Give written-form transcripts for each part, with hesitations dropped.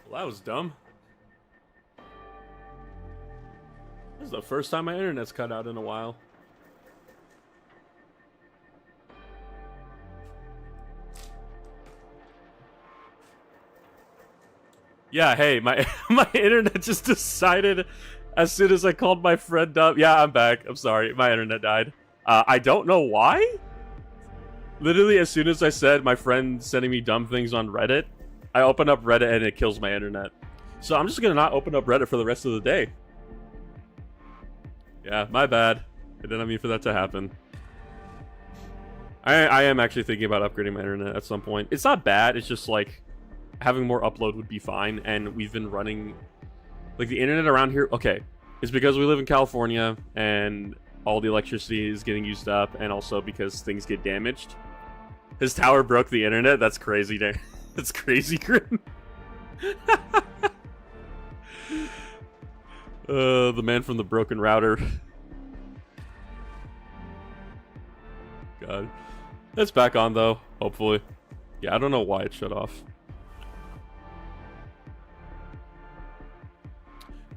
Well, that was dumb. This is the first time my internet's cut out in a while. Yeah, hey, my my internet just decided as soon as I called my friend up. Yeah, I'm back. I'm sorry, my internet died. I don't know why. Literally, as soon as I said my friend sending me dumb things on Reddit, I open up Reddit and it kills my internet. So I'm just gonna not open up Reddit for the rest of the day. Yeah, my bad. I didn't mean for that to happen. I am actually thinking about upgrading my internet at some point. It's not bad, it's just like having more upload would be fine, and we've been running like the internet around here. Okay, it's because we live in California and all the electricity is getting used up, and also because things get damaged. His tower broke the internet. That's crazy. That's crazy, Grim. The man from the broken router. God, it's back on though. Hopefully. Yeah, I don't know why it shut off.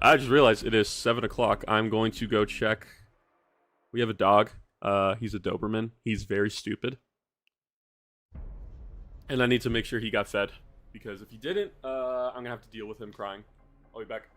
I just realized it is 7 o'clock. I'm going to go check. We have a dog. He's a Doberman. He's very stupid. And I need to make sure he got fed. Because if he didn't, I'm going to have to deal with him crying. I'll be back.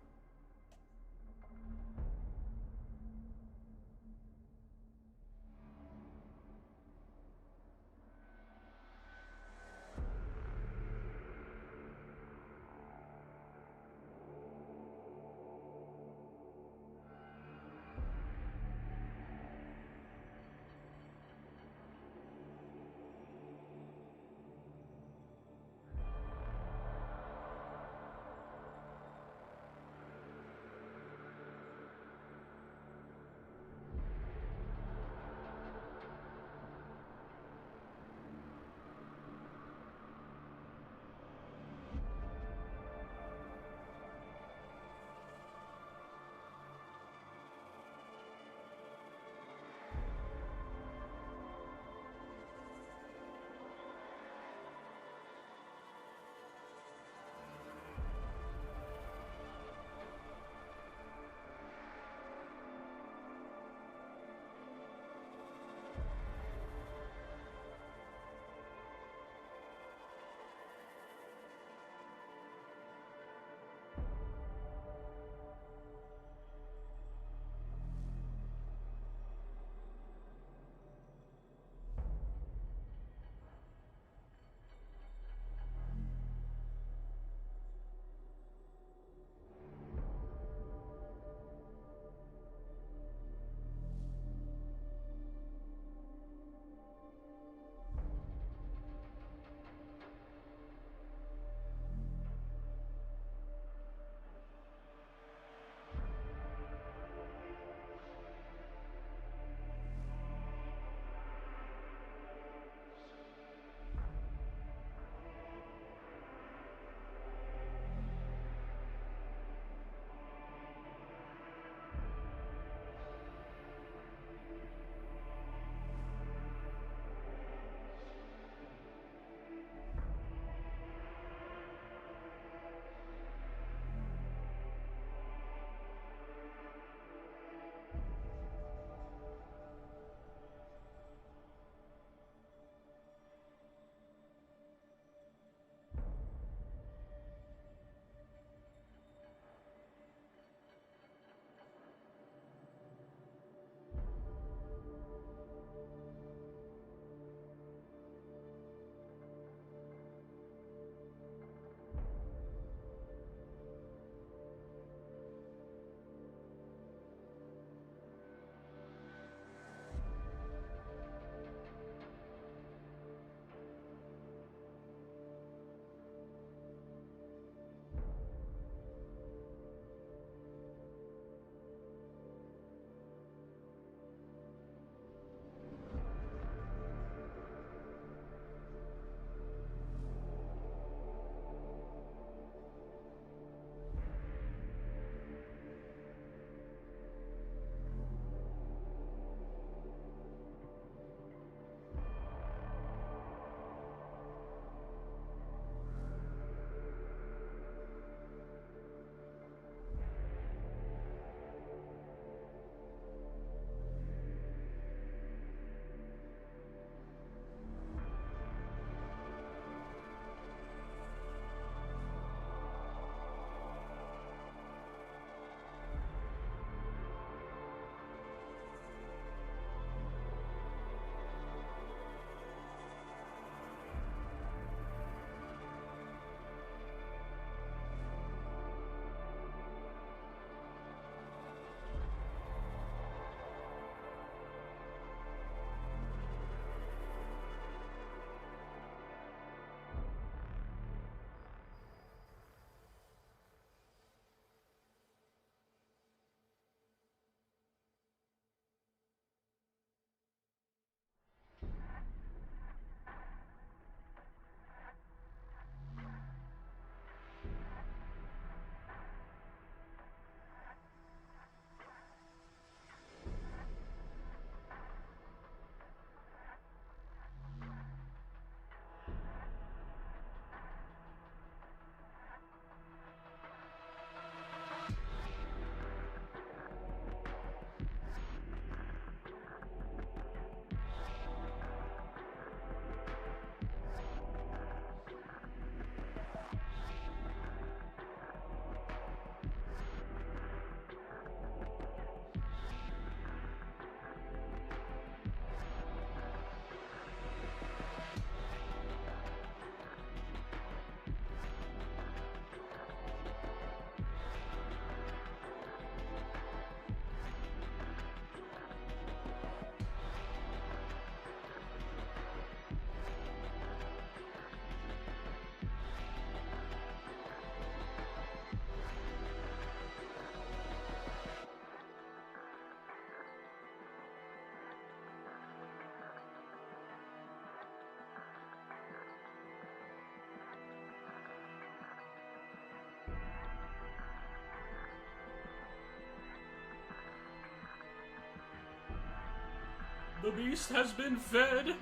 The beast has been fed.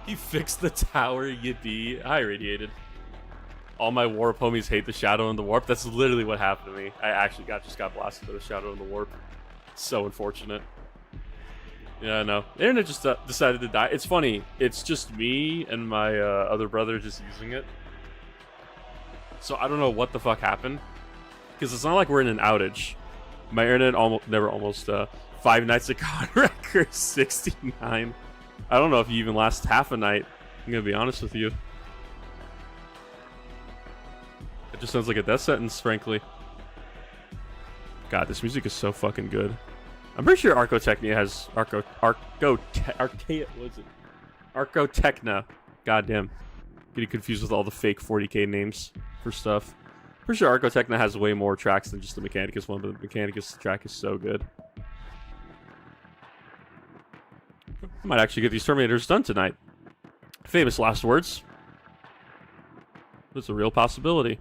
He fixed the tower, yippee. I irradiated. All my warp homies hate the shadow and the warp. That's literally what happened to me. I actually just got blasted by the shadow and the warp. So unfortunate. Yeah, no. The internet just decided to die. It's funny. It's just me and my other brother just using it. So I don't know what the fuck happened. Because it's not like we're in an outage. My internet almost 5 nights of COD record 69. I don't know if you even last half a night. I'm gonna be honest with you. It just sounds like a death sentence, frankly. God, this music is so fucking good. I'm pretty sure Archotechnia has Archotechna. Goddamn. Getting confused with all the fake 40k names for stuff. Pretty sure Archotechna has way more tracks than just the Mechanicus one, but the Mechanicus track is so good. I might actually get these Terminators done tonight. Famous last words. That's a real possibility.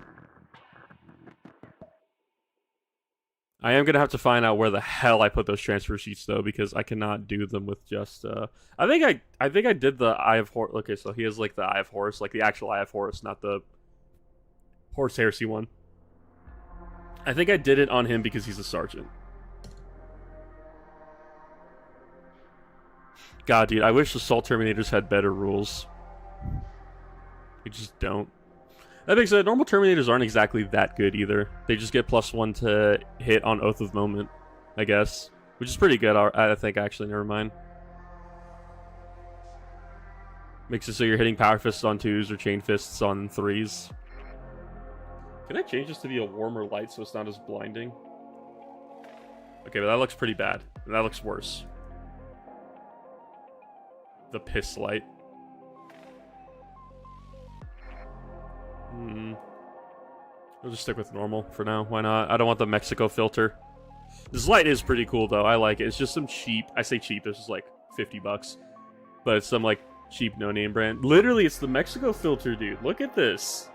I am gonna have to find out where the hell I put those transfer sheets though, because I cannot do them with just. I think I did the Eye of Horus. Okay, so he has like the Eye of Horus, like the actual Eye of Horus, not the Horus Heresy one. I think I did it on him because he's a sergeant. God, dude, I wish Assault Terminators had better rules. We just don't. That being said, normal Terminators aren't exactly that good either. They just get +1 to hit on Oath of Moment, I guess. Which is pretty good, I think, actually. Never mind. Makes it so you're hitting Power Fists on 2s or Chain Fists on 3s. Can I change this to be a warmer light so it's not as blinding? Okay, but that looks pretty bad. That looks worse. The piss light. We'll just stick with normal for now. Why not? I don't want the Mexico filter. This light is pretty cool, though. I like it. It's just some cheap... I say cheap. This is like $50. But it's some, like, cheap no-name brand. Literally, it's the Mexico filter, dude. Look at this.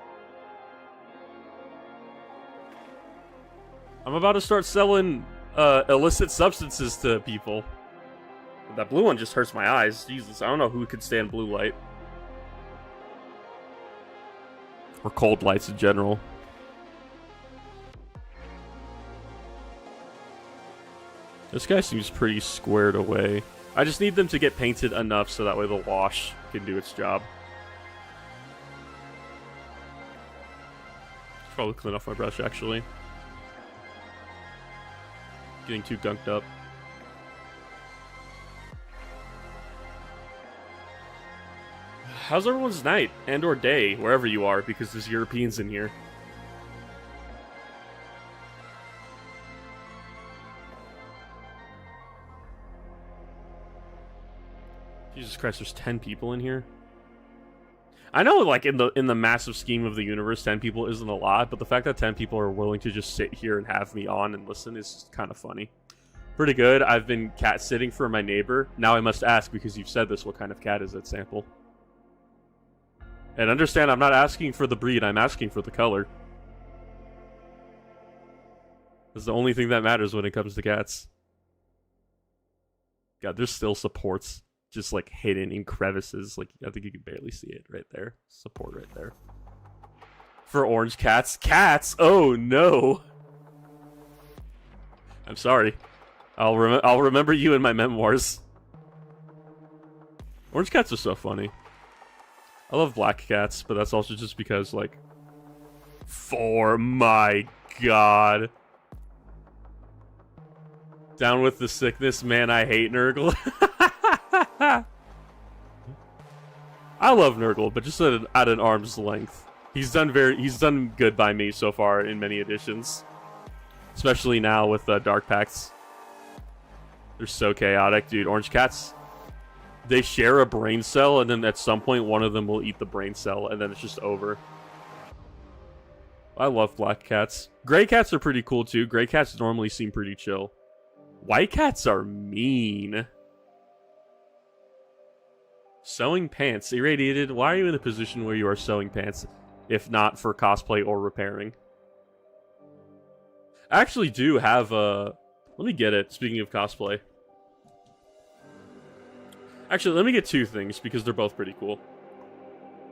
I'm about to start selling illicit substances to people. That blue one just hurts my eyes. Jesus, I don't know who could stand blue light. Or cold lights in general. This guy seems pretty squared away. I just need them to get painted enough so that way the wash can do its job. Should probably clean off my brush, actually. Getting too gunked up. How's everyone's night and or day, wherever you are, because there's Europeans in here? Jesus Christ, there's 10 people in here? I know, like, in the massive scheme of the universe, 10 people isn't a lot, but the fact that 10 people are willing to just sit here and have me on and listen is kind of funny. Pretty good. I've been cat sitting for my neighbor. Now I must ask, because you've said this, what kind of cat is it, Sample? And understand, I'm not asking for the breed, I'm asking for the color. That's the only thing that matters when it comes to cats. God, there's still supports just like hidden in crevices. Like, I think you can barely see it right there. Support right there. For orange cats. Cats? Oh no! I'm sorry. I'll remember you in my memoirs. Orange cats are so funny. I love black cats, but that's also just because, like... For my god. Down with the sickness, man, I hate Nurgle. I love Nurgle, but just at an arm's length. He's done good by me so far in many editions. Especially now with Dark Pacts. They're so chaotic, dude. Orange cats... They share a brain cell, and then at some point, one of them will eat the brain cell, and then it's just over. I love black cats. Gray cats are pretty cool, too. Gray cats normally seem pretty chill. White cats are mean. Sewing pants. Irradiated. Why are you in a position where you are sewing pants, if not for cosplay or repairing? I actually do have a... Let me get it, speaking of cosplay. Actually, let me get 2 things, because they're both pretty cool.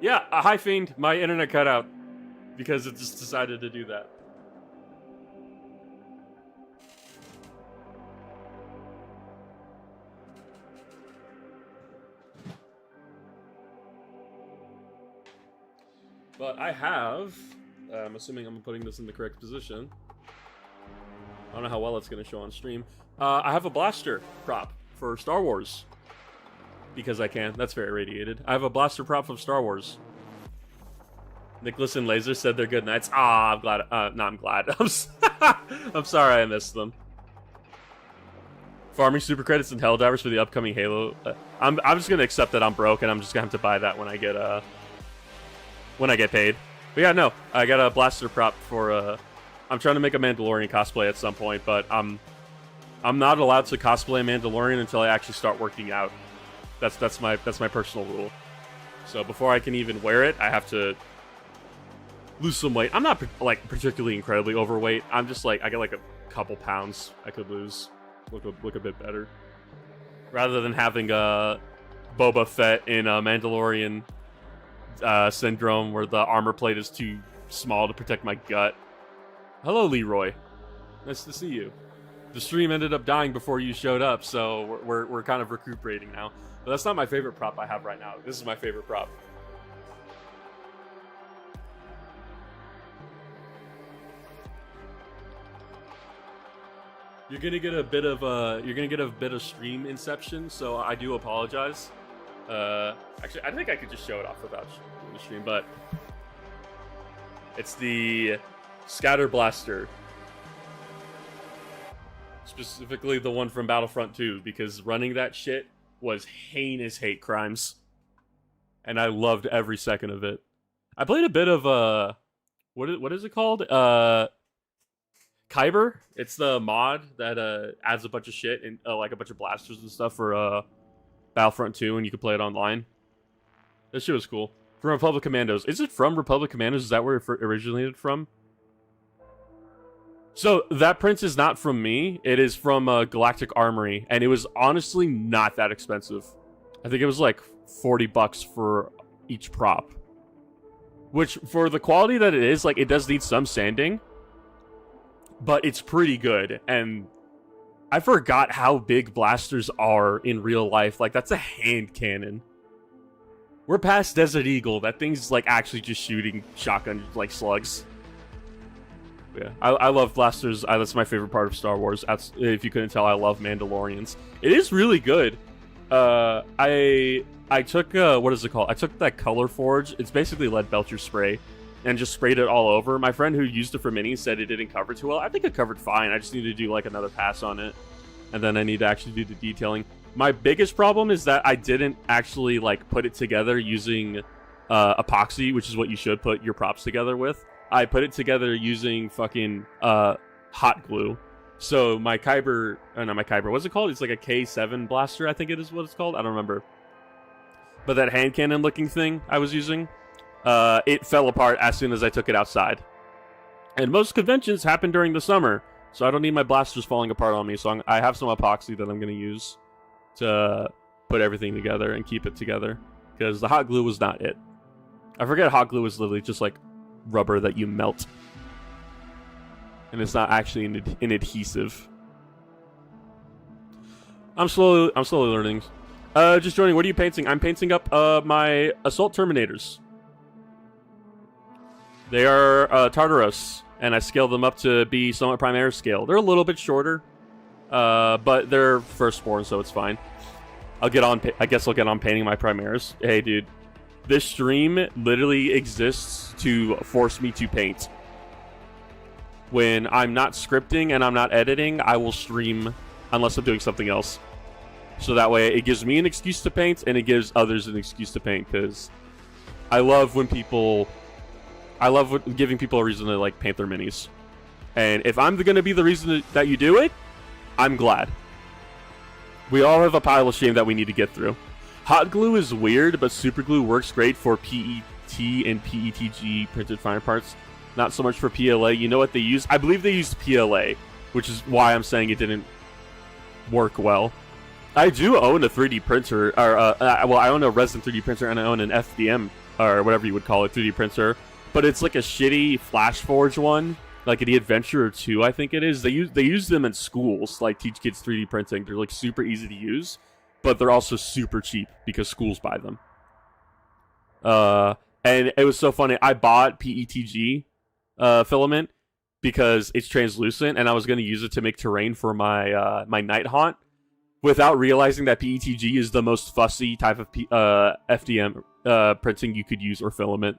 Yeah, hi Fiend, my internet cut out. Because it just decided to do that. But I have... I'm assuming I'm putting this in the correct position. I don't know how well it's going to show on stream. I have a blaster prop for Star Wars. Because I can. That's very irradiated. I have a blaster prop from Star Wars. Nicholas and Laser said they're good nights. Ah, I'm glad. No, I'm glad. I'm sorry I missed them. Farming super credits and Helldivers for the upcoming Halo. I'm just going to accept that I'm broke, and I'm just going to have to buy that when I get paid. But yeah, no. I got a blaster prop for... I'm trying to make a Mandalorian cosplay at some point, but I'm not allowed to cosplay a Mandalorian until I actually start working out. That's my personal rule. So before I can even wear it, I have to lose some weight. I'm not like particularly incredibly overweight. I'm just like I got like a couple pounds I could lose, look a bit better, rather than having a Boba Fett in a Mandalorian syndrome where the armor plate is too small to protect my gut. Hello, Leroy. Nice to see you. The stream ended up dying before you showed up, so we're kind of recuperating now. But that's not my favorite prop I have right now. This is my favorite prop. You're gonna get a bit of stream inception, so I do apologize. Actually, I think I could just show it off without the stream, but it's the Scatter Blaster. Specifically the one from Battlefront 2, because running that shit was heinous hate crimes. And I loved every second of it. I played a bit of, what is it called? Kyber? It's the mod that adds a bunch of shit, and like a bunch of blasters and stuff for Battlefront 2, and you can play it online. That shit was cool. From Republic Commandos. Is it from Republic Commandos? Is that where it originated from? So, that print is not from me. It is from Galactic Armory, and it was honestly not that expensive. I think it was like $40 for each prop. Which, for the quality that it is, like, it does need some sanding. But it's pretty good, and I forgot how big blasters are in real life. Like, that's a hand cannon. We're past Desert Eagle. That thing's, like, actually just shooting shotgun, like, slugs. Yeah, I love blasters. That's my favorite part of Star Wars. If you couldn't tell, I love Mandalorians. It is really good. I took, what is it called? I took that Color Forge. It's basically lead belcher spray. And just sprayed it all over. My friend who used it for minis said it didn't cover too well. I think it covered fine. I just need to do, like, another pass on it. And then I need to actually do the detailing. My biggest problem is that I didn't actually, like, put it together using epoxy, which is what you should put your props together with. I put it together using fucking hot glue. So my Kyber, not my Kyber, what's it called? It's like a K7 blaster, I think it is what it's called. I don't remember. But that hand cannon looking thing I was using, it fell apart as soon as I took it outside. And most conventions happen during the summer, so I don't need my blasters falling apart on me. So I have some epoxy that I'm going to use to put everything together and keep it together. Because the hot glue was not it. I forget hot glue is literally just like rubber that you melt. And it's not actually an adhesive. I'm slowly learning. Just joining. What are you painting? I'm painting up my Assault Terminators. They are Tartarus, and I scaled them up to be somewhat Primaris scale. They're a little bit shorter, but they're firstborn, so it's fine. I guess I'll get on painting my Primaris. Hey, dude, this stream literally exists to force me to paint. When I'm not scripting and I'm not editing, I will stream unless I'm doing something else. So that way, it gives me an excuse to paint, and it gives others an excuse to paint, because I love giving people a reason to, like, paint their minis. And if I'm going to be the reason that you do it, I'm glad. We all have a pile of shame that we need to get through. Hot glue is weird, but super glue works great for PET and PETG printed finer parts. not so much for PLA. You know what they used? I believe they used PLA, which is why I'm saying it didn't work well. I do own a 3D printer, or well, I own a resin 3D printer, and I own an FDM, or whatever you would call it, 3D printer. But it's like a shitty FlashForge one, like the Adventurer 2, I think it is. They use them in schools, like teach kids 3D printing. They're like super easy to use, but they're also super cheap because schools buy them. And it was so funny. I bought PETG filament because it's translucent, and I was going to use it to make terrain for my my Night Haunt, without realizing that PETG is the most fussy type of FDM printing you could use, or filament.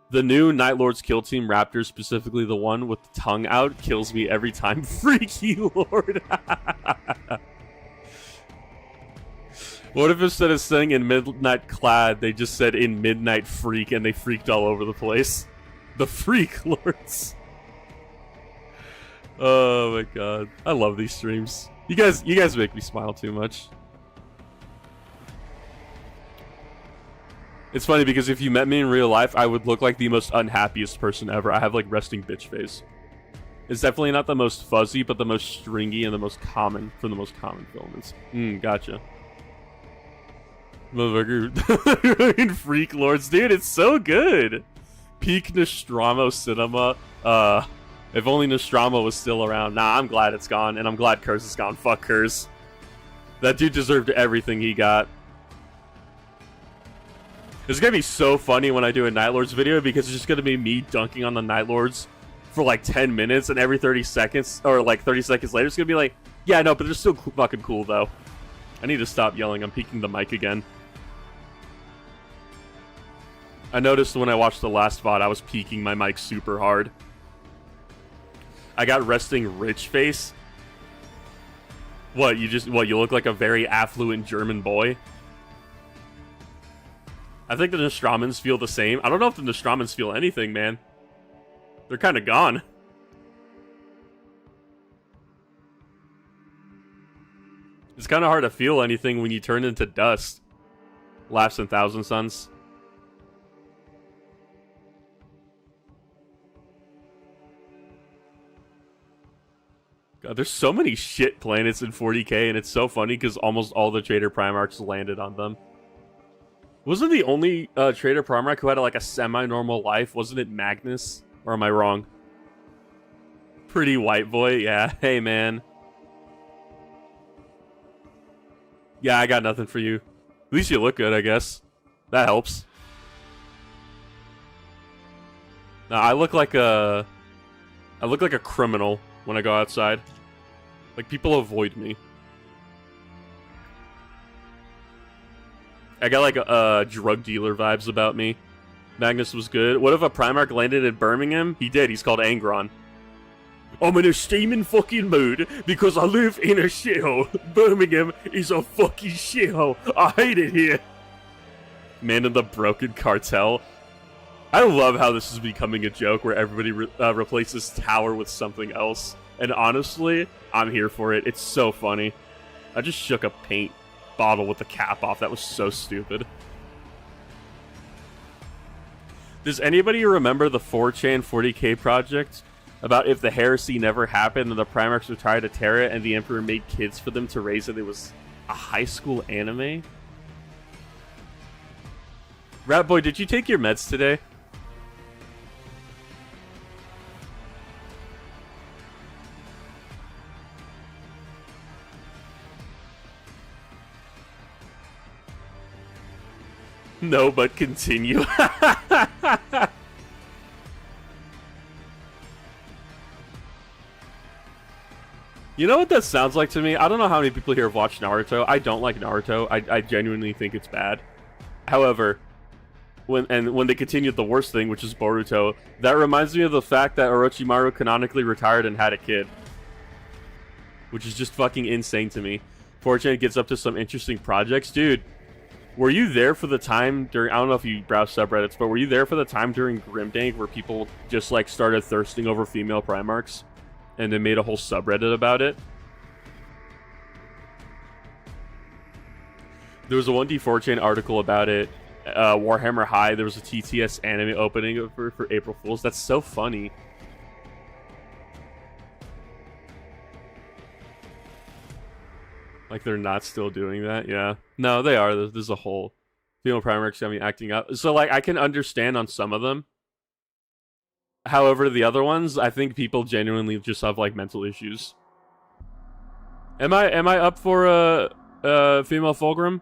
The new Night Lord's Kill Team Raptor, specifically the one with the tongue out, kills me every time. Freaky Lord. What if instead of saying in Midnight Clad, they just said in Midnight Freak, and they freaked all over the place? The Freak Lords. Oh my god. I love these streams. You guys make me smile too much. It's funny because if you met me in real life, I would look like the most unhappiest person ever. I have like resting bitch face. It's definitely not the most fuzzy, but the most stringy and the most common for the most common filaments. Gotcha. Motherfucker. Freak Lords, dude, it's so good. Peak Nostromo cinema. If only Nostromo was still around. Nah, I'm glad it's gone, and I'm glad Curse is gone. Fuck Curse. That dude deserved everything he got. It's gonna be so funny when I do a Night Lords video, because it's just gonna be me dunking on the Night Lords for like 10 minutes, and every 30 seconds, or like 30 seconds later, it's gonna be like, yeah, no, but they're still fucking cool, though. I need to stop yelling. I'm peeking the mic again. I noticed when I watched the last VOD, I was peeking my mic super hard. I got resting rich face. What, you look like a very affluent German boy? I think the Nostromans feel the same. I don't know if the Nostromans feel anything, man. They're kind of gone. It's kind of hard to feel anything when you turn into dust. Laughs and Thousand Suns. God, there's so many shit planets in 40k, and it's so funny because almost all the Trader Primarchs landed on them. Wasn't the only Trader Primarch who had like a semi-normal life? Wasn't it Magnus? Or am I wrong? Pretty white boy? Yeah. Hey, man. Yeah, I got nothing for you. At least you look good, I guess. That helps. Now, I look like a criminal when I go outside. Like, people avoid me. I got like drug dealer vibes about me. Magnus was good. What if a Primarch landed in Birmingham? He did. He's called Angron. I'm in a steaming fucking mood because I live in a shithole. Birmingham is a fucking shithole. I hate it here. Man in the Broken Cartel. I love how this is becoming a joke where everybody replaces Tower with something else. And honestly, I'm here for it. It's so funny. I just shook a paint bottle with the cap off. That was so stupid. Does anybody remember the 4chan 40k project about if the heresy never happened and the Primarchs were trying to tear it and the Emperor made kids for them to raise it? It was a high school anime? Rat Boy, did you take your meds today? No, but continue. You know what that sounds like to me? I don't know how many people here have watched Naruto. I don't like Naruto. I genuinely think it's bad. However, when they continued the worst thing, which is Boruto, that reminds me of the fact that Orochimaru canonically retired and had a kid. Which is just fucking insane to me. 4chan gets up to some interesting projects. Dude, were you there for the time during... I don't know if you browse subreddits, but were you there for the time during Grimdank where people just, like, started thirsting over female Primarchs? And they made a whole subreddit about it? There was a 1D4chan article about it, Warhammer High, there was a TTS anime opening for April Fools. That's so funny. Like, they're not still doing that? Yeah. No, they are. There's a whole female Primarchs got me acting up. So, like, I can understand on some of them. However, the other ones, I think people genuinely just have, like, mental issues. Am I up for a female Fulgrim?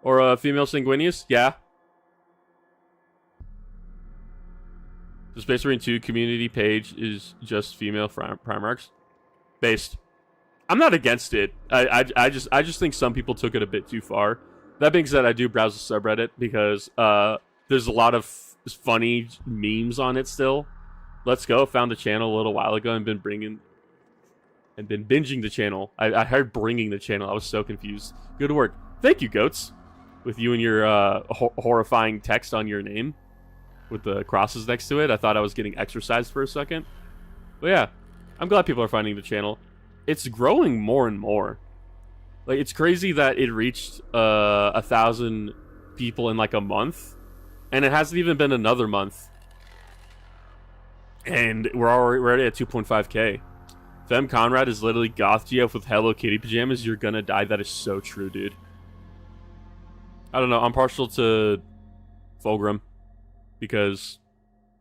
Or a female Sanguinius? Yeah. The Space Marine 2 community page is just female Primarchs. Based. I'm not against it. I just think some people took it a bit too far. That being said, I do browse the subreddit because there's a lot of funny memes on it still. Let's Go found the channel a little while ago and been binging the channel. I heard bringing the channel. I was so confused. Good work. Thank you, Goats. With you and your horrifying text on your name with the crosses next to it. I thought I was getting exercised for a second. But yeah, I'm glad people are finding the channel. It's growing more and more. Like, it's crazy that it reached 1,000 people in like a month, and it hasn't even been another month, and we're already at 2.5k. Fem Conrad is literally goth GF with Hello Kitty pajamas. You're gonna die. That is so true, dude. I don't know. I'm partial to Fulgrim because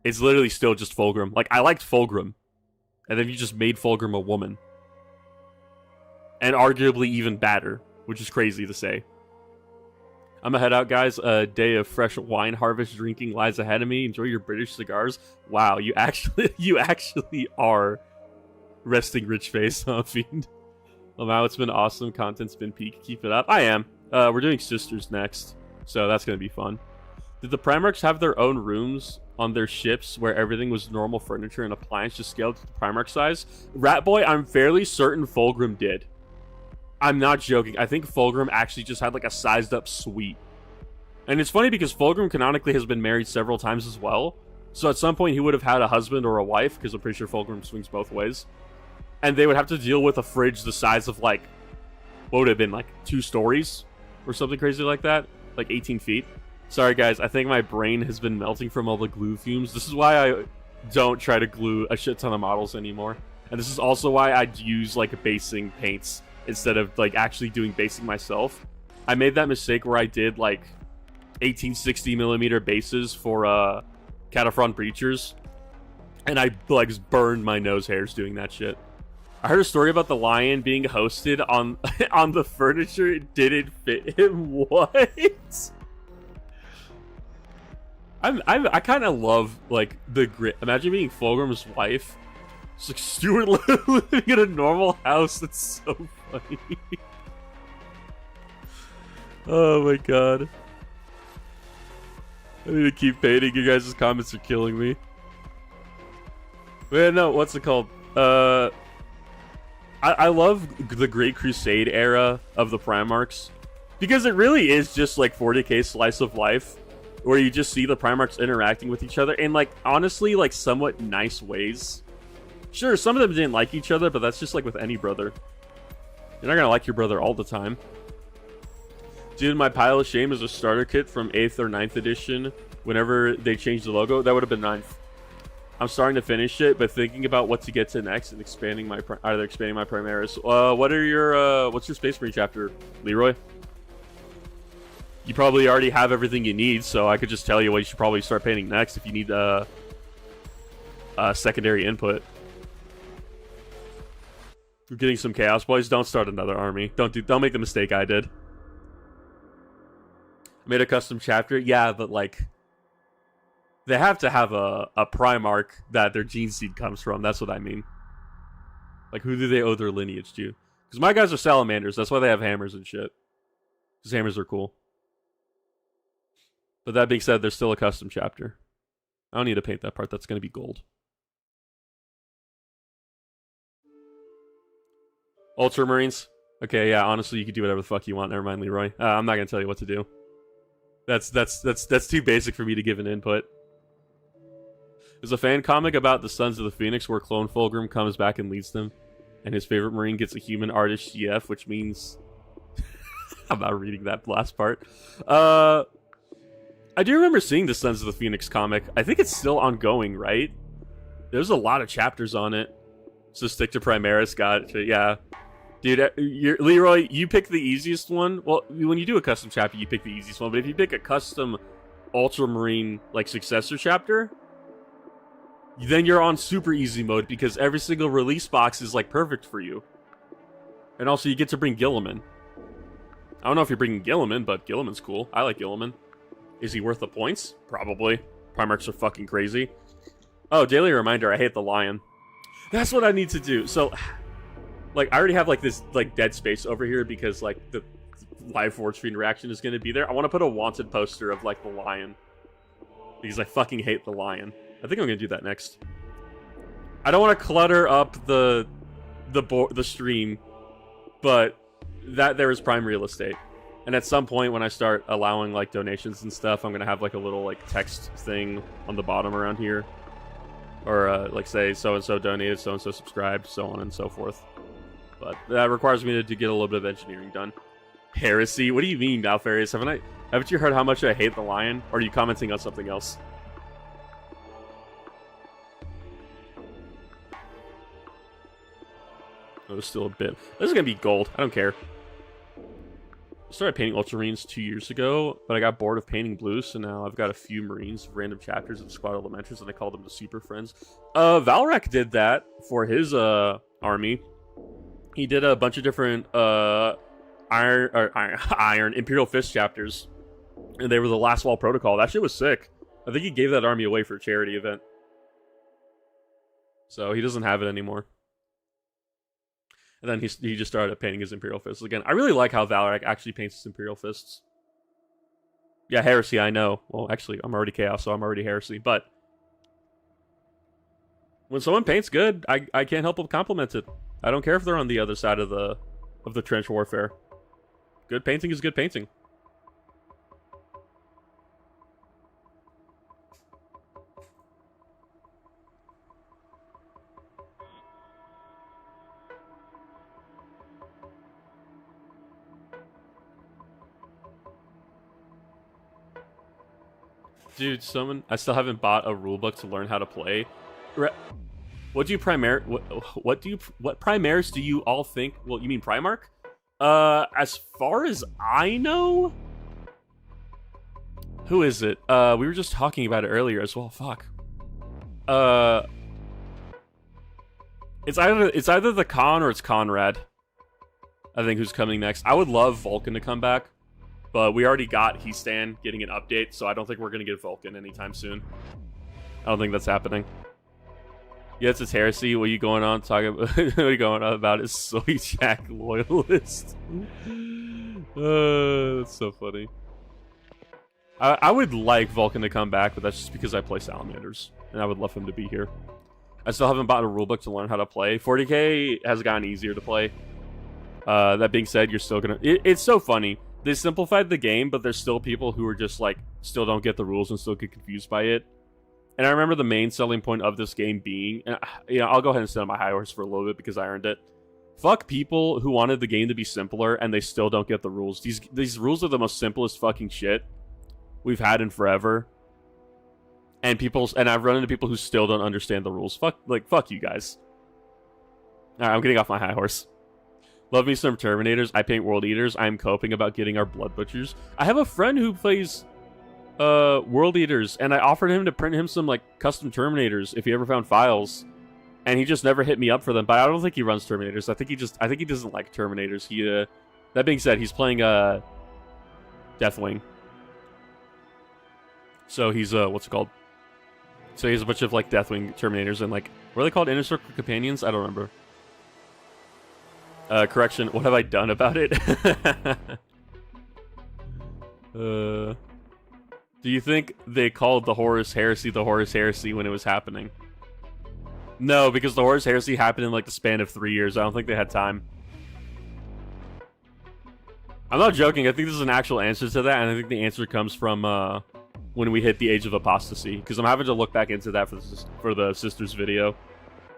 it's literally still just Fulgrim. Like, I liked Fulgrim, and then you just made Fulgrim a woman. And arguably even badder, which is crazy to say. I'm gonna head out, guys. A day of fresh wine harvest drinking lies ahead of me. Enjoy your British cigars. Wow, you actually are resting rich face, huh, Fiend? Wow, it's been awesome. Content's been peak. Keep it up. I am. We're doing Sisters next, so that's gonna be fun. Did the Primarchs have their own rooms on their ships where everything was normal furniture and appliance just scaled to the Primarch size? Ratboy, I'm fairly certain Fulgrim did. I'm not joking. I think Fulgrim actually just had like a sized up suite. And it's funny because Fulgrim canonically has been married several times as well. So at some point he would have had a husband or a wife, because I'm pretty sure Fulgrim swings both ways. And they would have to deal with a fridge the size of like, what would it have been, like 2 stories? Or something crazy like that? Like 18 feet. Sorry guys, I think my brain has been melting from all the glue fumes. This is why I don't try to glue a shit ton of models anymore. And this is also why I use like basing paints instead of like actually doing basing myself. I made that mistake where I did like 1860mm bases for Cataphront Breachers, and I like burned my nose hairs doing that shit. I heard a story about the lion being hosted on on the furniture. It didn't fit him. What? I kind of love like the grit. Imagine being Fulgrim's wife. It's like Stuart living in a normal house. That's so funny. Oh my god. I need to keep painting. You guys' comments are killing me. But yeah, no, what's it called? I love the Great Crusade era of the Primarchs, because it really is just like 40k slice of life, where you just see the Primarchs interacting with each other in like honestly like somewhat nice ways. Sure, some of them didn't like each other, but that's just like with any brother. You're not gonna like your brother all the time. Dude, my pile of shame is a starter kit from 8th or 9th edition. Whenever they changed the logo, that would have been 9th. I'm starting to finish it, but thinking about what to get to next and expanding my Primaris. What are your what's your Space Marine chapter, Leroy? You probably already have everything you need, so I could just tell you what you should probably start painting next if you need secondary input. We're getting some chaos, boys. Don't start another army. Don't make the mistake I did. I made a custom chapter. Yeah, but like they have to have a Primarch that their gene seed comes from. That's what I mean. Like, who do they owe their lineage to? Because my guys are salamanders. That's why they have hammers and shit. Because hammers are cool. But that being said, there's still a custom chapter. I don't need to paint that part. That's going to be gold. Ultramarines. Okay, yeah, honestly, you could do whatever the fuck you want. Never mind, Leroy. I'm not going to tell you what to do. That's too basic for me to give an input. There's a fan comic about the Sons of the Phoenix where Clone Fulgrim comes back and leads them, and his favorite Marine gets a human artist GF, which means... I'm not reading that last part. I do remember seeing the Sons of the Phoenix comic. I think it's still ongoing, right? There's a lot of chapters on it. So stick to Primaris, gotcha, yeah. Dude, Leroy, you pick the easiest one. Well, when you do a custom chapter, you pick the easiest one. But if you pick a custom Ultramarine, like, successor chapter, then you're on super easy mode because every single release box is, like, perfect for you. And also, you get to bring Gilliman. I don't know if you're bringing Gilliman, but Gilliman's cool. I like Gilliman. Is he worth the points? Probably. Primarchs are fucking crazy. Oh, daily reminder, I hate the lion. That's what I need to do. So, like, I already have, like, this, like, dead space over here because, like, the live forward screen reaction is going to be there. I want to put a wanted poster of, like, the lion. Because I fucking hate the lion. I think I'm going to do that next. I don't want to clutter up the stream, but that there is prime real estate. And at some point when I start allowing, like, donations and stuff, I'm going to have, like, a little, like, text thing on the bottom around here. Or, like, say, so-and-so donated, so-and-so subscribed, so on and so forth. But that requires me to get a little bit of engineering done. Heresy? What do you mean, Alfarius? Haven't you heard how much I hate the lion? Or are you commenting on something else? Oh, there's still a bit. This is going to be gold. I don't care. I started painting Ultramarines 2 years ago, but I got bored of painting blues, so now I've got a few Marines, random chapters of Squad Elementals, and I call them the Super Friends. Valrak did that for his army. He did a bunch of different Iron Imperial Fist chapters, and they were the Last Wall Protocol. That shit was sick. I think he gave that army away for a charity event. So he doesn't have it anymore. And then he just started painting his Imperial Fists again. I really like how Valrak actually paints his Imperial Fists. Yeah, Heresy, I know. Well, actually, I'm already Chaos, so I'm already Heresy. But when someone paints good, I can't help but compliment it. I don't care if they're on the other side of the trench warfare. Good painting is good painting. Dude, I still haven't bought a rulebook to learn how to play. What Primaris do you all think? Well, you mean Primarch? As far as I know, who is it? We were just talking about it earlier as well. Fuck. It's either the Khan or it's Conrad. I think who's coming next. I would love Vulcan to come back. But we already got Heastan getting an update, so I don't think we're going to get Vulcan anytime soon. I don't think that's happening. Yes, it's Heresy. What are you going on talking about? What are you going on about? Is Soy Jack loyalist? That's so funny. I would like Vulcan to come back, but that's just because I play Salamanders, and I would love him to be here. I still haven't bought a rulebook to learn how to play. 40k has gotten easier to play. That being said, you're still gonna... It's so funny. They simplified the game, but there's still people who are just, like, still don't get the rules and still get confused by it. And I remember the main selling point of this game being... And, I'll go ahead and sit on my high horse for a little bit because I earned it. Fuck people who wanted the game to be simpler and they still don't get the rules. These rules are the most simplest fucking shit we've had in forever. And I've run into people who still don't understand the rules. Fuck you guys. Alright, I'm getting off my high horse. Love me some Terminators. I paint World Eaters. I'm coping about getting our Blood Butchers. I have a friend who plays World Eaters, and I offered him to print him some, like, custom Terminators if he ever found files. And he just never hit me up for them, but I don't think he runs Terminators. I think he doesn't like Terminators. That being said, he's playing Deathwing. So he's what's it called? So he has a bunch of, like, Deathwing Terminators and, like, what are they called? Inner Circle Companions? I don't remember. Correction, what have I done about it? Do you think they called the Horus Heresy when it was happening? No, because the Horus Heresy happened in, like, the span of 3 years. I don't think they had time. I'm not joking. I think this is an actual answer to that, and I think the answer comes from when we hit the Age of Apostasy, because I'm having to look back into that for the Sisters video.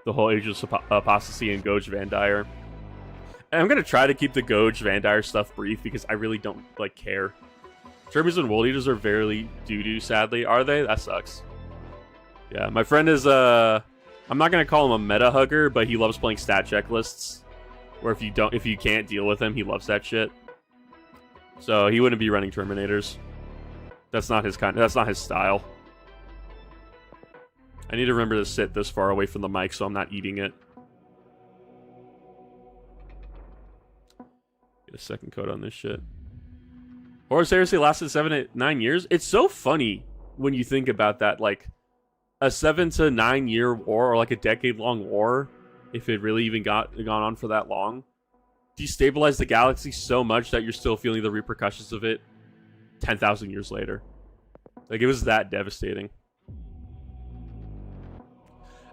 The whole Age of Apostasy and Goj Vandire. And I'm going to try to keep the Goj Vandire stuff brief because I really don't, like, care. Terminators and World Eaters are very doo-doo, sadly. Are they? That sucks. Yeah, my friend is, I'm not going to call him a Meta-Hugger, but he loves playing stat checklists. Where if you can't deal with him, he loves that shit. So he wouldn't be running Terminators. That's not his style. I need to remember to sit this far away from the mic so I'm not eating it. Get a second coat on this shit. Or seriously lasted 7 to 9 years? It's so funny when you think about that. Like, a 7 to 9 year war, or like a decade-long war, if it really even gone on for that long, destabilized the galaxy so much that you're still feeling the repercussions of it 10,000 years later. Like, it was that devastating.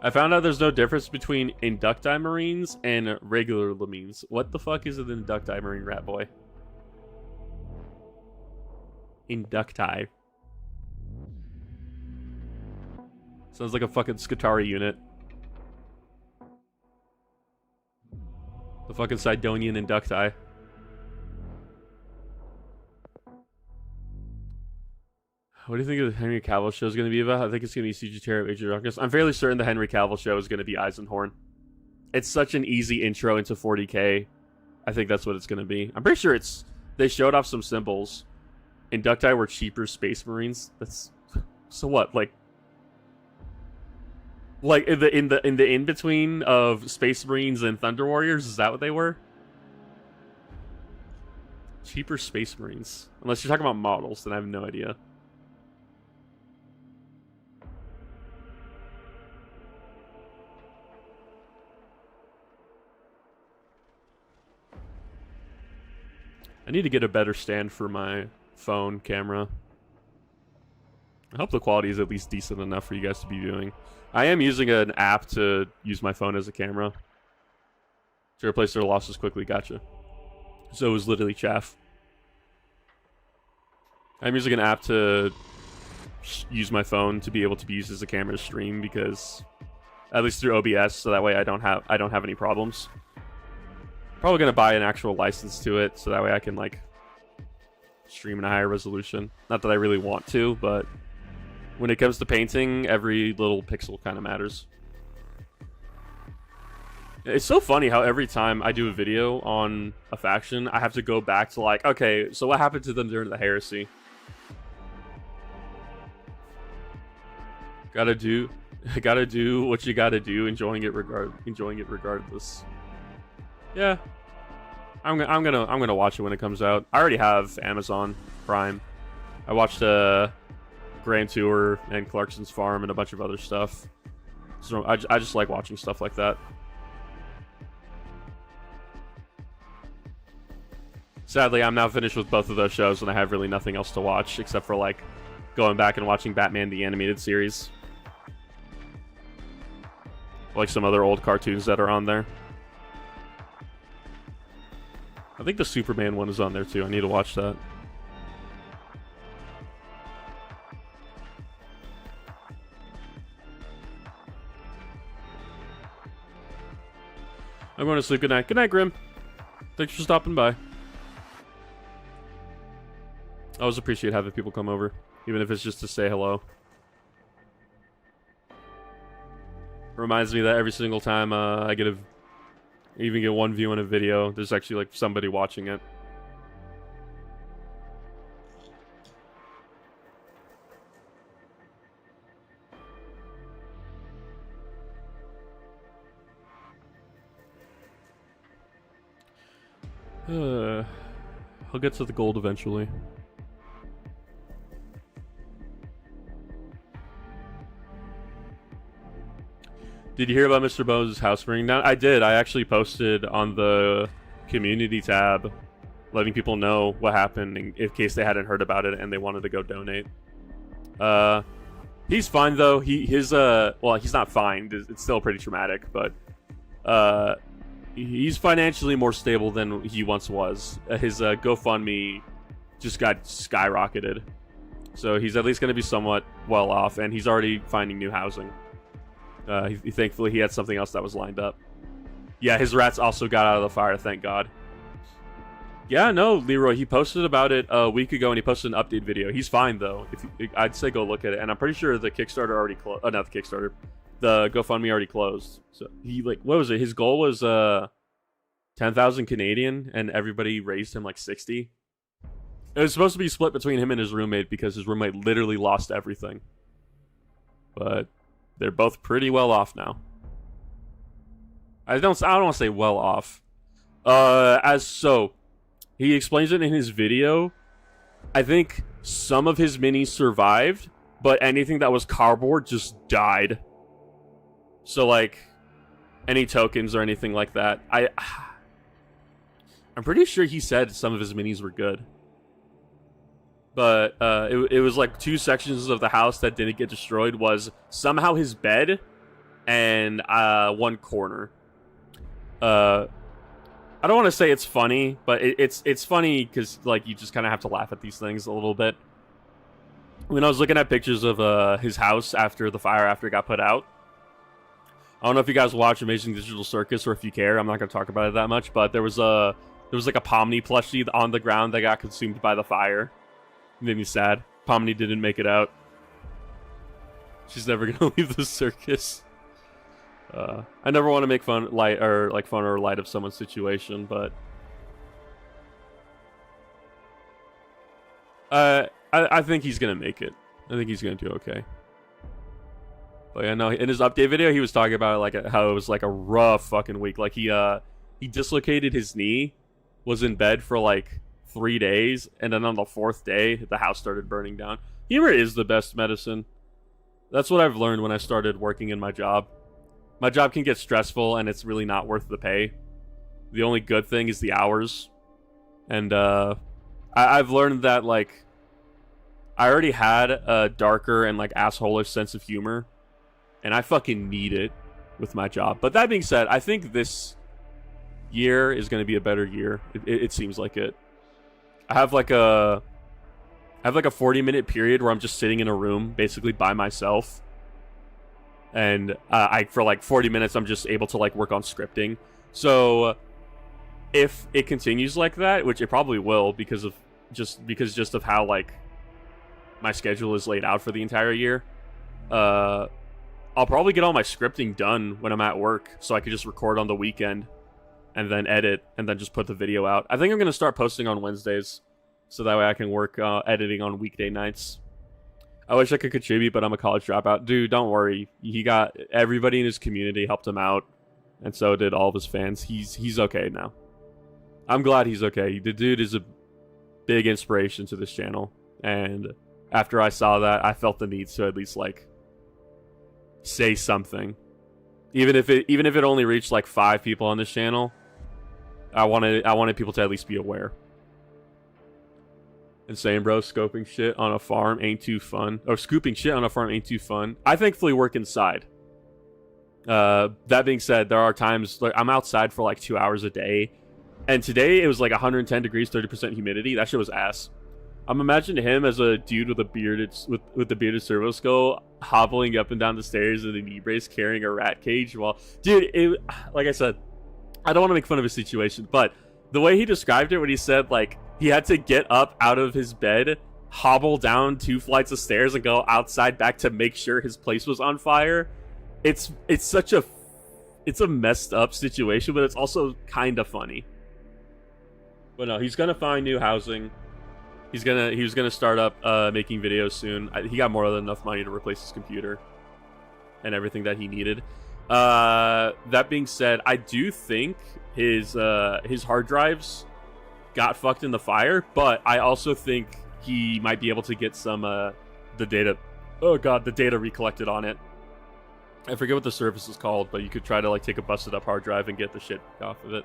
I found out there's no difference between Inducti Marines and regular Lamines. What the fuck is an Inducti Marine, rat boy? Inducti. Sounds like a fucking Scutari unit. The fucking Sidonian Inducti. What do you think of the Henry Cavill show is going to be about? I think it's going to be CGTR of Age of Darkness. I'm fairly certain the Henry Cavill show is going to be Eisenhower. It's such an easy intro into 40k. I think that's what it's going to be. I'm pretty sure it's... They showed off some symbols. Inducti were cheaper Space Marines. That's... So what? Like in the in-between of Space Marines and Thunder Warriors? Is that what they were? Cheaper Space Marines. Unless you're talking about models, then I have no idea. I need to get a better stand for my phone camera. I hope the quality is at least decent enough for you guys to be viewing. I am using an app to use my phone as a camera. To replace their losses quickly, gotcha. So it was literally chaff. I'm using an app to use my phone to be able to be used as a camera to stream because... At least through OBS, so that way I don't have any problems. Probably gonna buy an actual license to it, so that way I can like stream in a higher resolution. Not that I really want to, but when it comes to painting, every little pixel kind of matters. It's so funny how every time I do a video on a faction, I have to go back to like, okay, so what happened to them during the heresy? Gotta do what you gotta do, enjoying it regardless. Yeah, I'm gonna watch it when it comes out. I already have Amazon Prime. I watched Grand Tour and Clarkson's Farm and a bunch of other stuff. So I just like watching stuff like that. Sadly, I'm now finished with both of those shows, and I have really nothing else to watch except for like going back and watching Batman the Animated Series, like some other old cartoons that are on there. I think the Superman one is on there too. I need to watch that. I'm going to sleep. Good night. Good night, Grim. Thanks for stopping by. I always appreciate having people come over, even if it's just to say hello. Reminds me that every single time I even get one view on a video, there's actually like somebody watching it. I'll get to the gold eventually. Did you hear about Mr. Bones' house burning down? I did. I actually posted on the community tab, letting people know what happened in case they hadn't heard about it and they wanted to go donate. He's fine though. Well, he's not fine. It's still pretty traumatic, but he's financially more stable than he once was. His GoFundMe just got skyrocketed, so he's at least going to be somewhat well off, and he's already finding new housing. Thankfully, he had something else that was lined up. Yeah, his rats also got out of the fire, thank God. Yeah, no, Leroy, he posted about it a week ago, and he posted an update video. He's fine though. I'd say go look at it, and I'm pretty sure the Kickstarter already closed. Oh, not the Kickstarter, the GoFundMe already closed. So he like, what was it? His goal was 10,000 Canadian, and everybody raised him like 60. It was supposed to be split between him and his roommate because his roommate literally lost everything. But they're both pretty well off now. I don't want to say well off. He explains it in his video. I think some of his minis survived, but anything that was cardboard just died. So like any tokens or anything like that, I'm pretty sure he said some of his minis were good. But it was like 2 sections of the house that didn't get destroyed. Was somehow his bed and 1 corner. I don't want to say it's funny, but it's funny because like you just kind of have to laugh at these things a little bit. When I was looking at pictures of his house after the fire, after it got put out, I don't know if you guys watch Amazing Digital Circus or if you care. I'm not going to talk about it that much, but there was like a Pomni plushie on the ground that got consumed by the fire. It made me sad. Pomni didn't make it out. She's never going to leave the circus. I never want to make fun or light of someone's situation, but I think he's gonna make it. I think he's gonna do okay. But yeah, no. In his update video, he was talking about like how it was like a rough fucking week. Like he dislocated his knee, was in bed for like 3 days, and then on the 4th day, the house started burning down. Humor is the best medicine. That's what I've learned when I started working in my job. My job can get stressful, and it's really not worth the pay. The only good thing is the hours. And I've learned that, like, I already had a darker and, like, asshole-ish sense of humor. And I fucking need it with my job. But that being said, I think this year is going to be a better year. It seems like it. I have like a 40-minute period where I'm just sitting in a room, basically by myself. And for like 40 minutes, I'm just able to like work on scripting. So if it continues like that, which it probably will, because of how like my schedule is laid out for the entire year, I'll probably get all my scripting done when I'm at work, so I could just record on the weekend and then edit and then just put the video out. I think I'm gonna start posting on Wednesdays, so that way I can work editing on weekday nights. I wish I could contribute, but I'm a college dropout. Dude, don't worry. He got everybody in his community helped him out, and so did all of his fans. He's okay now. I'm glad he's okay. The dude is a big inspiration to this channel, and after I saw that, I felt the need to at least like say something, even if it only reached like 5 people on this channel. I wanted people to at least be aware. Insane, bro. Scoping shit on a farm ain't too fun. Or scooping shit on a farm ain't too fun. I thankfully work inside. That being said, there are times like I'm outside for like 2 hours a day, and today it was like 110 degrees, 30% humidity. That shit was ass. I'm imagining him as a dude with a bearded with the bearded Servo Skull hobbling up and down the stairs in a knee brace, carrying a rat cage. While, dude, like I said, I don't want to make fun of his situation, but the way he described it when he said like he had to get up out of his bed, hobble down 2 flights of stairs, and go outside back to make sure his place was on fire. It's a messed up situation, but it's also kind of funny. But no, he's gonna find new housing. He was gonna start up making videos soon. He got more than enough money to replace his computer and everything that he needed. That being said, I do think his hard drives got fucked in the fire, but I also think he might be able to get some the data recollected on it. I forget what the service is called, but you could try to like take a busted up hard drive and get the shit off of it.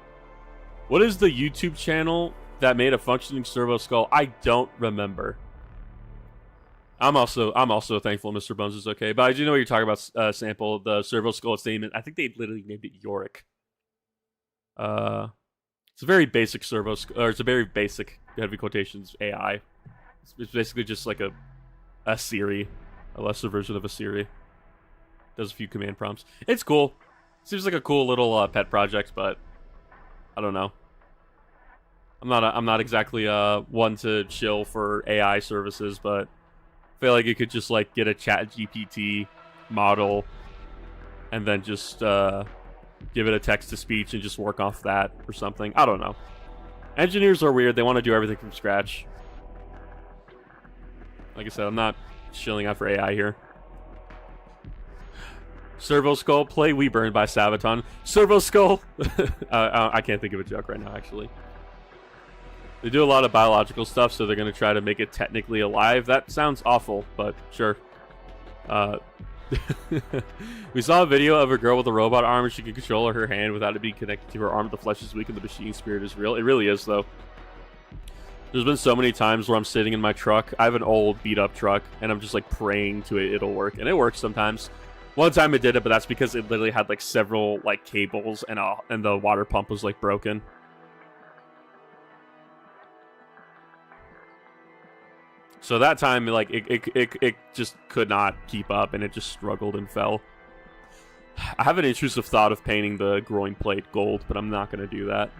What is the YouTube channel that made a functioning Servo Skull? I don't remember. I'm also thankful Mr. Bones is okay, but I do know what you're talking about. Sample the Servo Skull statement. I think they literally named it Yorick. It's a very basic it's a very basic heavy quotations AI. It's basically just like a Siri, a lesser version of a Siri. Does a few command prompts. It's cool. Seems like a cool little pet project, but I don't know. I'm not exactly one to chill for AI services, but I feel like you could just like get a Chat GPT model and then just give it a text to speech and just work off that or something. I don't know. Engineers are weird. They want to do everything from scratch. Like I said, I'm not shilling out for AI here. Servo Skull, play We Burn by Sabaton. Servo Skull! I can't think of a joke right now, actually. They do a lot of biological stuff, so they're going to try to make it technically alive. That sounds awful, but sure. We saw a video of a girl with a robot arm and she can control her hand without it being connected to her arm. The flesh is weak and the machine spirit is real. It really is, though. There's been so many times where I'm sitting in my truck. I have an old beat-up truck, and I'm just like praying to it it'll work, and it works sometimes. One time it did it, but that's because it literally had like several like cables and the water pump was like broken. So that time, like, it just could not keep up, and it just struggled and fell. I have an intrusive thought of painting the groin plate gold, but I'm not going to do that.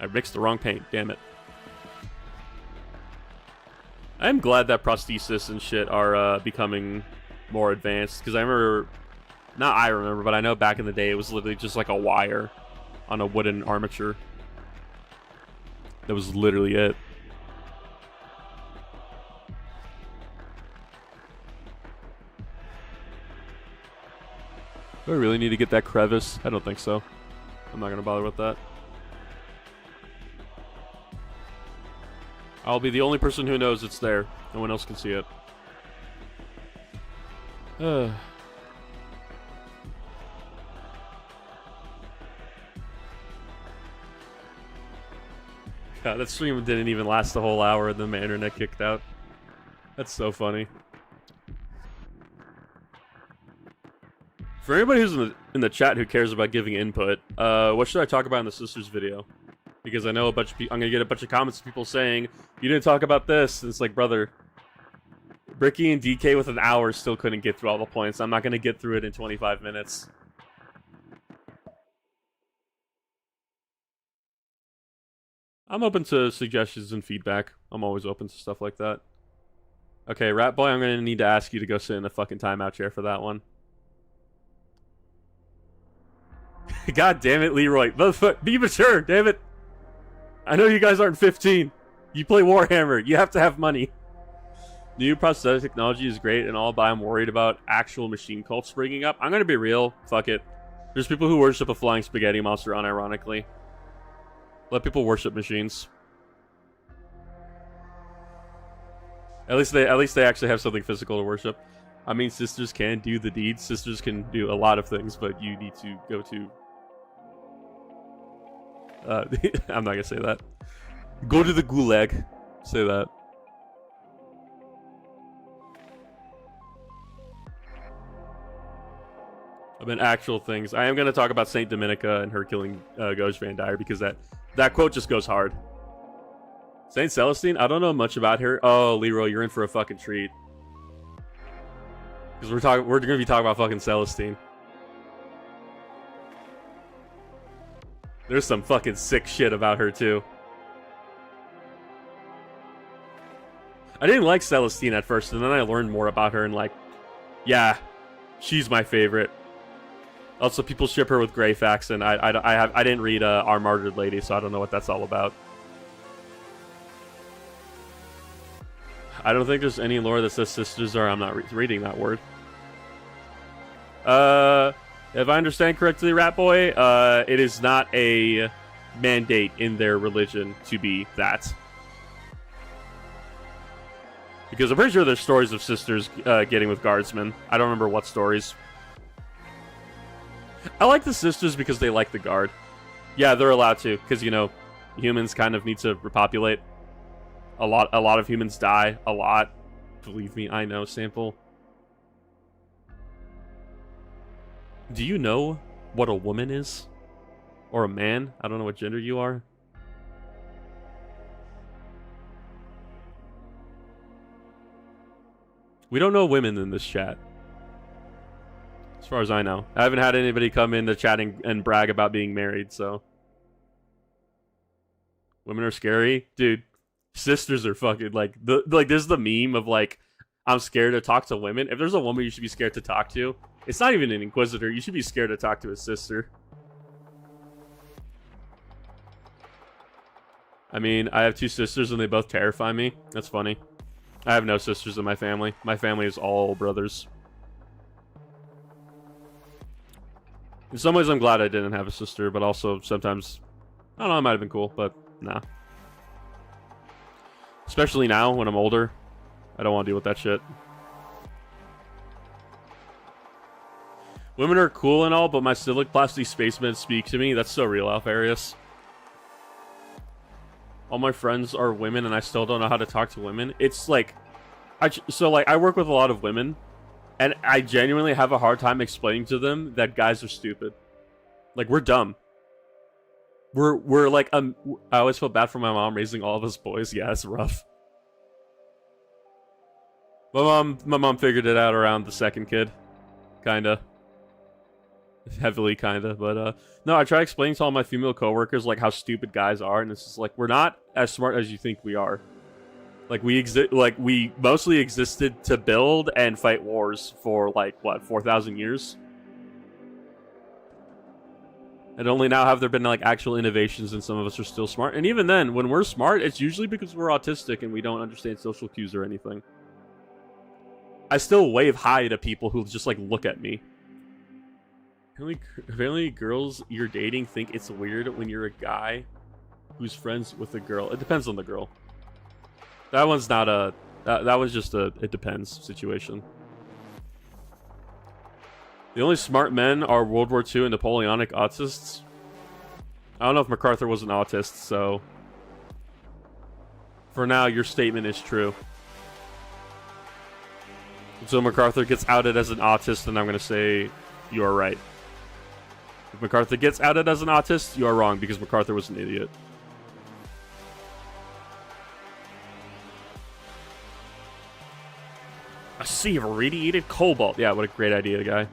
I mixed the wrong paint, damn it. I'm glad that prosthesis and shit are becoming more advanced, because I remember... Not I remember, but I know back in the day it was literally just like a wire on a wooden armature. That was literally it. Do I really need to get that crevice? I don't think so. I'm not going to bother with that. I'll be the only person who knows it's there. No one else can see it. God, that stream didn't even last the whole hour and then my internet kicked out. That's so funny. For anybody who's in the chat who cares about giving input, what should I talk about in the sisters video? Because I know a bunch of people, I'm gonna get a bunch of comments of people saying, you didn't talk about this. And it's like, brother, Bricky and DK with an hour still couldn't get through all the points. I'm not gonna get through it in 25 minutes. I'm open to suggestions and feedback. I'm always open to stuff like that. Okay, Rat Boy, I'm gonna need to ask you to go sit in a fucking timeout chair for that one. God damn it, Leroy. Be mature, damn it. I know you guys aren't 15. You play Warhammer. You have to have money. New prosthetic technology is great and all, but I'm worried about actual machine cults springing up. I'm going to be real. Fuck it. There's people who worship a flying spaghetti monster unironically. Let people worship machines. At least they actually have something physical to worship. I mean, sisters can do the deeds. Sisters can do a lot of things, but you need to go to... I'm not gonna say that. Go to the gulag. Say that. I mean, actual things. I am gonna talk about Saint Dominica and her killing Ghost Van Dyer because that quote just goes hard. Saint Celestine? I don't know much about her. Oh, Leroy, you're in for a fucking treat. Because we're gonna be talking about fucking Celestine. There's some fucking sick shit about her too. I didn't like Celestine at first, and then I learned more about her and like, yeah, she's my favorite. Also, people ship her with Greyfax, and I didn't read Our Martyred Lady, so I don't know what that's all about. I don't think there's any lore that says sisters are. I'm not reading that word. If I understand correctly, Rat Boy, it is not a mandate in their religion to be that. Because I'm pretty sure there's stories of sisters getting with guardsmen. I don't remember what stories. I like the sisters because they like the guard. Yeah, they're allowed to, because, you know, humans kind of need to repopulate. A lot of humans die. A lot. Believe me, I know, Sample. Do you know what a woman is? Or a man? I don't know what gender you are. We don't know women in this chat. As far as I know. I haven't had anybody come in the chat and brag about being married, so... Women are scary, dude. Sisters are fucking like this is the meme of like I'm scared to talk to women. If there's a woman you should be scared to talk to, it's not even an inquisitor. You should be scared to talk to a sister. I mean, I have 2 sisters and they both terrify me. That's funny. I have no sisters in my family. My family is all brothers. In some ways, I'm glad I didn't have a sister, but also sometimes, I don't know, it might have been cool, but nah. Especially now, when I'm older. I don't want to deal with that shit. Women are cool and all, but my civic plasty spacemen speak to me. That's so real, Alfarius. All my friends are women, and I still don't know how to talk to women. It's like, I work with a lot of women, and I genuinely have a hard time explaining to them that guys are stupid. Like, we're dumb. We're like, I always feel bad for my mom raising all of us boys. Yeah, it's rough. My mom figured it out around the second kid. Kinda. Heavily, kinda. But, no, I try explaining to all my female coworkers, like, how stupid guys are, and it's just like, we're not as smart as you think we are. Like, we mostly existed to build and fight wars for, like, what, 4,000 years? And only now have there been, like, actual innovations, and some of us are still smart. And even then, when we're smart, it's usually because we're autistic and we don't understand social cues or anything. I still wave hi to people who just, like, look at me. Apparently girls you're dating think it's weird when you're a guy who's friends with a girl. It depends on the girl. That one's not a... That was just a it depends situation. The only smart men are World War II and Napoleonic autists. I don't know if MacArthur was an autist, so... For now, your statement is true. So MacArthur gets outed as an autist, and I'm going to say you are right. If MacArthur gets outed as an autist, you are wrong, because MacArthur was an idiot. A sea of radiated cobalt. Yeah, what a great idea, guy.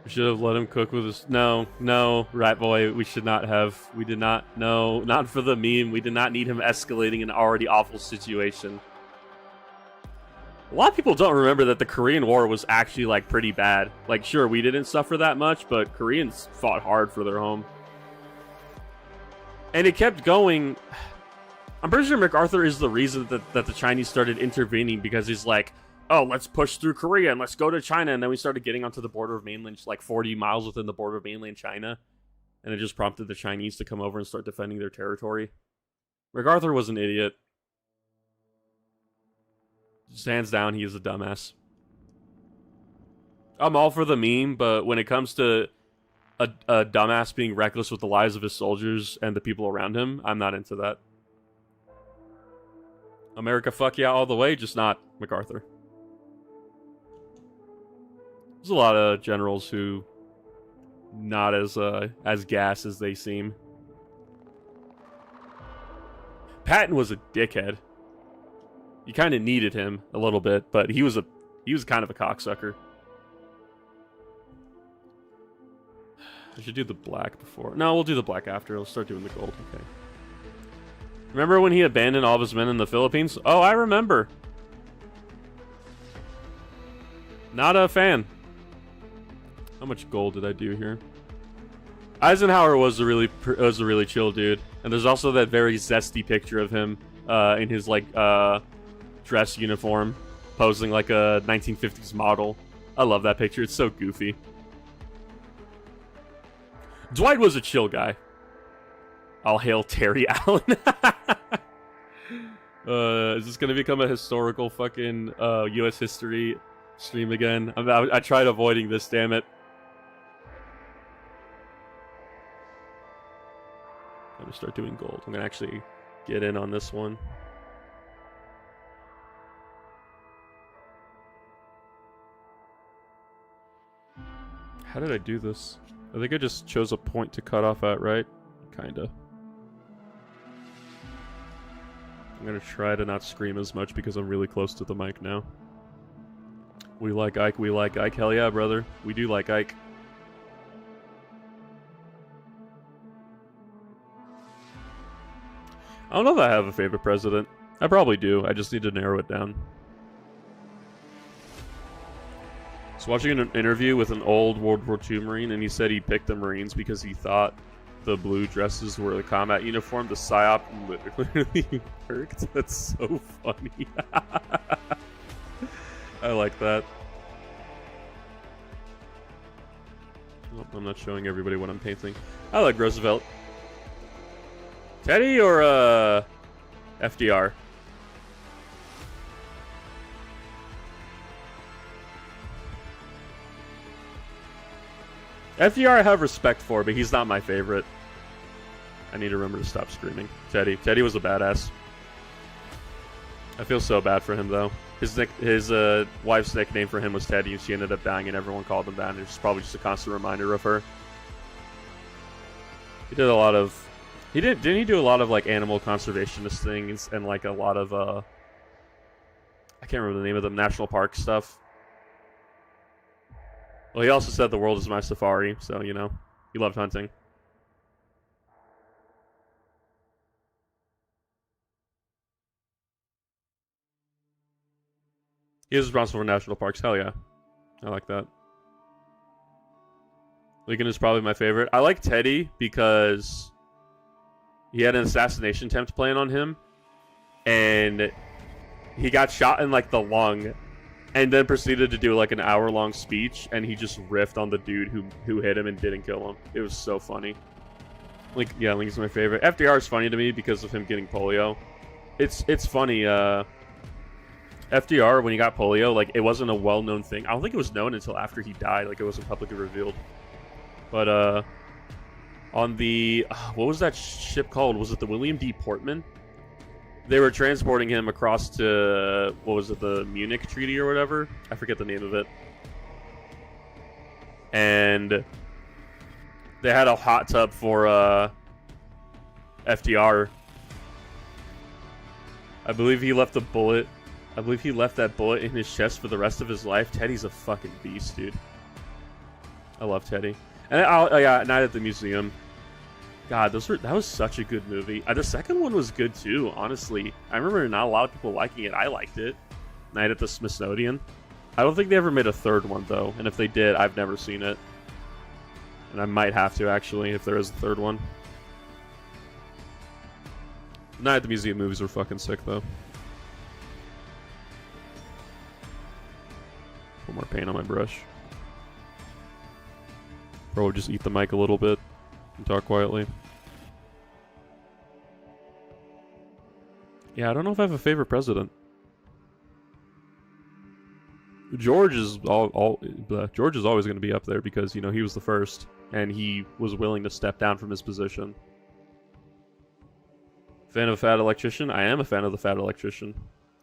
We should have let him cook with his... No, Rat Boy, we should not have. We did not. No, not for the meme. We did not need him escalating an already awful situation. A lot of people don't remember that the Korean War was actually, like, pretty bad. Like, sure, we didn't suffer that much, but Koreans fought hard for their home. And it kept going... I'm pretty sure MacArthur is the reason that the Chinese started intervening, because he's like, oh, let's push through Korea and let's go to China. And then we started getting onto the border of mainland, like 40 miles within the border of mainland China. And it just prompted the Chinese to come over and start defending their territory. MacArthur was an idiot. Just hands down, he is a dumbass. I'm all for the meme, but when it comes to a dumbass being reckless with the lives of his soldiers and the people around him, I'm not into that. America fuck yeah all the way, just not MacArthur. There's a lot of generals who not as gas as they seem. Patton was a dickhead. You kind of needed him a little bit, but he was kind of a cocksucker. I should do the black before. No, we'll do the black after. We'll start doing the gold. Okay. Remember when he abandoned all of his men in the Philippines? Oh, I remember. Not a fan. How much gold did I do here? Eisenhower was a really chill dude, and there's also that very zesty picture of him in his like dress uniform, posing like a 1950s model. I love that picture. It's so goofy. Dwight was a chill guy. All hail Terry Allen. Is this gonna become a historical fucking U.S. history stream again? I tried avoiding this, damn it. I'm gonna start doing gold. I'm gonna actually get in on this one. How did I do this? I think I just chose a point to cut off at, right? Kinda. I'm gonna try to not scream as much because I'm really close to the mic now. We like Ike, we like Ike. Hell yeah, brother. We do like Ike. I don't know if I have a favorite president. I probably do. I just need to narrow it down. I was watching an interview with an old World War II Marine, and he said he picked the Marines because he thought the blue dresses were the combat uniform. The PSYOP literally worked. That's so funny. I like that. Oh, I'm not showing everybody what I'm painting. I like Roosevelt. Teddy or FDR? FDR I have respect for, but he's not my favorite. I need to remember to stop screaming. Teddy was a badass. I feel so bad for him though. His wife's nickname for him was Teddy, and she ended up dying, and everyone called him that. And it's probably just a constant reminder of her. He did a lot of. Didn't he do a lot of like animal conservationist things and like a lot of I can't remember the name of them, national park stuff. Well, he also said the world is my safari, so you know, he loved hunting. He is responsible for national parks. Hell yeah. I like that. Lincoln is probably my favorite. I like Teddy because he had an assassination attempt planned on him, and he got shot in like the lung, and then proceeded to do like an hour-long speech, and he just riffed on the dude who hit him and didn't kill him. It was so funny. Lincoln's my favorite. FDR is funny to me because of him getting polio. It's funny. FDR, when he got polio, like, it wasn't a well-known thing. I don't think it was known until after he died. Like, it wasn't publicly revealed. But, on the... what was that ship called? Was it the William D. Portman? They were transporting him across to... what was it? The Munich Treaty or whatever? I forget the name of it. And... they had a hot tub for, FDR. I believe he left a bullet... I believe he left that bullet in his chest for the rest of his life. Teddy's a fucking beast, dude. I love Teddy. And yeah, Night at the Museum. God, that was such a good movie. The second one was good too, honestly. I remember not a lot of people liking it. I liked it. Night at the Smithsonian. I don't think they ever made a third one though, and if they did, I've never seen it. And I might have to actually, if there is a third one. Night at the Museum movies were fucking sick though. Put more paint on my brush. Probably just eat the mic a little bit and talk quietly. Yeah, I don't know if I have a favorite president. George is George is always going to be up there because, you know, he was the first and he was willing to step down from his position. Fan of a fat electrician? I am a fan of the fat electrician.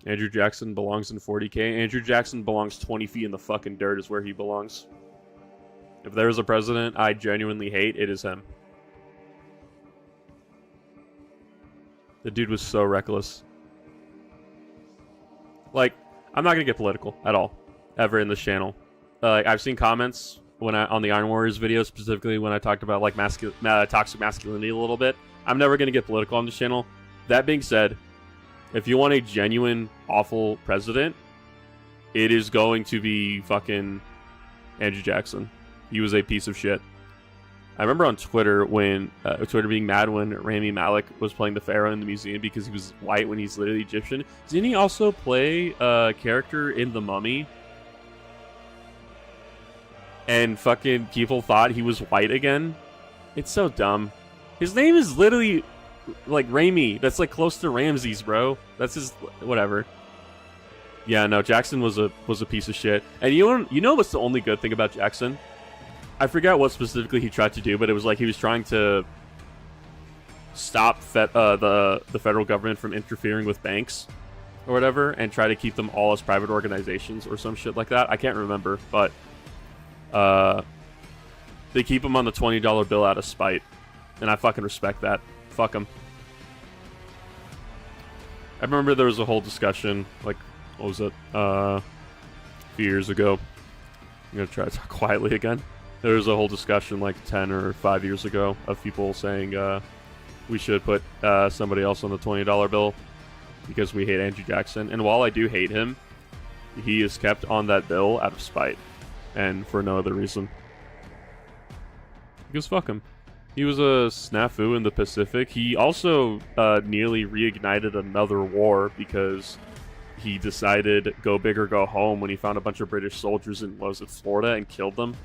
Andrew Jackson belongs in 40K. Andrew Jackson belongs 20 feet in the fucking dirt is where he belongs. If there is a president I genuinely hate, it is him. The dude was so reckless. Like, I'm not gonna get political at all, ever in this channel. I've seen comments on the Iron Warriors video, specifically when I talked about like toxic masculinity a little bit. I'm never gonna get political on this channel. That being said, if you want a genuine awful president, it is going to be fucking Andrew Jackson. He was a piece of shit. I remember on Twitter when Twitter being mad when Rami Malek was playing the Pharaoh in the museum because he was white when he's literally Egyptian. Didn't he also play a character in The Mummy? And fucking people thought he was white again? It's so dumb. His name is literally like Rami. That's like close to Ramses, bro. That's his whatever. Yeah, no, Jackson was a piece of shit. And you know what's the only good thing about Jackson? I forgot what specifically he tried to do, but it was like he was trying to stop the federal government from interfering with banks or whatever, and try to keep them all as private organizations or some shit like that. I can't remember, but They keep them on the $20 bill out of spite. And I fucking respect that. Fuck them. I remember there was a whole discussion, like, what was it? A few years ago. I'm going to try to talk quietly again. There was a whole discussion like 10 or 5 years ago of people saying we should put somebody else on the $20 bill because we hate Andrew Jackson. And while I do hate him, he is kept on that bill out of spite and for no other reason. Because fuck him. He was a snafu in the Pacific. He also nearly reignited another war because he decided go big or go home when he found a bunch of British soldiers in, what was it, Florida, and killed them.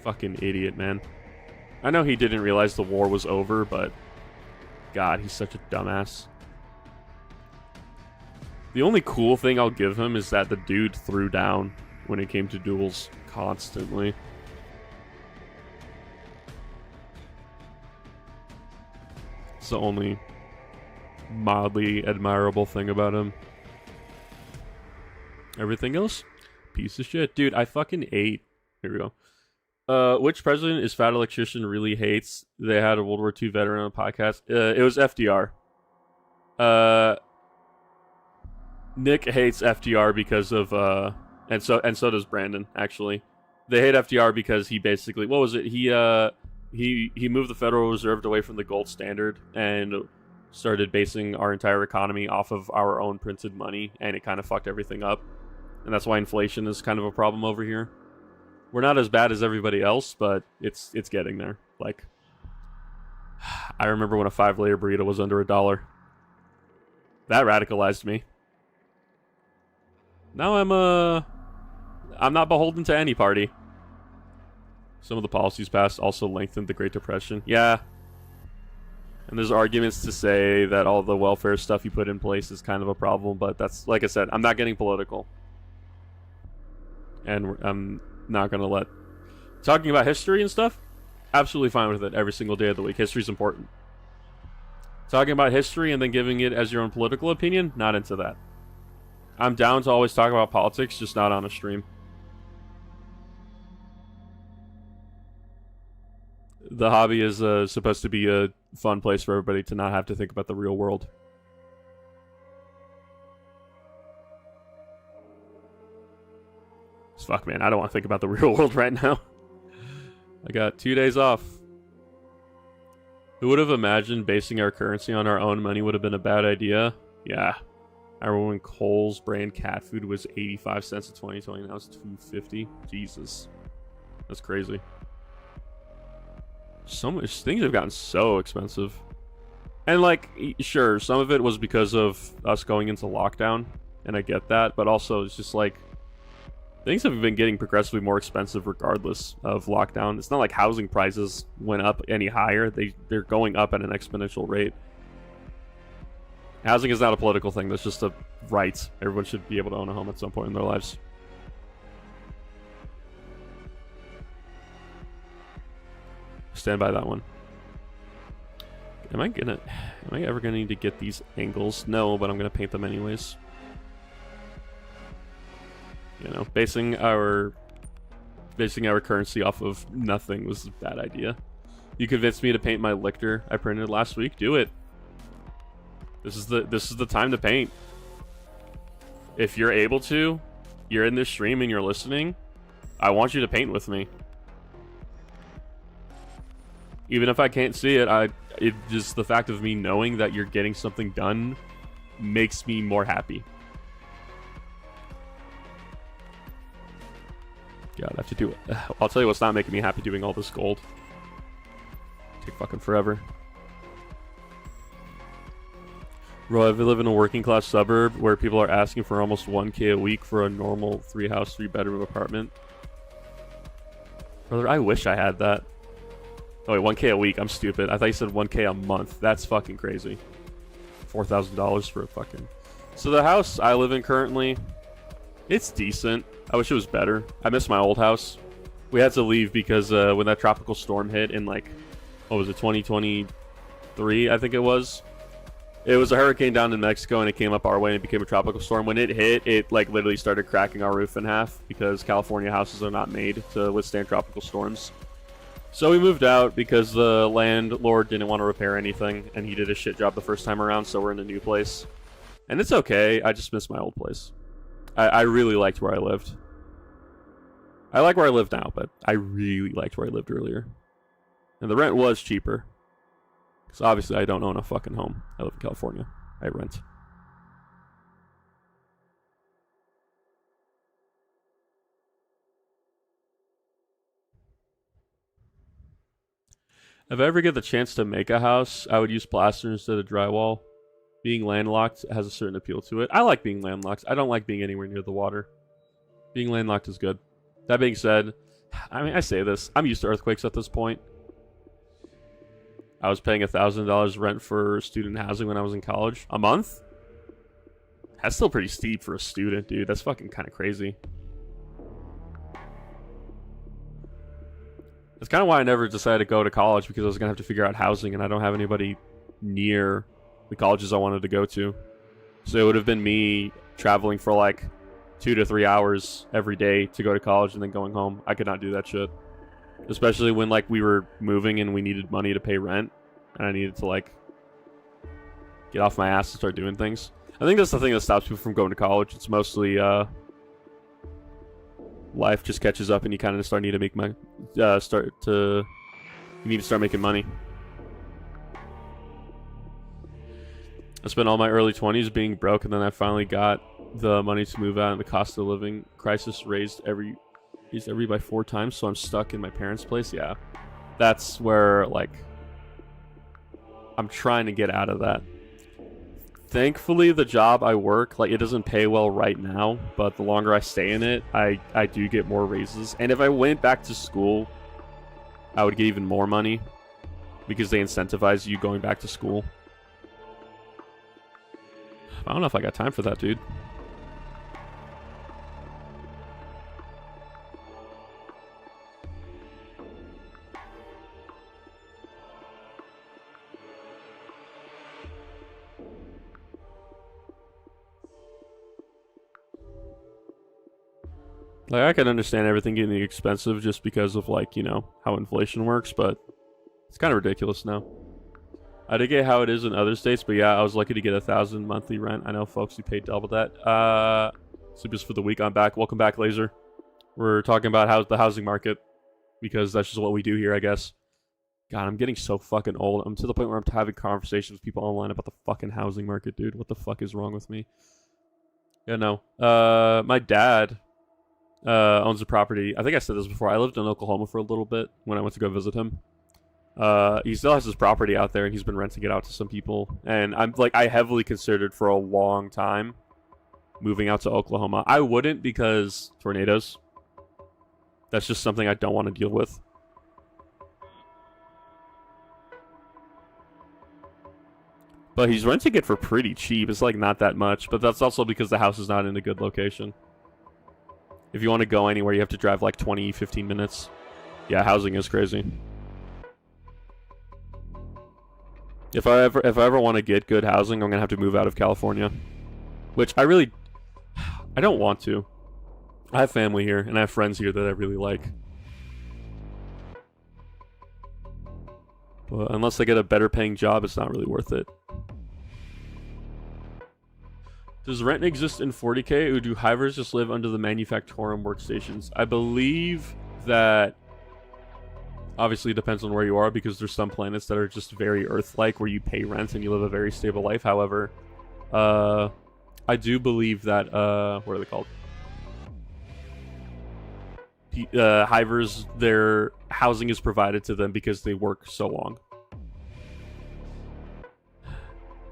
Fucking idiot, man. I know he didn't realize the war was over, but God, he's such a dumbass. The only cool thing I'll give him is that the dude threw down when it came to duels constantly. It's the only mildly admirable thing about him. Everything else, piece of shit. Dude, I fucking ate. Here we go. Which president is fat electrician really hates? They had a World War II veteran on a podcast. It was FDR. Nick hates FDR because of and so does Brandon, actually. They hate FDR because he basically, what was it? He moved the Federal Reserve away from the gold standard and started basing our entire economy off of our own printed money, and it kind of fucked everything up. And that's why inflation is kind of a problem over here. We're not as bad as everybody else, but it's getting there. Like, I remember when a 5-layer burrito was under $1. That radicalized me. Now I'm not beholden to any party. Some of the policies passed also lengthened the Great Depression. Yeah. And there's arguments to say that all the welfare stuff you put in place is kind of a problem, but that's, like I said, I'm not getting political. And I'm not going to let... Talking about history and stuff? Absolutely fine with it every single day of the week. History's important. Talking about history and then giving it as your own political opinion? Not into that. I'm down to always talk about politics, just not on a stream. The hobby is supposed to be a fun place for everybody to not have to think about the real world. Fuck, man, I don't want to think about the real world right now. I got 2 days off. Who would have imagined basing our currency on our own money would have been a bad idea? Yeah. I remember when Kohl's brand cat food was 85 cents in 2020, now it's $2.50. Jesus. That's crazy. So much, things have gotten so expensive. And like, sure, some of it was because of us going into lockdown, and I get that, but also it's just like, things have been getting progressively more expensive regardless of lockdown. It's not like housing prices went up any higher. They're going up at an exponential rate. Housing is not a political thing. That's just a right. Everyone should be able to own a home at some point in their lives. Stand by that one. Am I ever gonna need to get these angles? No, but I'm gonna paint them anyways. You know, basing our currency off of nothing was a bad idea. You convinced me to paint my lictor I printed last week. Do it. This is the time to paint. If you're able to, you're in this stream and you're listening, I want you to paint with me. Even if I can't see it, it just the fact of me knowing that you're getting something done makes me more happy. God, I have to do it. I'll tell you what's not making me happy, doing all this gold. Take fucking forever. Bro, I live in a working class suburb where people are asking for almost 1K a week for a normal 3-house, 3-bedroom apartment. Brother, I wish I had that. Oh wait, 1K a week. I'm stupid. I thought you said 1K a month. That's fucking crazy. $4,000 for a fucking... So the house I live in currently, it's decent. I wish it was better. I miss my old house. We had to leave because when that tropical storm hit in like, what was it, 2023, I think it was. It was a hurricane down in Mexico, and it came up our way and it became a tropical storm. When it hit, it like literally started cracking our roof in half because California houses are not made to withstand tropical storms. So we moved out because the landlord didn't want to repair anything, and he did a shit job the first time around, so we're in a new place. And it's okay, I just miss my old place. I really liked where I lived. I like where I live now, but I really liked where I lived earlier. And the rent was cheaper. Because obviously I don't own a fucking home. I live in California. I rent. If I ever get the chance to make a house, I would use plaster instead of drywall. Being landlocked has a certain appeal to it. I like being landlocked. I don't like being anywhere near the water. Being landlocked is good. That being said, I mean, I say this. I'm used to earthquakes at this point. I was paying $1,000 rent for student housing when I was in college. A month? That's still pretty steep for a student, dude. That's fucking kind of crazy. That's kind of why I never decided to go to college, because I was going to have to figure out housing, and I don't have anybody near the colleges I wanted to go to. So it would have been me traveling for like 2 to 3 hours every day to go to college and then going home. I could not do that shit. Especially when like we were moving and we needed money to pay rent, and I needed to like get off my ass and start doing things. I think that's the thing that stops people from going to college. It's mostly life just catches up and you kind of start need to make you need to start making money. I spent all my early 20s being broke, and then I finally got the money to move out, and the cost of living crisis raised every by 4 times, so I'm stuck in my parents' place. Yeah, that's where like I'm trying to get out of that. Thankfully, the job I work, like, it doesn't pay well right now, but the longer I stay in it, I do get more raises. And if I went back to school, I would get even more money because they incentivize you going back to school. I don't know if I got time for that, dude. Like, I can understand everything getting expensive just because of, like, you know, how inflation works, but it's kind of ridiculous now. I did get how it is in other states, but yeah, I was lucky to get $1,000 monthly rent. I know folks who paid double that. So just for the week, I'm back. Welcome back, Laser. We're talking about the housing market, because that's just what we do here, I guess. God, I'm getting so fucking old. I'm to the point where I'm having conversations with people online about the fucking housing market, dude. What the fuck is wrong with me? Yeah, no. My dad owns a property. I think I said this before. I lived in Oklahoma for a little bit when I went to go visit him. He still has his property out there, and he's been renting it out to some people. And I'm like, I heavily considered for a long time moving out to Oklahoma. I wouldn't, because tornadoes. That's just something I don't want to deal with. But he's renting it for pretty cheap. It's like not that much, but that's also because the house is not in a good location. If you want to go anywhere, you have to drive like 20, 15 minutes. Yeah, housing is crazy. If I ever want to get good housing, I'm gonna have to move out of California, which I don't want to. I have family here, and I have friends here that I really like. But unless I get a better paying job, it's not really worth it. Does rent exist in 40K, or do hivers just live under the manufactorum workstations? I believe that obviously it depends on where you are, because there's some planets that are just very Earth-like, where you pay rent and you live a very stable life. However, I do believe that, what are they called? Hivers, their housing is provided to them because they work so long.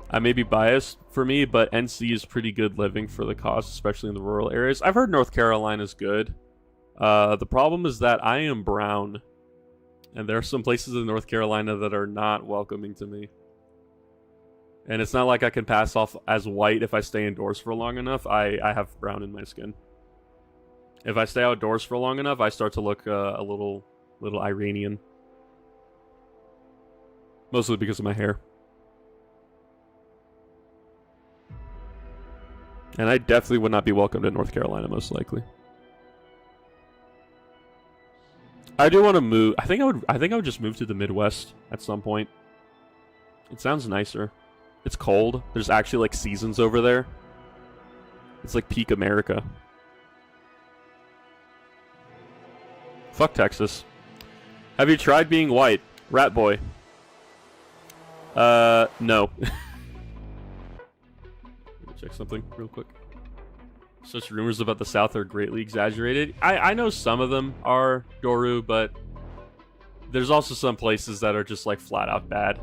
I may be biased for me, but NC is pretty good living for the cost, especially in the rural areas. I've heard North Carolina's good. The problem is that I am brown, and there are some places in North Carolina that are not welcoming to me. And it's not like I can pass off as white if I stay indoors for long enough. I have brown in my skin. If I stay outdoors for long enough, I start to look a little Iranian. Mostly because of my hair. And I definitely would not be welcome to North Carolina, most likely. I do want to move. I think I would just move to the Midwest at some point. It sounds nicer. It's cold. There's actually like seasons over there. It's like peak America. Fuck Texas. Have you tried being white? Rat boy. No. Check something real quick. Such rumors about the South are greatly exaggerated. I know some of them are, Doru, but there's also some places that are just like flat out bad.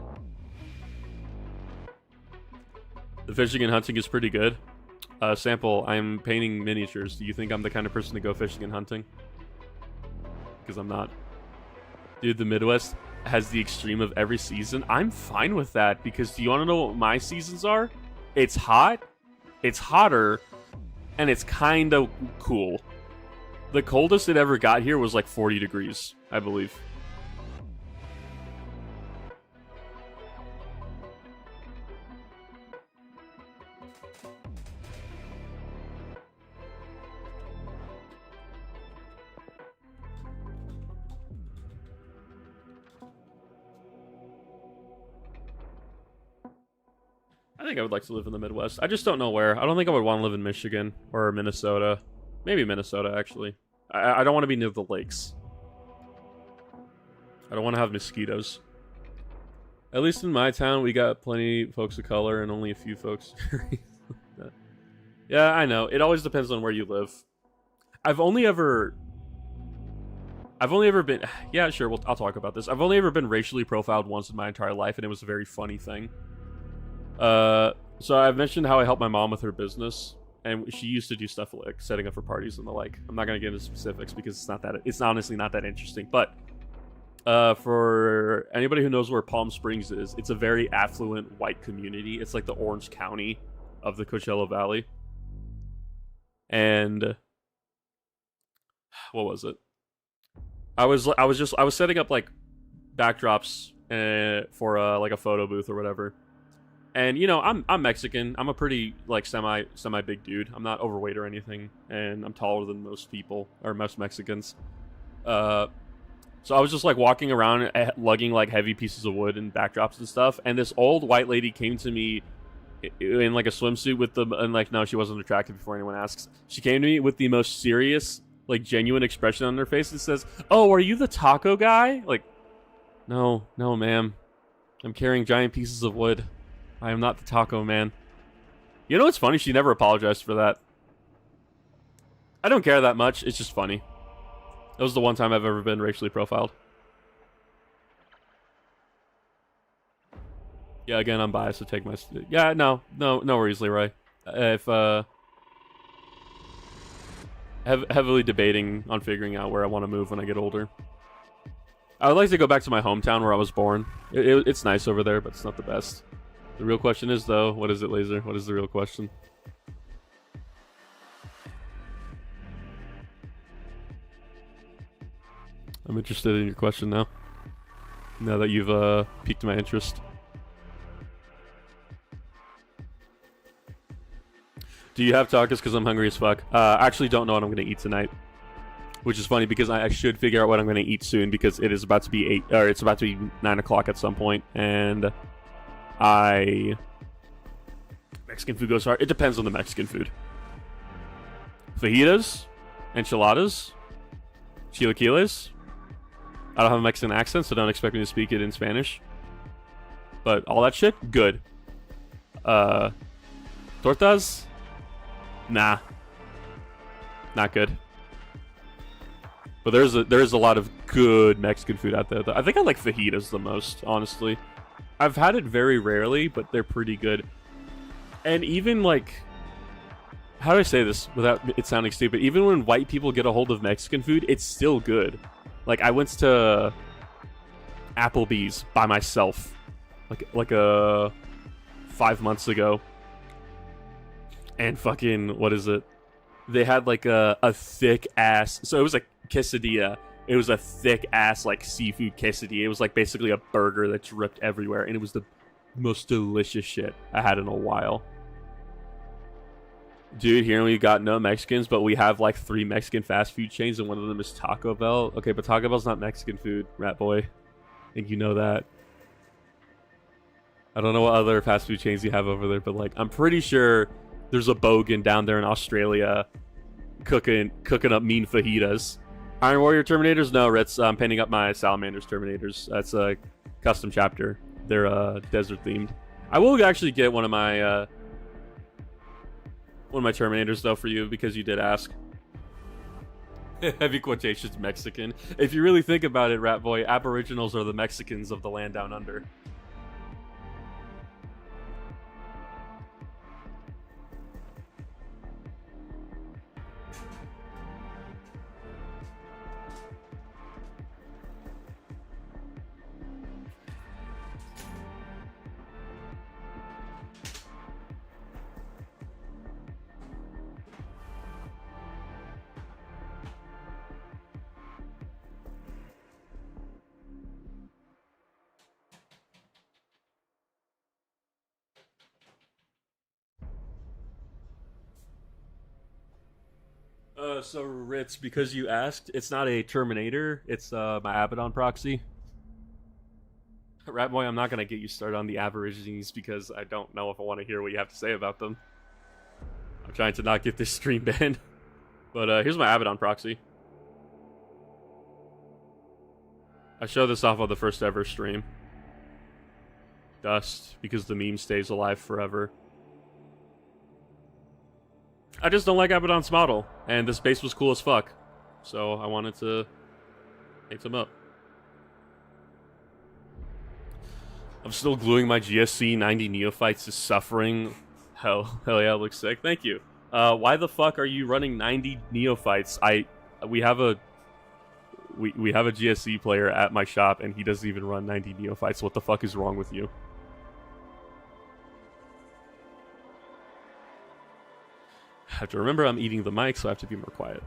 The fishing and hunting is pretty good. Sample, I'm painting miniatures. Do you think I'm the kind of person to go fishing and hunting? Because I'm not. Dude, the Midwest has the extreme of every season. I'm fine with that because do you want to know what my seasons are? It's hot, it's hotter, and it's kind of cool. The coldest it ever got here was like 40 degrees, I believe. I think I would like to live in the Midwest. I just don't know where. I don't think I would want to live in Michigan or Minnesota. Maybe Minnesota, actually. I don't want to be near the lakes. I don't want to have mosquitoes. At least in my town, we got plenty of folks of color and only a few folks. Yeah, I know. It always depends on where you live. I've only ever been... Yeah, sure, I'll talk about this. I've only ever been racially profiled once in my entire life, and it was a very funny thing. So I've mentioned how I help my mom with her business, and she used to do stuff like setting up for parties and the like. I'm not gonna get into specifics because it's honestly not that interesting. But for anybody who knows where Palm Springs is, it's a very affluent white community. It's like the Orange County of the Coachella Valley. And what was it? I was setting up like backdrops for like a photo booth or whatever. And you know, I'm Mexican. I'm a pretty like semi big dude. I'm not overweight or anything, and I'm taller than most people or most Mexicans. So I was just like walking around lugging like heavy pieces of wood and backdrops and stuff, and this old white lady came to me in like a swimsuit with the and like no, she wasn't attractive before anyone asks. She came to me with the most serious, like genuine expression on her face and says, "Oh, are you the taco guy?" Like, no, ma'am. I'm carrying giant pieces of wood. I am not the taco man. You know what's funny? She never apologized for that. I don't care that much. It's just funny. That was the one time I've ever been racially profiled. Yeah, again, I'm biased to take my... Yeah, no worries, Leroy. If, heavily debating on figuring out where I want to move when I get older. I would like to go back to my hometown where I was born. It's nice over there, but it's not the best. The real question is, though, what is it, Laser? What is the real question? I'm interested in your question now. Now that you've piqued my interest. Do you have tacos? Because I'm hungry as fuck. I actually don't know what I'm going to eat tonight. Which is funny because I should figure out what I'm going to eat soon because it is about to be 9 o'clock at some point, and Mexican food goes hard. It depends on the Mexican food. Fajitas, enchiladas, chilaquiles. I don't have a Mexican accent, so don't expect me to speak it in Spanish. But all that shit, good. Tortas? Nah. Not good. But there is a lot of good Mexican food out there. I think I like fajitas the most, honestly. I've had it very rarely, but they're pretty good. And even like, how do I say this without it sounding stupid? Even when white people get a hold of Mexican food, it's still good. Like I went to Applebee's by myself, like 5 months ago, and fucking what is it? They had like a thick ass. So it was a quesadilla. It was a thick ass like seafood quesadilla. It was like basically a burger that dripped everywhere, and it was the most delicious shit I had in a while. Dude, here we got no Mexicans, but we have like 3 Mexican fast food chains, and one of them is Taco Bell. Okay, but Taco Bell's not Mexican food, rat boy. I think you know that. I don't know what other fast food chains you have over there, but like, I'm pretty sure there's a Bogan down there in Australia cooking up mean fajitas. Iron Warrior Terminators? No, Ritz. I'm painting up my Salamanders Terminators. That's a custom chapter. They're desert themed. I will actually get one of my Terminators though for you because you did ask. Heavy quotations Mexican. If you really think about it, rat boy, Aboriginals are the Mexicans of the land down under. So Ritz, because you asked, it's not a Terminator, it's my Abaddon proxy. Rat boy, I'm not gonna get you started on the Aborigines because I don't know if I want to hear what you have to say about them. I'm trying to not get this stream banned. But here's my Abaddon proxy. I showed this off on the first ever stream. Dust, because the meme stays alive forever. I just don't like Abaddon's model, and this base was cool as fuck, so I wanted to paint them up. I'm still gluing my GSC 90 Neophytes to Suffering. Hell yeah, it looks sick. Thank you. Why the fuck are you running 90 Neophytes? We have a GSC player at my shop, and he doesn't even run 90 Neophytes. What the fuck is wrong with you? I have to remember I'm eating the mic, so I have to be more quiet.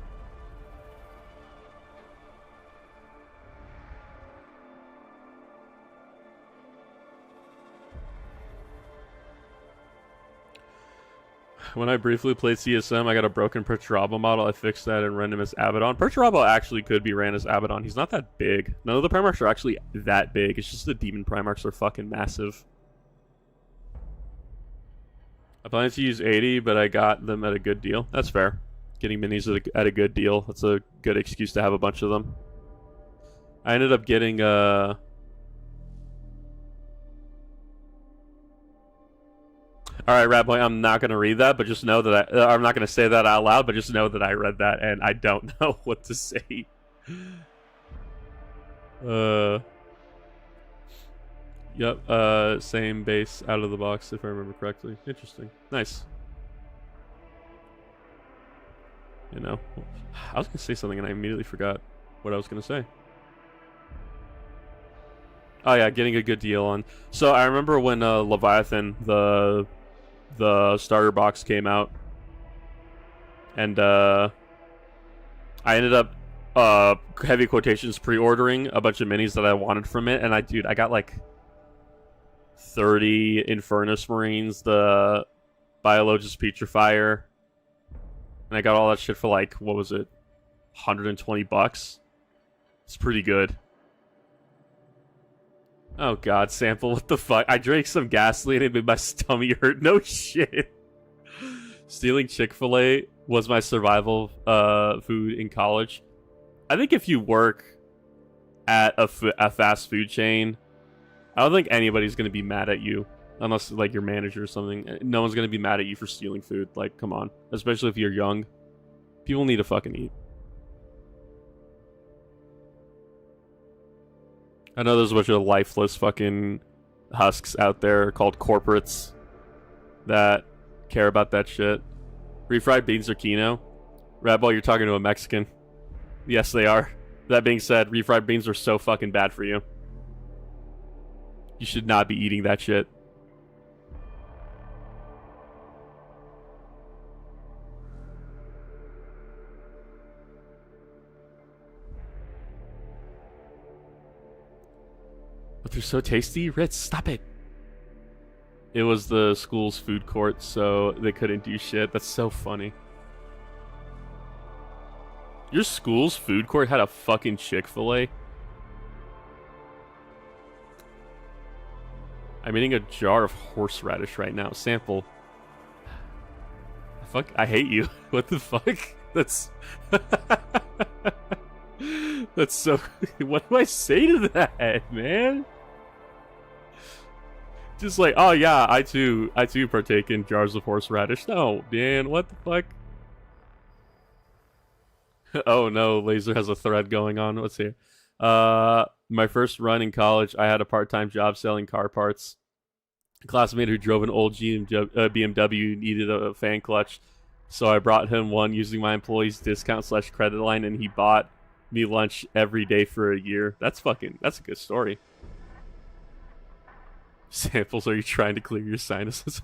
When I briefly played CSM, I got a broken Perturabo model. I fixed that and ran him as Abaddon. Perturabo actually could be ran as Abaddon. He's not that big. None of the Primarchs are actually that big. It's just the Demon Primarchs are fucking massive. I plan to use 80, but I got them at a good deal. That's fair. Getting minis at a good deal. That's a good excuse to have a bunch of them. I ended up getting Alright, Rat Boy, I'm not going to read that, but just know that I'm not going to say that out loud, but just know that I read that and I don't know what to say. Yep, same base out of the box, if I remember correctly. Interesting. Nice. You know, I was going to say something and I immediately forgot what I was going to say. Oh yeah, getting a good deal on. So I remember when Leviathan, the starter box came out, and I ended up heavy quotations pre-ordering a bunch of minis that I wanted from it, and I got like 30 Infernus Marines, the Biologist Petrifier, and I got all that shit for like, what was it, $120? It's pretty good. Oh god, Sample, what the fuck? I drank some gasoline and it made my stomach hurt. No shit. Stealing Chick-fil-A was my survival food in college. I think if you work at a fast food chain, I don't think anybody's going to be mad at you. Unless, like, your manager or something. No one's going to be mad at you for stealing food. Like, come on. Especially if you're young. People need to fucking eat. I know there's a bunch of lifeless fucking husks out there called corporates that care about that shit. Refried beans are Kino. Radball, you're talking to a Mexican. Yes, they are. That being said, refried beans are so fucking bad for you. You should not be eating that shit. But they're so tasty. Ritz, stop it. It was the school's food court, so they couldn't do shit. That's so funny. Your school's food court had a fucking Chick-fil-A? I'm eating a jar of horseradish right now. Sample. Fuck, I hate you. What the fuck? That's... That's so... What do I say to that, man? Just like, oh yeah, I too partake in jars of horseradish. No, man, what the fuck? Oh no, Laser has a thread going on. What's here? My first run in college, I had a part-time job selling car parts. A classmate who drove an old BMW needed a fan clutch, so I brought him one using my employee's discount/credit line, and he bought me lunch every day for a year. That's a good story. Samples, are you trying to clear your sinuses?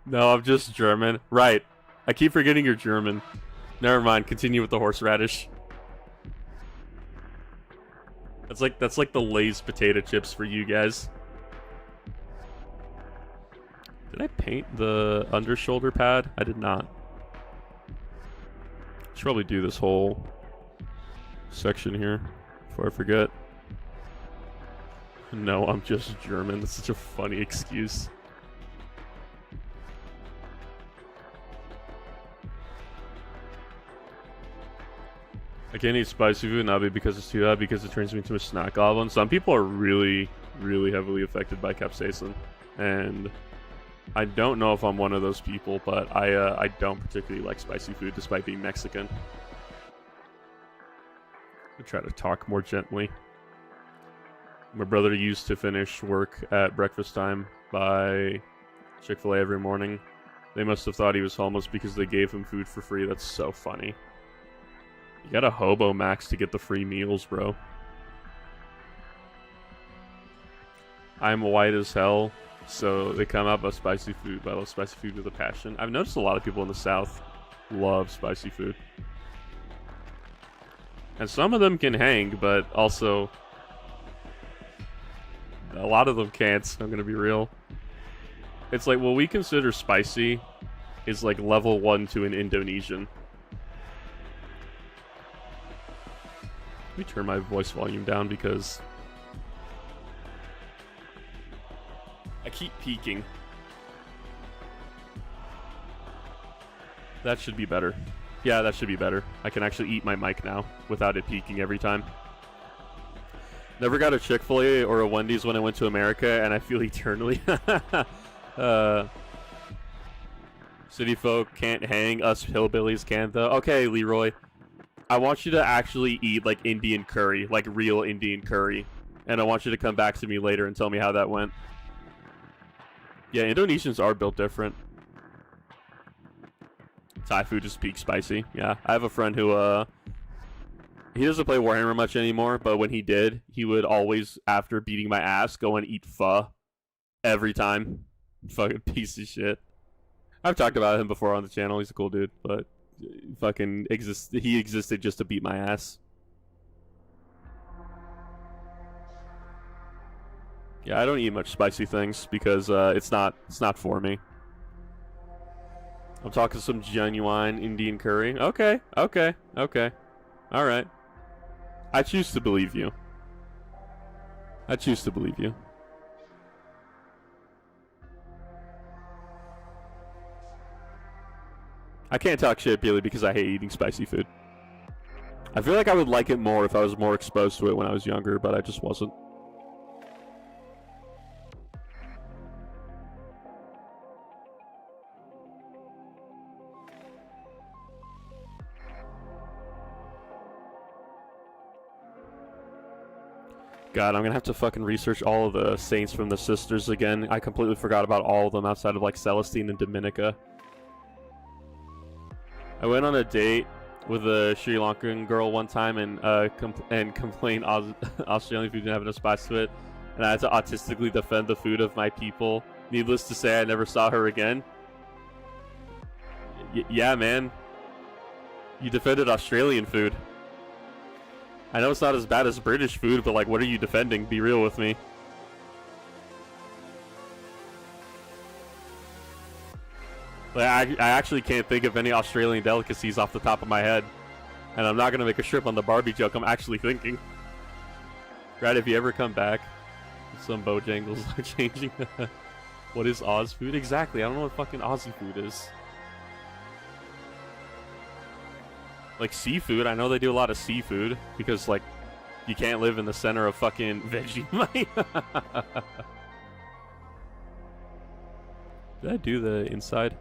No, I'm just German. Right. I keep forgetting you're German. Never mind. Continue with the horseradish. That's like the Lay's potato chips for you guys. Did I paint the under shoulder pad? I did not. Should probably do this whole section here before I forget. No, I'm just German. That's such a funny excuse. I can't eat spicy food, not because it's too hot, because it turns me into a snack goblin. Some people are really, really heavily affected by capsaicin, and I don't know if I'm one of those people, but I don't particularly like spicy food, despite being Mexican. I try to talk more gently. My brother used to finish work at breakfast time by Chick-fil-A every morning. They must have thought he was homeless because they gave him food for free. That's so funny. You gotta hobo max to get the free meals, bro. I'm white as hell, so they come out by spicy food. But I love spicy food with a passion. I've noticed a lot of people in the South love spicy food. And some of them can hang, but also a lot of them can't. I'm gonna be real. It's like what we consider spicy is like level 1 to an Indonesian. Let me turn my voice volume down because I keep peaking. That should be better. Yeah, that should be better. I can actually eat my mic now without it peaking every time. Never got a Chick-fil-A or a Wendy's when I went to America, and I feel eternally. City folk can't hang, us hillbillies can though. Okay, Leroy. I want you to actually eat like Indian curry, like real Indian curry. And I want you to come back to me later and tell me how that went. Yeah, Indonesians are built different. Thai food is peak spicy. Yeah, I have a friend who, he doesn't play Warhammer much anymore, but when he did, he would always, after beating my ass, go and eat pho. Every time. Fucking piece of shit. I've talked about him before on the channel. He's a cool dude, but fucking he existed just to beat my ass. Yeah, I don't eat much spicy things because it's not for me. I'm talking some genuine Indian curry. Okay. All right. I choose to believe you. I can't talk shit, Billy, because I hate eating spicy food. I feel like I would like it more if I was more exposed to it when I was younger, but I just wasn't. God, I'm gonna have to fucking research all of the saints from the sisters again. I completely forgot about all of them outside of like Celestine and Dominica. I went on a date with a Sri Lankan girl one time and complained Australian food didn't have enough spice to it, and I had to autistically defend the food of my people. Needless to say, I never saw her again. Yeah, man. You defended Australian food. I know it's not as bad as British food, but like, what are you defending? Be real with me. Like, I actually can't think of any Australian delicacies off the top of my head. And I'm not going to make a shrimp on the Barbie joke. I'm actually thinking. Right, if you ever come back, some Bojangles are changing. What is Oz food? Exactly, I don't know what fucking Aussie food is. Like, seafood, I know they do a lot of seafood. Because, like, you can't live in the center of fucking Vegemite. Did I do the inside?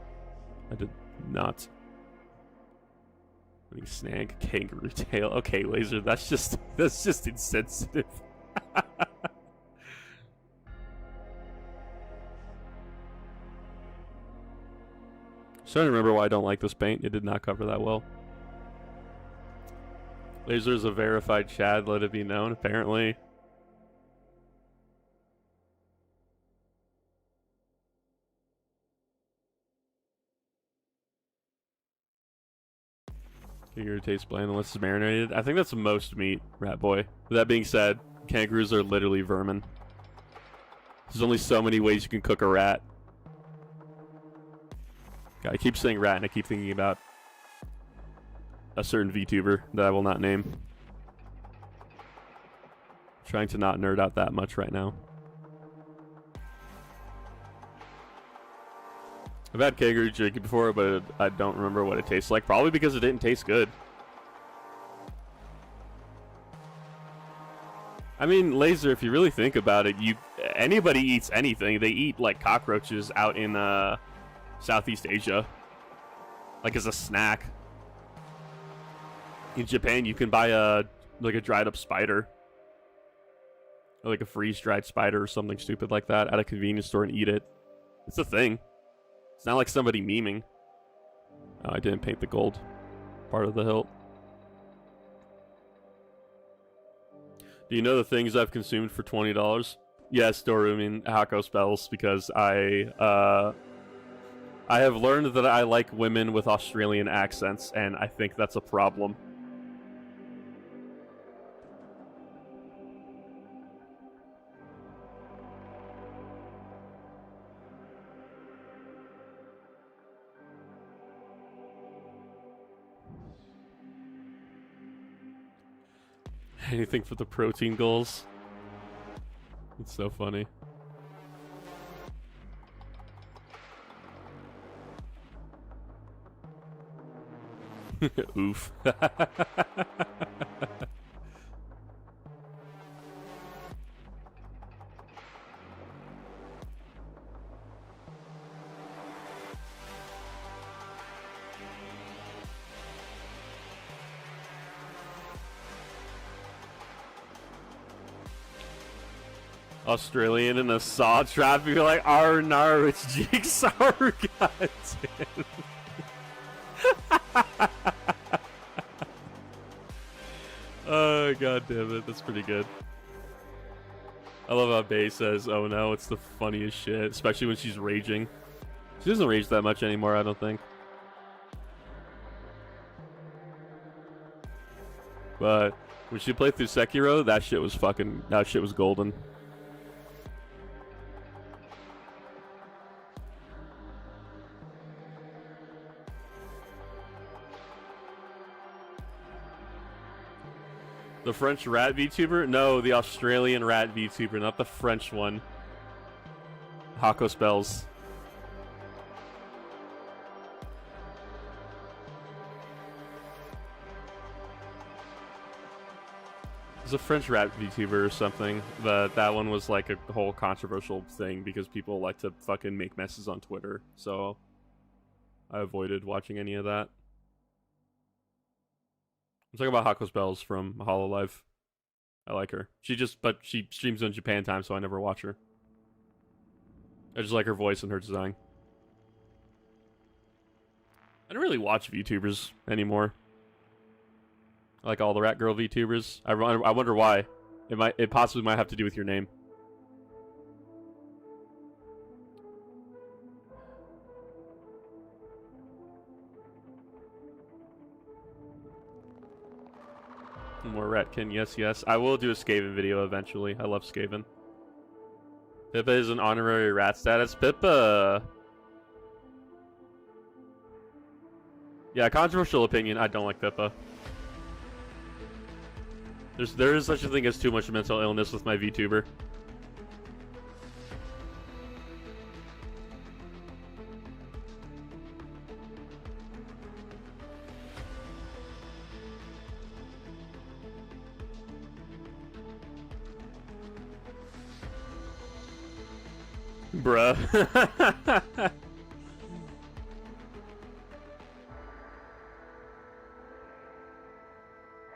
I did not. Snag kangaroo tail. Okay, Laser, that's just insensitive. I'm trying to remember why I don't like this paint. It did not cover that well. Laser is a verified Chad, let it be known, apparently. Kangaroo tastes bland unless it's marinated. I think that's most meat, Rat Boy. With that being said, kangaroos are literally vermin. There's only so many ways you can cook a rat. God, I keep saying rat and I keep thinking about a certain VTuber that I will not name. I'm trying to not nerd out that much right now. I've had kangaroo jerky before, but I don't remember what it tastes like. Probably because it didn't taste good. I mean, Laser, if you really think about it, anybody eats anything. They eat, like, cockroaches out in Southeast Asia. Like, as a snack. In Japan, you can buy a dried up spider. Or like a freeze-dried spider or something stupid like that at a convenience store and eat it. It's a thing. It's not like somebody memeing. Oh, I didn't paint the gold part of the hilt. Do you know the things I've consumed for $20? Yes, Dorumin Hako spells, because I have learned that I like women with Australian accents, and I think that's a problem. Anything for the protein goals. It's so funny. Oof. Australian in a saw trap, you're like, "Arr, nar, it's Jigsaw." God damn. Oh, god damn it, that's pretty good. I love how Bay says, "Oh no," it's the funniest shit, especially when she's raging. She doesn't rage that much anymore, I don't think. But when she played through Sekiro, that shit was golden. The French rat VTuber? No, the Australian rat VTuber, not the French one. Hako spells. There's a French rat VTuber or something. That one was like a whole controversial thing because people like to fucking make messes on Twitter. So I avoided watching any of that. I'm talking about Hako Spells from Hololive. I like her. But she streams on Japan time, so I never watch her. I just like her voice and her design. I don't really watch VTubers anymore. I like all the Rat Girl VTubers. I wonder why. It possibly might have to do with your name. More Ratkin, yes, yes. I will do a Skaven video eventually. I love Skaven. Pippa is an honorary rat status. Pippa! Yeah, controversial opinion. I don't like Pippa. There is such a thing as too much mental illness with my VTuber. Bruh.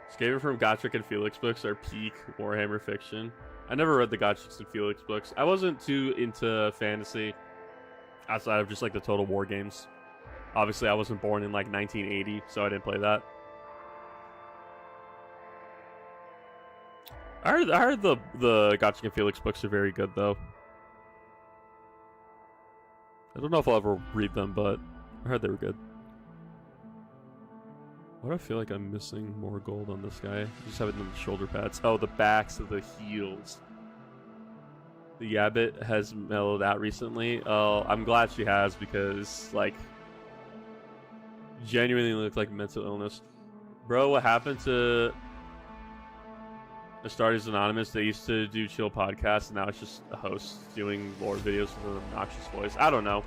Escaping from Gotrek and Felix books are peak Warhammer fiction. I never read the Gotrek and Felix books. I wasn't too into fantasy outside of just like the Total War games. Obviously, I wasn't born in like 1980, so I didn't play that. I heard the Gotrek and Felix books are very good though. I don't know if I'll ever read them, but I heard they were good. Why do I feel like I'm missing more gold on this guy? I just have it in the shoulder pads. Oh, the backs of the heels. The Yabbit has mellowed out recently. Oh, I'm glad she has because, like, genuinely looked like mental illness. Bro, what happened to Astartes Anonymous? They used to do chill podcasts, and now it's just a host doing lore videos with an obnoxious voice. I don't know.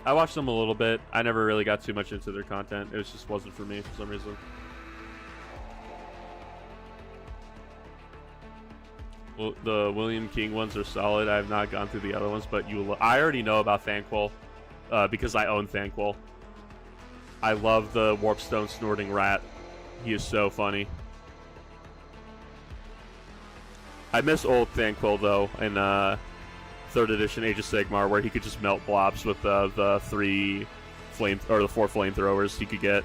I watched them a little bit. I never really got too much into their content. It just wasn't for me for some reason. Well, the William King ones are solid. I have not gone through the other ones, but I already know about Thanquol because I own Thanquol. I love the Warpstone snorting rat. He is so funny. I miss old Thanquol though in 3rd edition Age of Sigmar, where he could just melt blobs with the 4 flamethrowers he could get.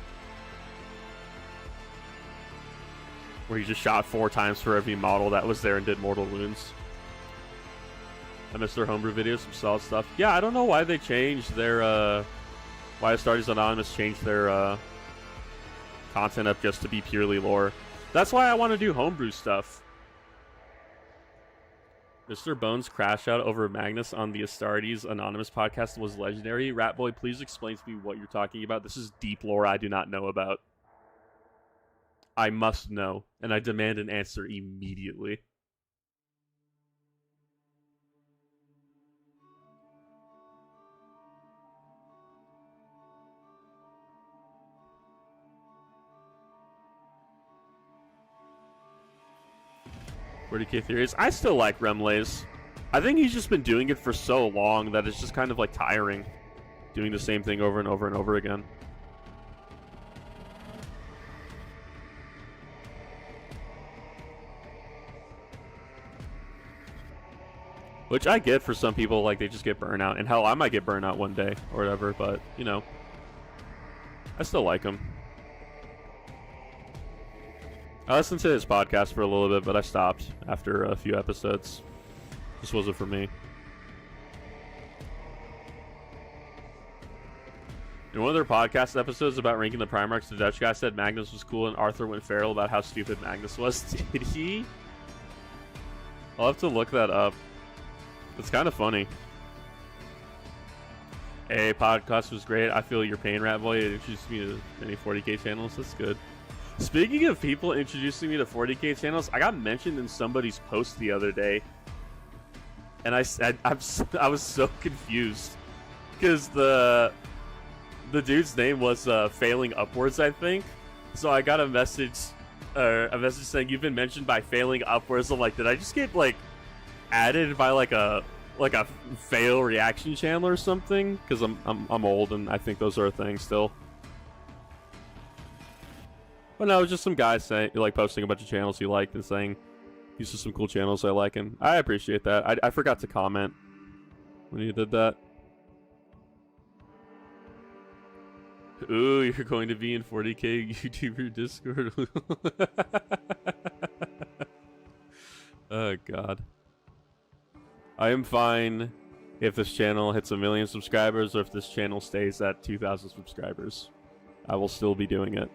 Where he just shot 4 times for every model that was there and did mortal wounds. I miss their homebrew videos, some solid stuff. Yeah, I don't know why they changed their, why Astartes Anonymous changed their, content up just to be purely lore. That's why I want to do homebrew stuff. Mr. Bones' crash out over Magnus on the Astartes Anonymous podcast was legendary. Ratboy, please explain to me what you're talking about. This is deep lore I do not know about. I must know, and I demand an answer immediately. $40K theories. I still like Remlays. I think he's just been doing it for so long that it's just kind of like tiring. Doing the same thing over and over and over again. Which I get for some people, like they just get burnout. And hell, I might get burnout one day or whatever, but you know. I still like him. I listened to his podcast for a little bit, but I stopped after a few episodes. This wasn't for me. In one of their podcast episodes about ranking the Primarchs, the Dutch guy said Magnus was cool and Arthur went feral about how stupid Magnus was. Did he? I'll have to look that up. It's kind of funny. Hey, podcast was great. I feel your pain, Ratboy. It introduced me to many 40K channels. That's good. Speaking of people introducing me to 40K channels, I got mentioned in somebody's post the other day, and I was so confused because the dude's name was Failing Upwards, I think. So I got a message saying you've been mentioned by Failing Upwards. I'm like, did I just get like added by like a fail reaction channel or something? Because I'm old and I think those are a thing still. But no, it was just some guy saying, like, posting a bunch of channels he liked and saying these are some cool channels I like, and I appreciate that. I forgot to comment when he did that. Ooh, you're going to be in 40K YouTuber Discord. Oh god. I am fine if this channel hits 1 million subscribers or if this channel stays at 2,000 subscribers. I will still be doing it.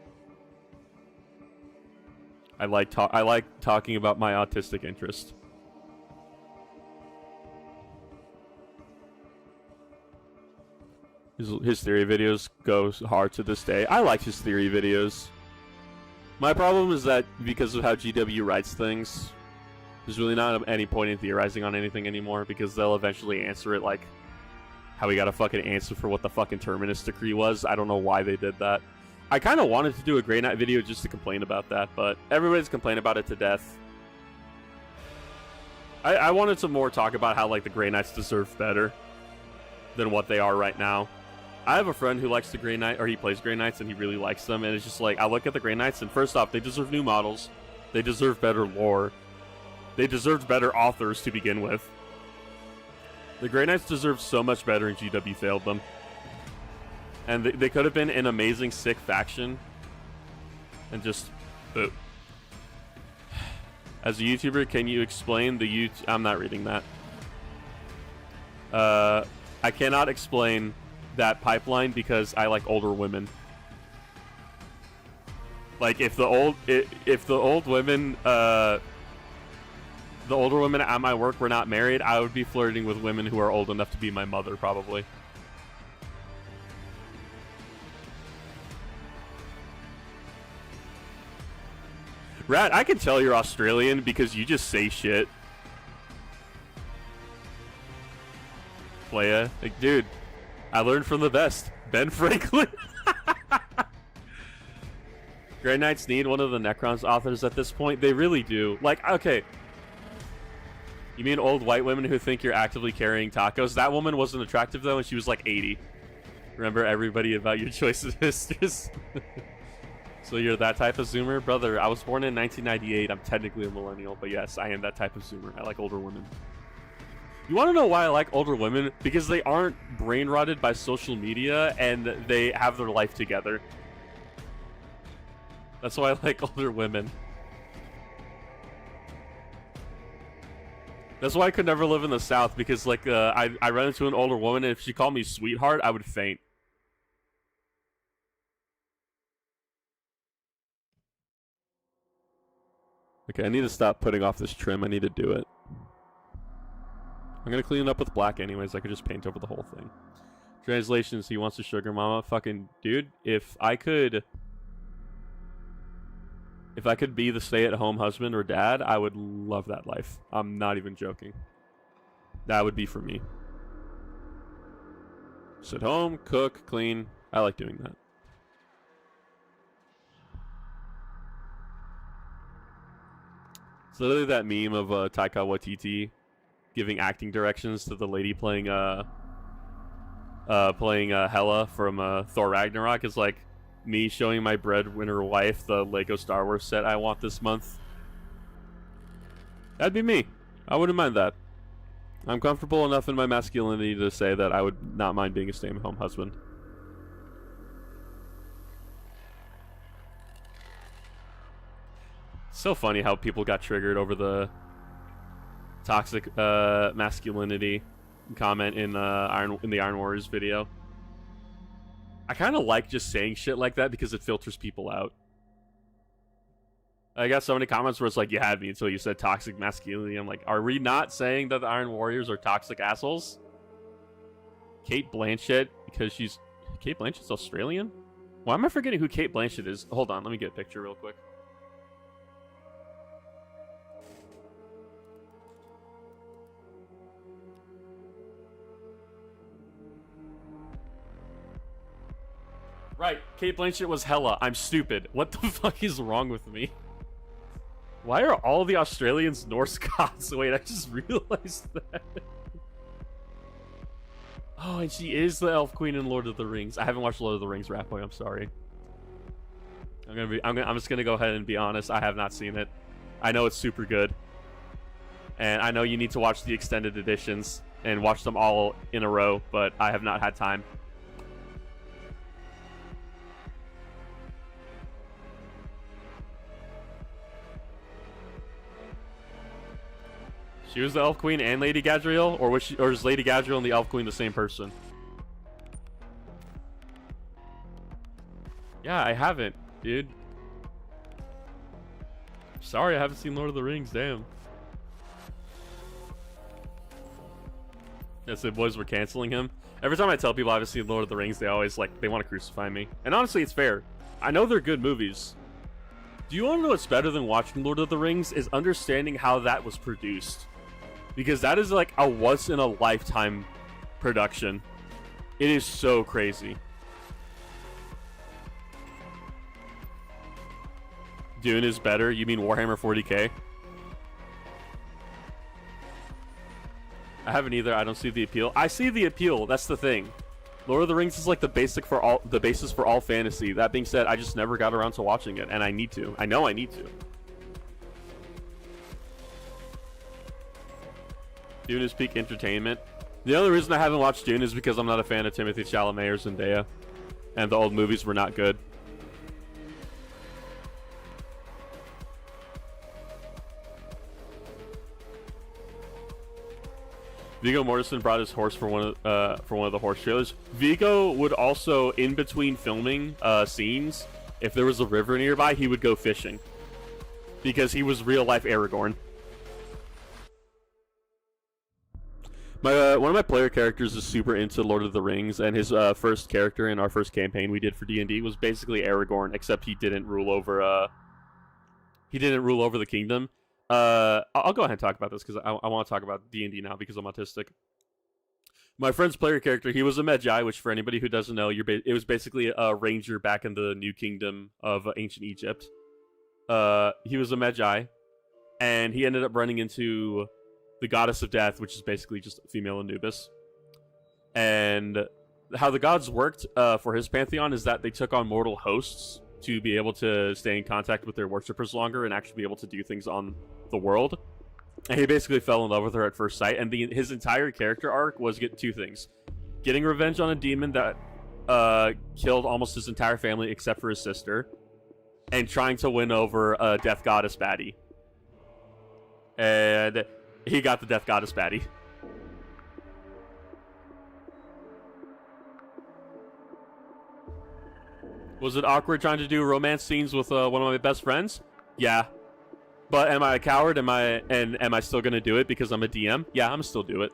I like talking about my autistic interest. His theory videos go hard to this day. I like his theory videos. My problem is that because of how GW writes things, there's really not any point in theorizing on anything anymore, because they'll eventually answer it like how we got a fucking answer for what the fucking Terminus decree was. I don't know why they did that. I kind of wanted to do a Grey Knight video just to complain about that, but everybody's complained about it to death. I wanted to more talk about how like the Grey Knights deserve better than what they are right now. I have a friend who likes the Grey Knight, or he plays Grey Knights and he really likes them, and it's just like, I look at the Grey Knights and first off, they deserve new models. They deserve better lore. They deserved better authors to begin with. The Grey Knights deserve so much better, and GW failed them. And they could have been an amazing, sick faction. And just... As a YouTuber, can you explain the I'm not reading that. I cannot explain that pipeline because I like older women. Like, if the older women at my work were not married, I would be flirting with women who are old enough to be my mother, probably. Rat, I can tell you're Australian because you just say shit. Playa, like, dude, I learned from the best. Ben Franklin. Grey Knights need one of the Necron's authors at this point. They really do. Like, okay. You mean old white women who think you're actively carrying tacos? That woman wasn't attractive, though, and she was like 80. Remember everybody about your choices, mistress? So you're that type of Zoomer? Brother, I was born in 1998. I'm technically a millennial, but yes, I am that type of Zoomer. I like older women. You want to know why I like older women? Because they aren't brain rotted by social media, and they have their life together. That's why I like older women. That's why I could never live in the South, because like I ran into an older woman, and if she called me sweetheart, I would faint. Okay, I need to stop putting off this trim. I need to do it. I'm gonna clean it up with black anyways. I could just paint over the whole thing. Translations, he wants a sugar mama. Fucking dude, if I could be the stay-at-home husband or dad, I would love that life. I'm not even joking. That would be for me. Sit home, cook, clean. I like doing that. It's literally that meme of Taika Waititi giving acting directions to the lady playing Hela from Thor Ragnarok. Is like me showing my breadwinner wife the Lego Star Wars set I want this month. That'd be me. I wouldn't mind that. I'm comfortable enough in my masculinity to say that I would not mind being a stay-at-home husband. So funny how people got triggered over the toxic masculinity comment in the Iron Warriors video. I kind of like just saying shit like that because it filters people out. I got so many comments where it's like, you had me until you said toxic masculinity. I'm like, are we not saying that the Iron Warriors are toxic assholes? Kate Blanchett, because Kate Blanchett's Australian? Why am I forgetting who Kate Blanchett is? Hold on, let me get a picture real quick. Right, Kate Blanchett was Hela. I'm stupid. What the fuck is wrong with me? Why are all the Australians Norse gods? Wait, I just realized that. Oh, and she is the Elf Queen in Lord of the Rings. I haven't watched Lord of the Rings, Ratboy. I'm sorry. I'm just gonna go ahead and be honest. I have not seen it. I know it's super good, and I know you need to watch the extended editions and watch them all in a row, but I have not had time. She was the Elf Queen and Lady Gadriel, or is Lady Gadriel and the Elf Queen the same person? Yeah, I haven't, dude. Sorry, I haven't seen Lord of the Rings. Damn. Yes, the boys were canceling him. Every time I tell people I haven't seen Lord of the Rings, they always, like, they want to crucify me. And honestly, it's fair. I know they're good movies. Do you want to know what's better than watching Lord of the Rings? Is understanding how that was produced. Because that is, like, a once-in-a-lifetime production. It is so crazy. Dune is better? You mean Warhammer 40k? I haven't either. I don't see the appeal. I see the appeal. That's the thing. Lord of the Rings is like the basis for all fantasy. That being said, I just never got around to watching it, and I need to. I know I need to. Dune is peak entertainment. The only reason I haven't watched Dune is because I'm not a fan of Timothée Chalamet or Zendaya, and the old movies were not good. Viggo Mortensen brought his horse for one of the horse trailers. Viggo would also, in between filming scenes, if there was a river nearby, he would go fishing because he was real life Aragorn. One of my player characters is super into Lord of the Rings, and his first character in our first campaign we did for D&D was basically Aragorn, except he didn't rule over the kingdom. I'll go ahead and talk about this because I want to talk about D&D now because I'm autistic. My friend's player character, he was a Magi, which for anybody who doesn't know, it was basically a ranger back in the New Kingdom of ancient Egypt. He was a Magi, and he ended up running into the goddess of death, which is basically just female Anubis. And how the gods worked for his pantheon is that they took on mortal hosts to be able to stay in contact with their worshippers longer and actually be able to do things on the world. And he basically fell in love with her at first sight, and his entire character arc was get two things: getting revenge on a demon that killed almost his entire family except for his sister, and trying to win over a death goddess baddie. And he got the death goddess baddie. Was it awkward trying to do romance scenes with one of my best friends? Yeah. But am I a coward? Am I still gonna do it because I'm a DM? Yeah, I'm still do it.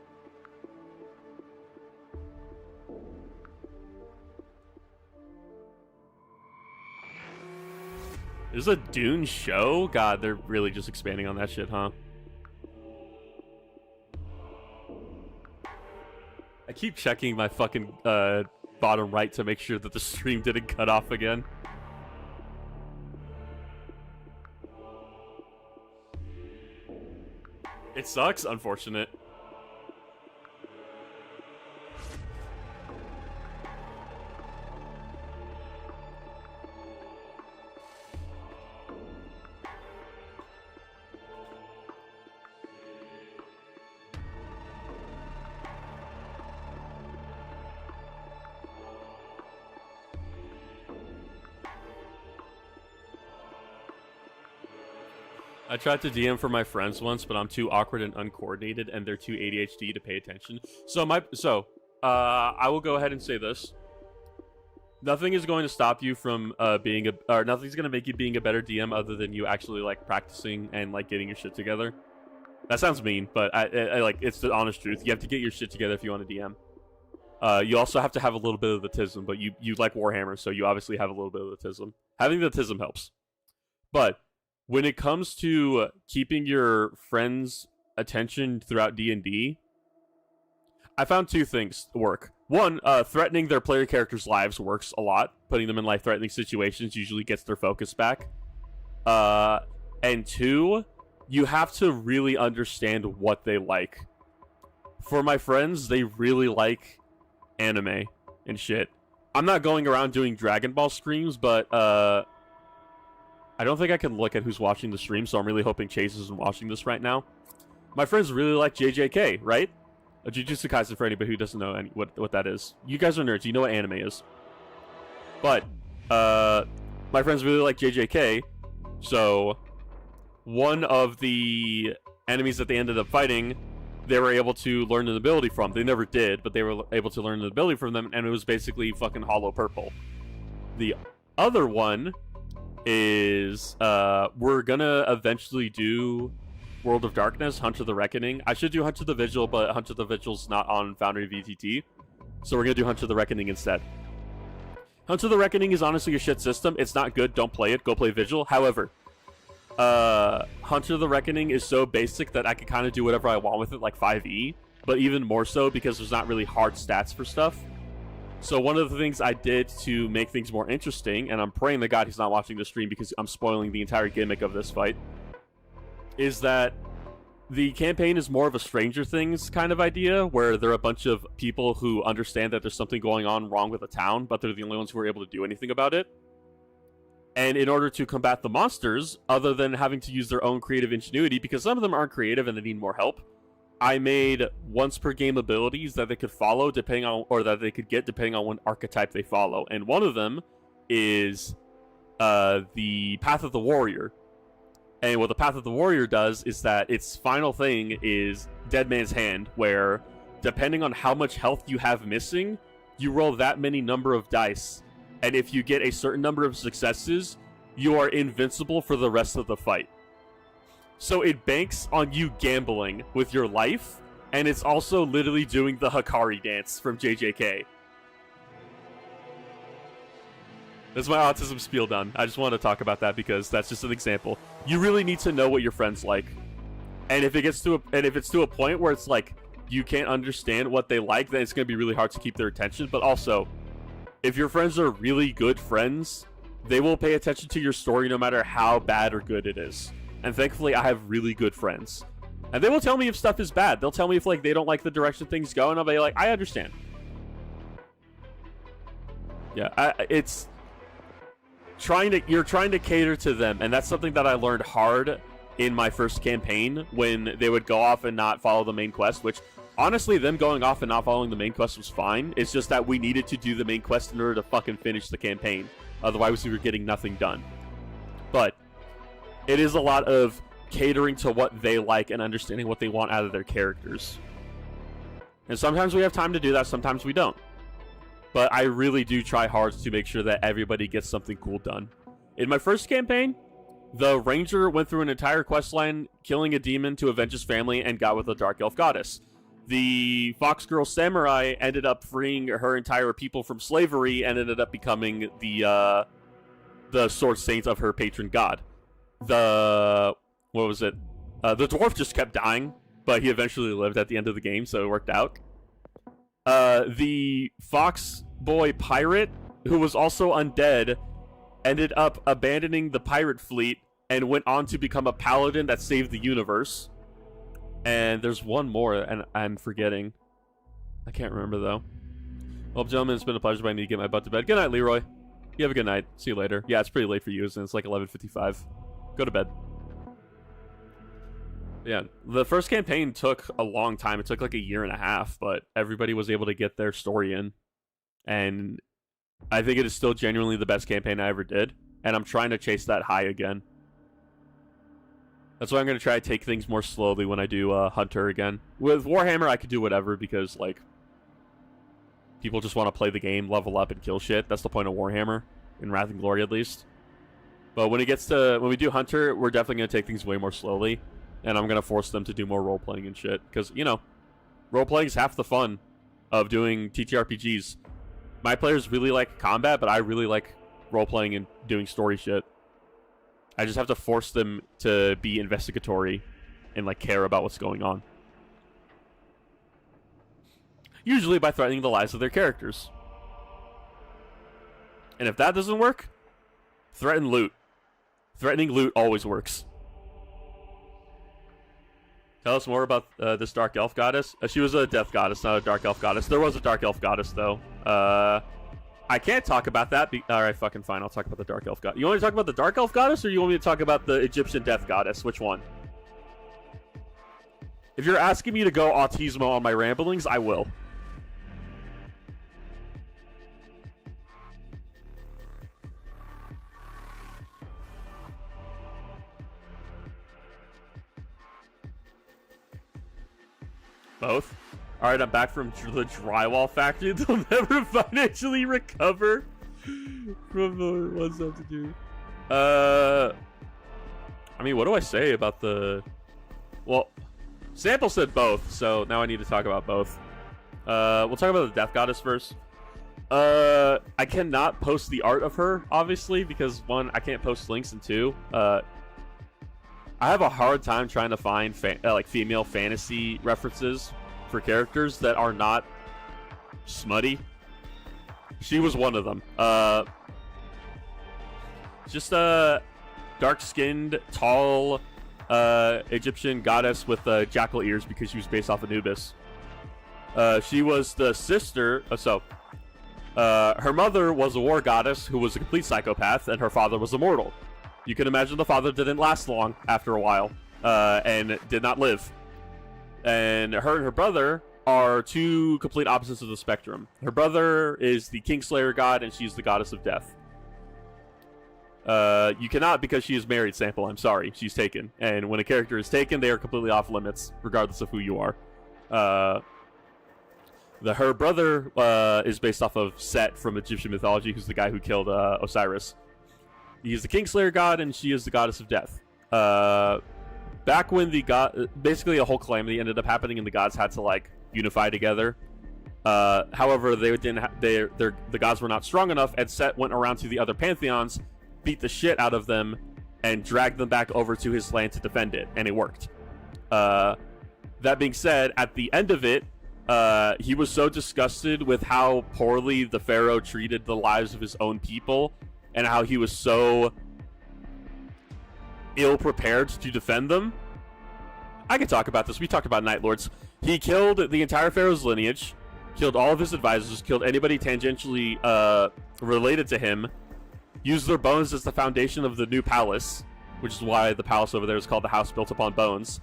There's a Dune show? God, they're really just expanding on that shit, huh? I keep checking my fucking bottom right to make sure that the stream didn't cut off again. It sucks, unfortunate. I tried to DM for my friends once, but I'm too awkward and uncoordinated, and they're too ADHD to pay attention. So I will go ahead and say this: nothing is going to stop you from nothing's going to make you being a better DM other than you actually like practicing and like getting your shit together. That sounds mean, but I like it's the honest truth. You have to get your shit together if you want to DM. You also have to have a little bit of the tism, but you like Warhammer, so you obviously have a little bit of the tism. Having the tism helps, but when it comes to keeping your friends' attention throughout D&D, I found two things work. One, threatening their player characters' lives works a lot. Putting them in life-threatening situations usually gets their focus back. And two, you have to really understand what they like. For my friends, they really like anime and shit. I'm not going around doing Dragon Ball streams, but I don't think I can look at who's watching the stream, so I'm really hoping Chase isn't watching this right now. My friends really like JJK, right? Jujutsu Kaisen, for anybody who doesn't know what that is. You guys are nerds, you know what anime is. But, my friends really like JJK, so one of the enemies that they ended up fighting, they were able to learn an ability from. They never did, but they were able to learn an ability from them, and it was basically fucking Hollow Purple. The other one is we're gonna eventually do World of Darkness, Hunt of the Reckoning. I should do Hunt of the Vigil, but Hunt of the Vigil's not on Foundry VTT. So we're going to do Hunter the Reckoning instead. Hunter the Reckoning is honestly a shit system. It's not good. Don't play it. Go play Vigil. However, Hunter the Reckoning is so basic that I can kind of do whatever I want with it, like 5e. But even more so because there's not really hard stats for stuff. So one of the things I did to make things more interesting, and I'm praying to God he's not watching the stream because I'm spoiling the entire gimmick of this fight, is that the campaign is more of a Stranger Things kind of idea, where there are a bunch of people who understand that there's something going on wrong with the town, but they're the only ones who are able to do anything about it. And in order to combat the monsters, other than having to use their own creative ingenuity, because some of them aren't creative and they need more help, I made once per game abilities that they could follow depending on, or that they could get depending on what archetype they follow. And one of them is the Path of the Warrior. And what the Path of the Warrior does is that its final thing is Dead Man's Hand, where depending on how much health you have missing, you roll that many number of dice. And if you get a certain number of successes, you are invincible for the rest of the fight. So it banks on you gambling with your life, and it's also literally doing the Hikari dance from JJK. That's my autism spiel done. I just want to talk about that because that's just an example. You really need to know what your friends like. And if it's to a point where it's like you can't understand what they like, then it's going to be really hard to keep their attention. But also, if your friends are really good friends, they will pay attention to your story no matter how bad or good it is. And thankfully, I have really good friends. And they will tell me if stuff is bad. They'll tell me if like they don't like the direction things go, and I'll be like, I understand. Yeah, it's you're trying to cater to them, and that's something that I learned hard in my first campaign when they would go off and not follow the main quest, which honestly, them going off and not following the main quest was fine. It's just that we needed to do the main quest in order to fucking finish the campaign. Otherwise, we were getting nothing done. But it is a lot of catering to what they like and understanding what they want out of their characters. And sometimes we have time to do that, sometimes we don't. But I really do try hard to make sure that everybody gets something cool done. In my first campaign, the ranger went through an entire questline, killing a demon to avenge his family, and got with a dark elf goddess. The fox girl samurai ended up freeing her entire people from slavery and ended up becoming the sword saint of her patron god. The dwarf just kept dying, but he eventually lived at the end of the game, so it worked out. The fox boy pirate, who was also undead, ended up abandoning the pirate fleet and went on to become a paladin that saved the universe. And there's one more, and I'm forgetting. I can't remember, though. Well, gentlemen, it's been a pleasure, but I need to get my butt to bed. Good night, Leroy. You have a good night. See you later. Yeah, it's pretty late for you, and it's like 11:55. Go to bed. Yeah, the first campaign took a long time. It took like a year and a half, but everybody was able to get their story in. And I think it is still genuinely the best campaign I ever did. And I'm trying to chase that high again. That's why I'm going to try to take things more slowly when I do Hunter again. With Warhammer, I could do whatever because, like, people just want to play the game, level up, and kill shit. That's the point of Warhammer, in Wrath and Glory at least. But when we do Hunter, we're definitely going to take things way more slowly. And I'm going to force them to do more role-playing and shit. Because, you know, role-playing is half the fun of doing TTRPGs. My players really like combat, but I really like role-playing and doing story shit. I just have to force them to be investigatory and, like, care about what's going on. Usually by threatening the lives of their characters. And if that doesn't work, threaten loot. Threatening loot always works. Tell us more about this Dark Elf Goddess. She was a Death Goddess, not a Dark Elf Goddess. There was a Dark Elf Goddess, though. I can't talk about that. Alright, fucking fine. I'll talk about the Dark Elf Goddess. You want me to talk about the Dark Elf Goddess, or you want me to talk about the Egyptian Death Goddess? Which one? If you're asking me to go autismo on my ramblings, I will. Both. Alright, I'm back from the drywall factory. They'll never financially recover from what's that to do. I mean, what do I say about the... Well, Sample said both, so now I need to talk about both. We'll talk about the Death Goddess first. I cannot post the art of her, obviously, because one, I can't post links, and two, I have a hard time trying to find like female fantasy references for characters that are not smutty. She was one of them. Just a dark-skinned, tall Egyptian goddess with jackal ears because she was based off Anubis. She was the sister. Her mother was a war goddess who was a complete psychopath, and her father was immortal. You can imagine the father didn't last long after a while, and did not live. And her brother are two complete opposites of the spectrum. Her brother is the Kingslayer god, and she's the goddess of death. You cannot, because she is married, sample. I'm sorry, she's taken. And when a character is taken, they are completely off limits, regardless of who you are. Her brother is based off of Set from Egyptian mythology, who's the guy who killed Osiris. He's the Kingslayer god, and she is the goddess of death. Back when basically a whole calamity ended up happening, and the gods had to like unify together. However, they didn't. The gods were not strong enough, and Set went around to the other pantheons, beat the shit out of them, and dragged them back over to his land to defend it, and it worked. That being said, at the end of it, he was so disgusted with how poorly the pharaoh treated the lives of his own people, and how he was so ill-prepared to defend them. I can talk about this. We talked about Night Lords. He killed the entire pharaoh's lineage, killed all of his advisors, killed anybody tangentially related to him, used their bones as the foundation of the new palace, which is why the palace over there is called the House Built Upon Bones,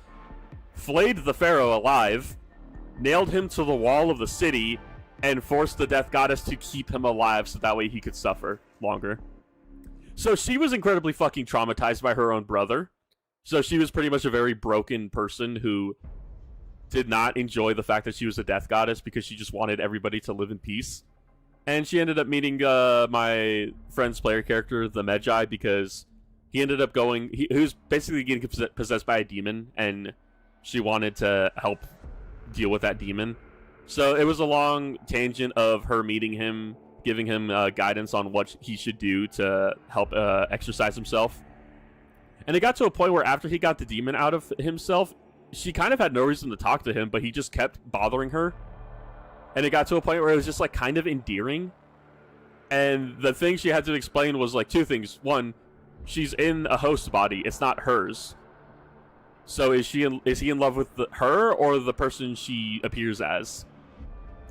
flayed the pharaoh alive, nailed him to the wall of the city, and forced the death goddess to keep him alive so that way he could suffer longer. So she was incredibly fucking traumatized by her own brother. So she was pretty much a very broken person who did not enjoy the fact that she was a death goddess because she just wanted everybody to live in peace. And she ended up meeting my friend's player character, the Magi, because he ended up he was basically getting possessed by a demon, and she wanted to help deal with that demon. So it was a long tangent of her meeting him, giving him guidance on what he should do to help exercise himself. And it got to a point where after he got the demon out of himself, she kind of had no reason to talk to him, but he just kept bothering her. And it got to a point where it was just like kind of endearing. And the thing she had to explain was like two things. One, she's in a host body. It's not hers. So is he in love with her or the person she appears as?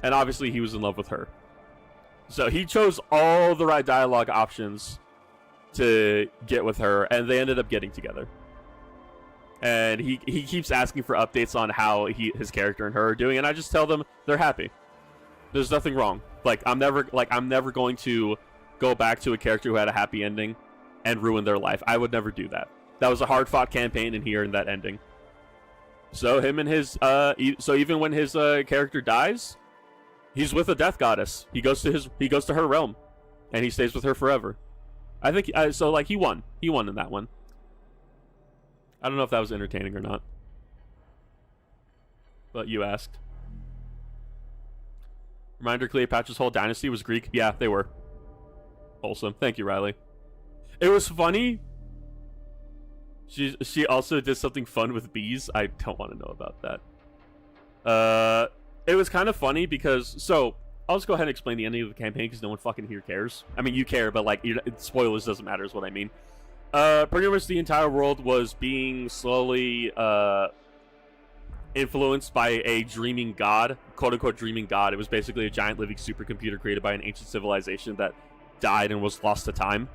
And obviously he was in love with her. So he chose all the right dialogue options to get with her, and they ended up getting together. And he keeps asking for updates on how his character and her are doing, and I just tell them they're happy. There's nothing wrong. I'm never going to go back to a character who had a happy ending and ruin their life. I would never do that. That was a hard-fought campaign, and here in that ending. So him and his so even when his character dies, he's with a death goddess. He goes to her realm, and he stays with her forever. I think so. Like he won in that one. I don't know if that was entertaining or not, but you asked. Reminder: Cleopatra's whole dynasty was Greek. Yeah, they were. Wholesome. Thank you, Riley. It was funny. She also did something fun with bees. I don't want to know about that. It was kind of funny because I'll just go ahead and explain the ending of the campaign because no one fucking here cares. I mean, you care, but like spoilers doesn't matter is what I mean. Pretty much the entire world was being slowly influenced by a dreaming god, quote-unquote dreaming god. It was basically a giant living supercomputer created by an ancient civilization that died and was lost to time.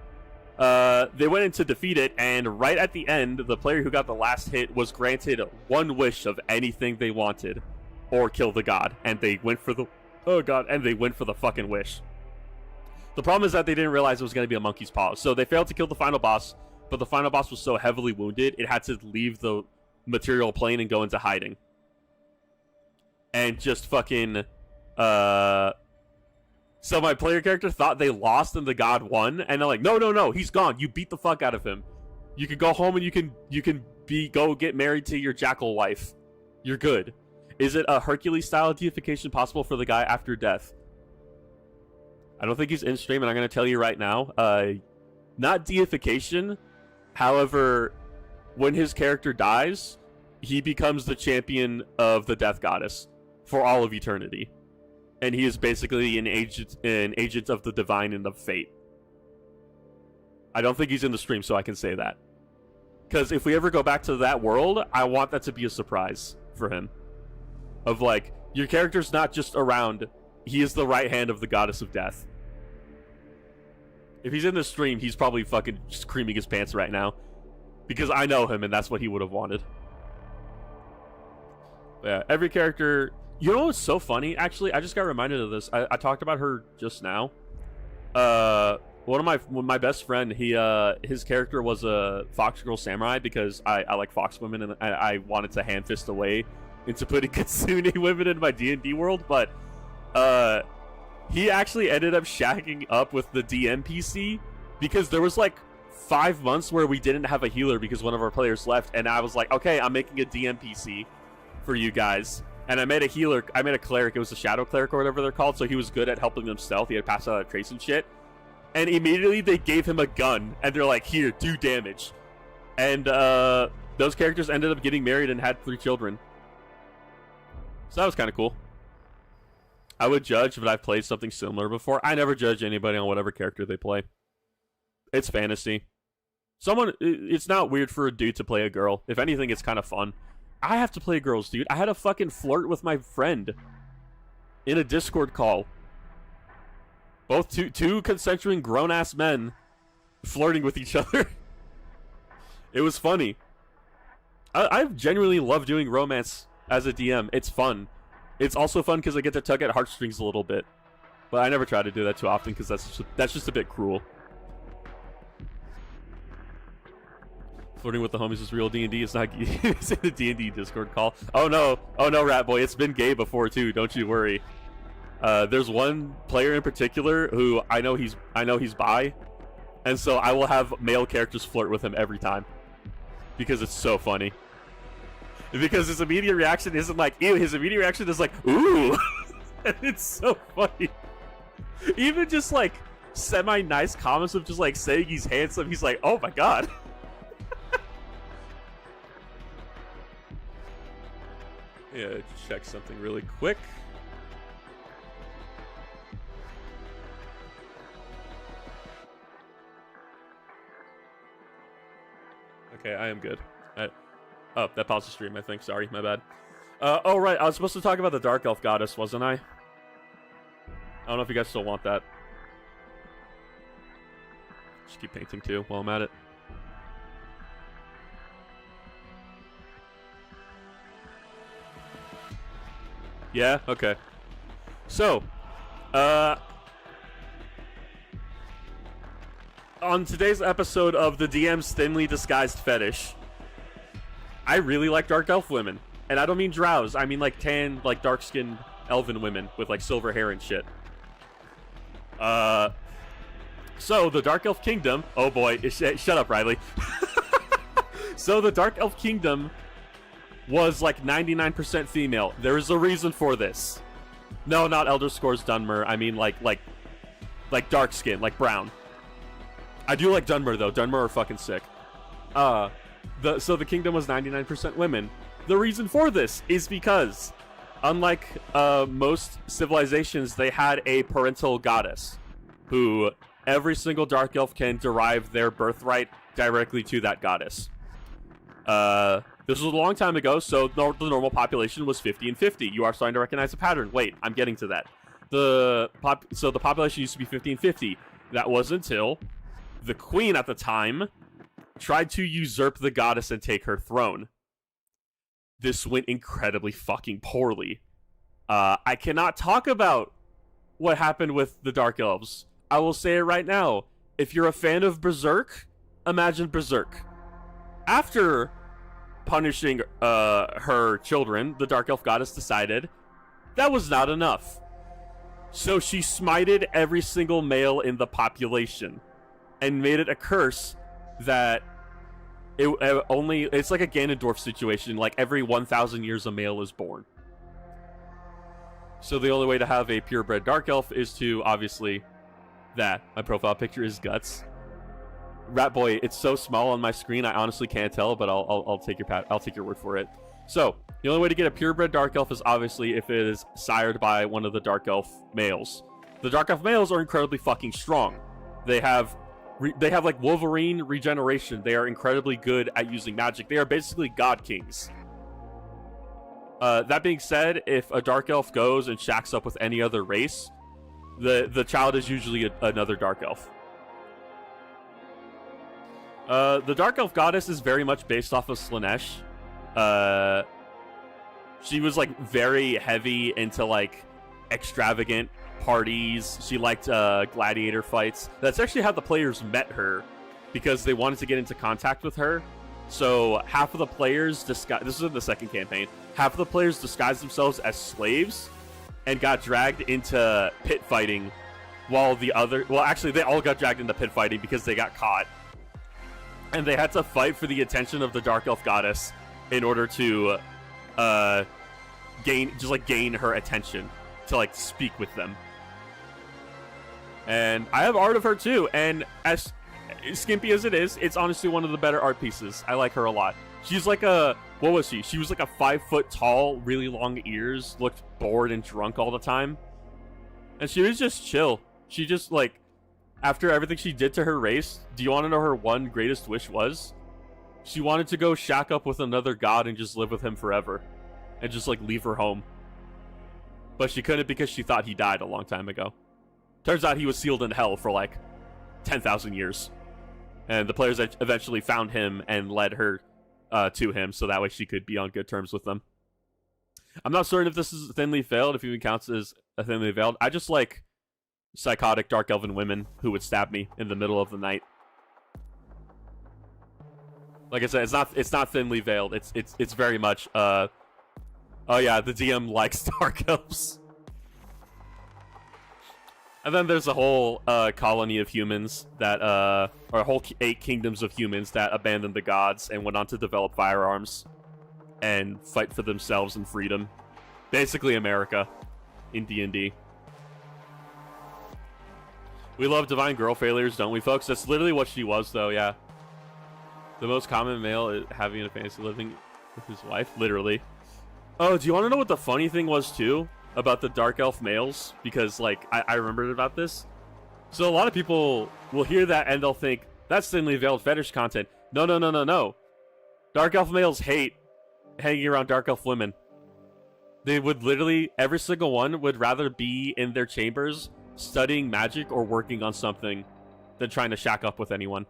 They went in to defeat it, and right at the end, the player who got the last hit was granted one wish of anything they wanted, or kill the god, and they went for the fucking wish. The problem is that they didn't realize it was going to be a monkey's paw, so they failed to kill the final boss, but the final boss was so heavily wounded, it had to leave the material plane and go into hiding. And just fucking, so my player character thought they lost and the god won, and they're like, no, he's gone. You beat the fuck out of him. You can go home and you can go get married to your jackal wife. You're good. Is it a Hercules-style deification possible for the guy after death? I don't think he's in stream, and I'm going to tell you right now. Not deification. However, when his character dies, he becomes the champion of the death goddess for all of eternity. And he is basically an agent of the divine and of fate. I don't think he's in the stream, so I can say that. Because if we ever go back to that world, I want that to be a surprise for him. Of like, your character's not just around, he is the right hand of the goddess of death. If he's in the stream, he's probably fucking just creaming his pants right now. Because I know him, and that's what he would have wanted. But yeah, every character... You know what's so funny? Actually, I just got reminded of this. I talked about her just now. One of my best friend, his character was a fox girl samurai because I like fox women, and I wanted to hand fist away into putting Kitsune women in my D&D world, but he actually ended up shagging up with the DM PC because there was like 5 months where we didn't have a healer because one of our players left, and I was like, okay, I'm making a DM PC for you guys. And I made a healer, I made a cleric, it was a shadow cleric or whatever they're called, so he was good at helping them stealth, he had passed out a trace and shit. And immediately they gave him a gun, and they're like, here, do damage. And those characters ended up getting married and had 3 children. So that was kind of cool. I would judge, but I've played something similar before. I never judge anybody on whatever character they play. It's fantasy. It's not weird for a dude to play a girl. If anything, it's kind of fun. I have to play girls, dude. I had a fucking flirt with my friend in a Discord call. Both two consensual grown-ass men flirting with each other. It was funny. I genuinely love doing romance as a DM. It's fun. It's also fun because I get to tug at heartstrings a little bit. But I never try to do that too often because that's just a bit cruel. Flirting with the homies is real D&D. It's not. It's in the D&D Discord call. Oh no, Rat Boy. It's been gay before too. Don't you worry. There's one player in particular who I know he's bi, and so I will have male characters flirt with him every time because it's so funny. Because his immediate reaction isn't like ew. His immediate reaction is like ooh, and it's so funny. Even just like semi-nice comments of just like saying he's handsome. He's like, oh my god. Yeah, check something really quick. Okay, I am good. Oh, that paused the stream, I think. Sorry, my bad. Oh, right. I was supposed to talk about the Dark Elf Goddess, wasn't I? I don't know if you guys still want that. Just keep painting, too, while I'm at it. Yeah? Okay. So, on today's episode of the DM's Thinly Disguised Fetish, I really like dark elf women. And I don't mean drows, I mean like tan, like dark-skinned elven women with like silver hair and shit. So the Dark Elf Kingdom, oh boy, shut up, Riley. So the Dark Elf Kingdom was like 99% female. There is a reason for this. No, not Elder Scrolls Dunmer. I mean like dark skin, like brown. I do like Dunmer though. Dunmer are fucking sick. So the kingdom was 99% women. The reason for this is because, unlike most civilizations, they had a parental goddess who every single dark elf can derive their birthright directly to that goddess. This was a long time ago, so the normal population was 50 and 50. You are starting to recognize a pattern. Wait, I'm getting to that. So the population used to be 50 and 50. That was until the queen at the time tried to usurp the goddess and take her throne. This went incredibly fucking poorly. I cannot talk about what happened with the Dark Elves. I will say it right now. If you're a fan of Berserk, imagine Berserk. After punishing her children, the Dark Elf Goddess decided that was not enough. So she smited every single male in the population and made it a curse that it's like a Ganondorf situation, like every 1,000 years a male is born. So the only way to have a purebred dark elf is to, obviously, that. My profile picture is guts. Rat boy, it's so small on my screen, I honestly can't tell, but I'll take your word for it. So the only way to get a purebred dark elf is obviously if it is sired by one of the dark elf males. The dark elf males are incredibly fucking strong. They have like Wolverine regeneration. They are incredibly good at using magic. They are basically god kings. That being said, if a dark elf goes and shacks up with any other race, the child is usually another dark elf. The dark elf goddess is very much based off of Slaanesh. She was like very heavy into like extravagant parties. She liked gladiator fights. That's actually how the players met her, because they wanted to get into contact with her. So half of the players this is in the second campaign, half of the players disguised themselves as slaves and got dragged into pit fighting, while the other, well, actually they all got dragged into pit fighting because they got caught, and they had to fight for the attention of the dark elf goddess in order to gain her attention, to like speak with them. And I have art of her too, and as skimpy as it is, it's honestly one of the better art pieces. I like her a lot. She's like a, what was she? She was like a 5 foot tall, really long ears, looked bored and drunk all the time. And she was just chill. She just like, after everything she did to her race, do you want to know her one greatest wish was? She wanted to go shack up with another god and just live with him forever. And just like leave her home. But she couldn't because she thought he died a long time ago. Turns out he was sealed in hell for like 10,000 years. And the players eventually found him and led her to him, so that way she could be on good terms with them. I'm not certain if this is thinly veiled, if it even counts as a thinly veiled. I just like psychotic dark elven women who would stab me in the middle of the night. Like I said, it's not thinly veiled. It's very much oh yeah, the DM likes dark elves. And then there's a whole colony of humans that, or a whole 8 kingdoms of humans that abandoned the gods and went on to develop firearms and fight for themselves and freedom. Basically America in D&D. We love divine girl failures, don't we, folks? That's literally what she was, though, yeah. The most common male is having a fantasy living with his wife, literally. Oh, do you want to know what the funny thing was, too? About the dark elf males, because like I remembered about this. So a lot of people will hear that and they'll think that's thinly veiled fetish content. No. Dark elf males hate hanging around dark elf women. They would literally, every single one would rather be in their chambers studying magic or working on something than trying to shack up with anyone.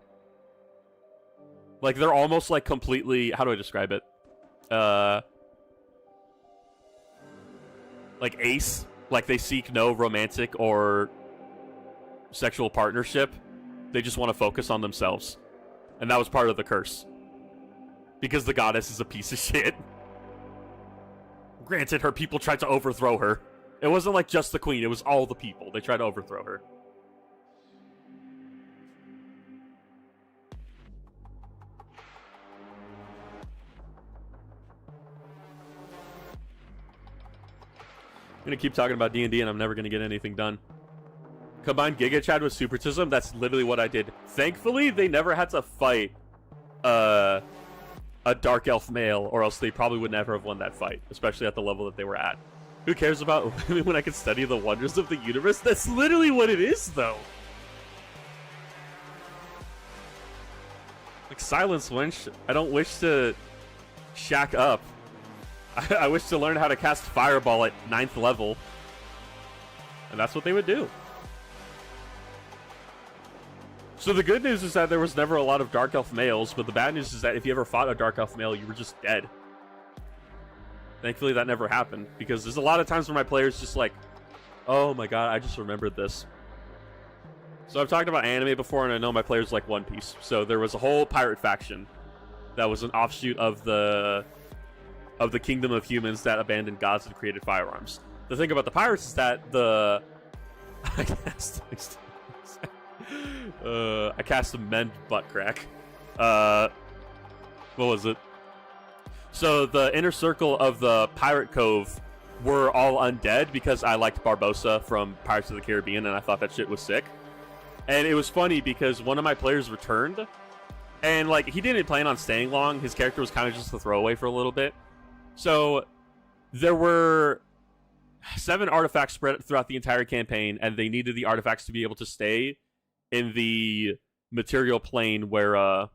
Like they're almost like completely, how do I describe it? Like ace, like they seek no romantic or sexual partnership. They just want to focus on themselves. And that was part of the curse. Because the goddess is a piece of shit. Granted, her people tried to overthrow her. It wasn't like just the queen, it was all the people. They tried to overthrow her. I'm gonna keep talking about D&D and I'm never gonna get anything done. Combine Giga Chad with Supertism, that's literally what I did. Thankfully, they never had to fight a dark elf male, or else they probably would never have won that fight, especially at the level that they were at. Who cares about women when I can study the wonders of the universe? That's literally what it is, though. Like, silence, wench. I don't wish to shack up. I wish to learn how to cast Fireball at 9th level. And that's what they would do. So the good news is that there was never a lot of Dark Elf males, but the bad news is that if you ever fought a Dark Elf male, you were just dead. Thankfully that never happened, because there's a lot of times where my players just like, oh my god, I just remembered this. So I've talked about anime before, and I know my players like One Piece. So there was a whole pirate faction that was an offshoot of the kingdom of humans that abandoned gods and created firearms. The thing about the pirates is that the I cast a mend butt crack. What was it? So the inner circle of the pirate cove were all undead because I liked Barbossa from Pirates of the Caribbean, and I thought that shit was sick. And it was funny because one of my players returned, and like he didn't plan on staying long. His character was kind of just a throwaway for a little bit. So there were 7 artifacts spread throughout the entire campaign, and they needed the artifacts to be able to stay in the material plane where, or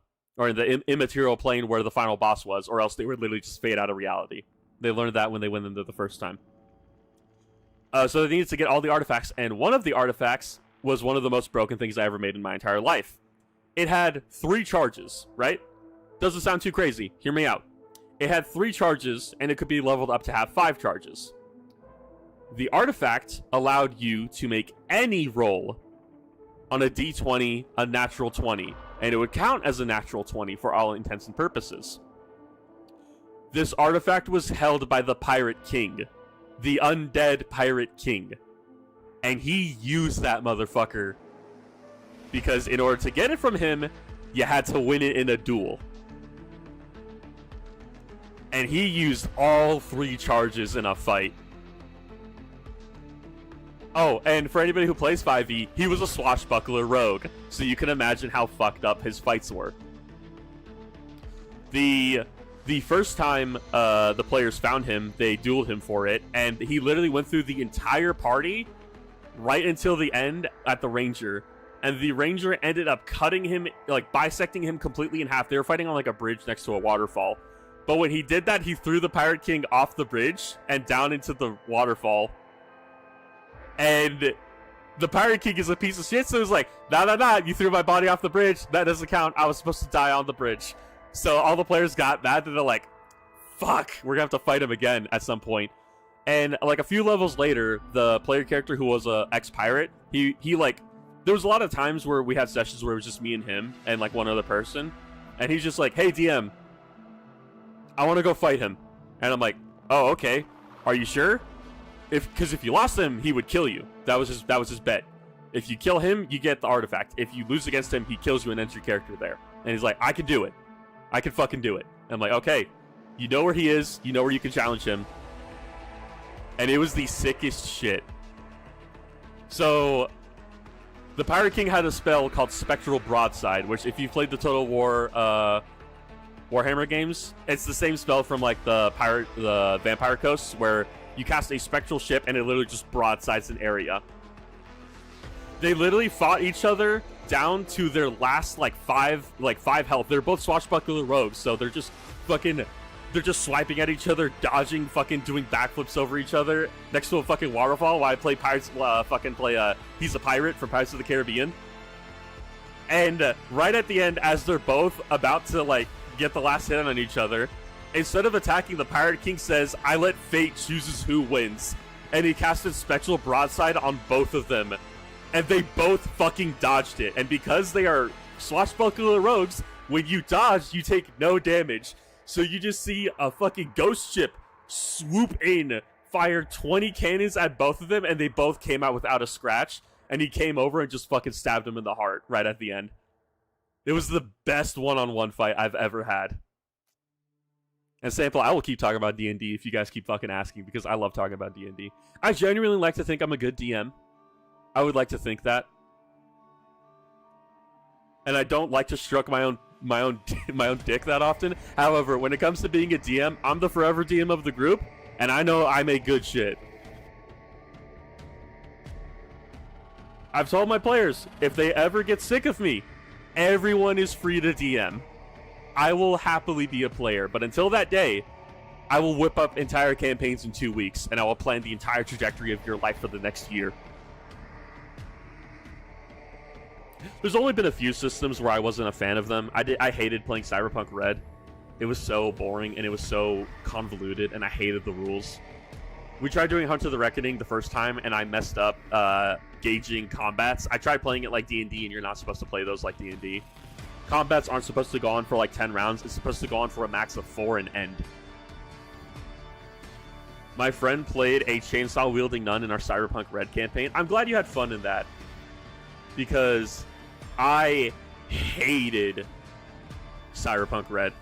in the immaterial plane where the final boss was, or else they would literally just fade out of reality. They learned that when they went into the first time. So they needed to get all the artifacts, and one of the artifacts was one of the most broken things I ever made in my entire life. It had 3 charges, right? Doesn't sound too crazy. Hear me out. It had 3 charges, and it could be leveled up to have 5 charges. The artifact allowed you to make any roll on a d20, a natural 20, and it would count as a natural 20 for all intents and purposes. This artifact was held by the Pirate King, the undead Pirate King, and he used that motherfucker because in order to get it from him, you had to win it in a duel. And he used all 3 charges in a fight. Oh, and for anybody who plays 5e, he was a swashbuckler rogue, so you can imagine how fucked up his fights were. The first time the players found him, they dueled him for it, and he literally went through the entire party right until the end at the Ranger, and the Ranger ended up cutting him, like bisecting him completely in half. They were fighting on like a bridge next to a waterfall, but when he did that, he threw the Pirate King off the bridge and down into the waterfall. And the Pirate King is a piece of shit, so he's like, nah, you threw my body off the bridge. That doesn't count. I was supposed to die on the bridge. So all the players got mad, and they're like, fuck, we're gonna have to fight him again at some point. And like a few levels later, the player character who was a ex-pirate, he like, there was a lot of times where we had sessions where it was just me and him and like one other person. And he's just like, hey, DM, I want to go fight him. And I'm like, oh, okay. Are you sure? Because if you lost him, he would kill you. That was his bet. If you kill him, you get the artifact. If you lose against him, he kills you and ends your character there. And he's like, I can do it. I can fucking do it. And I'm like, okay. You know where he is. You know where you can challenge him. And it was the sickest shit. So the Pirate King had a spell called Spectral Broadside, which if you've played the Total War Warhammer games, it's the same spell from like the Vampire Coast, where you cast a spectral ship and it literally just broadsides an area. They literally fought each other down to their last like five health. They're both swashbuckler rogues, so they're just swiping at each other, dodging, fucking doing backflips over each other next to a fucking waterfall while I play He's a Pirate from Pirates of the Caribbean. And right at the end, as they're both about to like get the last hit on each other, instead of attacking, the Pirate King says, I let fate chooses who wins. And he casted Spectral Broadside on both of them. And they both fucking dodged it. And because they are swashbuckler rogues, when you dodge, you take no damage. So you just see a fucking ghost ship swoop in, fire 20 cannons at both of them, and they both came out without a scratch. And he came over and just fucking stabbed him in the heart right at the end. It was the best one-on-one fight I've ever had. And Sample, I will keep talking about D&D if you guys keep fucking asking, because I love talking about D&D. I genuinely like to think I'm a good DM. I would like to think that. And I don't like to stroke my own dick that often. However, when it comes to being a DM, I'm the forever DM of the group, and I know I make good shit. I've told my players, if they ever get sick of me, everyone is free to DM. I will happily be a player, but until that day, I will whip up entire campaigns in 2 weeks, and I will plan the entire trajectory of your life for the next year. There's only been a few systems where I wasn't a fan of them. I hated playing Cyberpunk Red. It was so boring, and it was so convoluted, and I hated the rules. We tried doing Hunt of the Reckoning the first time, and I messed up gauging combats. I tried playing it like D&D, and you're not supposed to play those like D&D. Combats aren't supposed to go on for like 10 rounds. It's supposed to go on for a max of 4 and end. My friend played a chainsaw-wielding nun in our Cyberpunk Red campaign. I'm glad you had fun in that, because I hated Cyberpunk Red.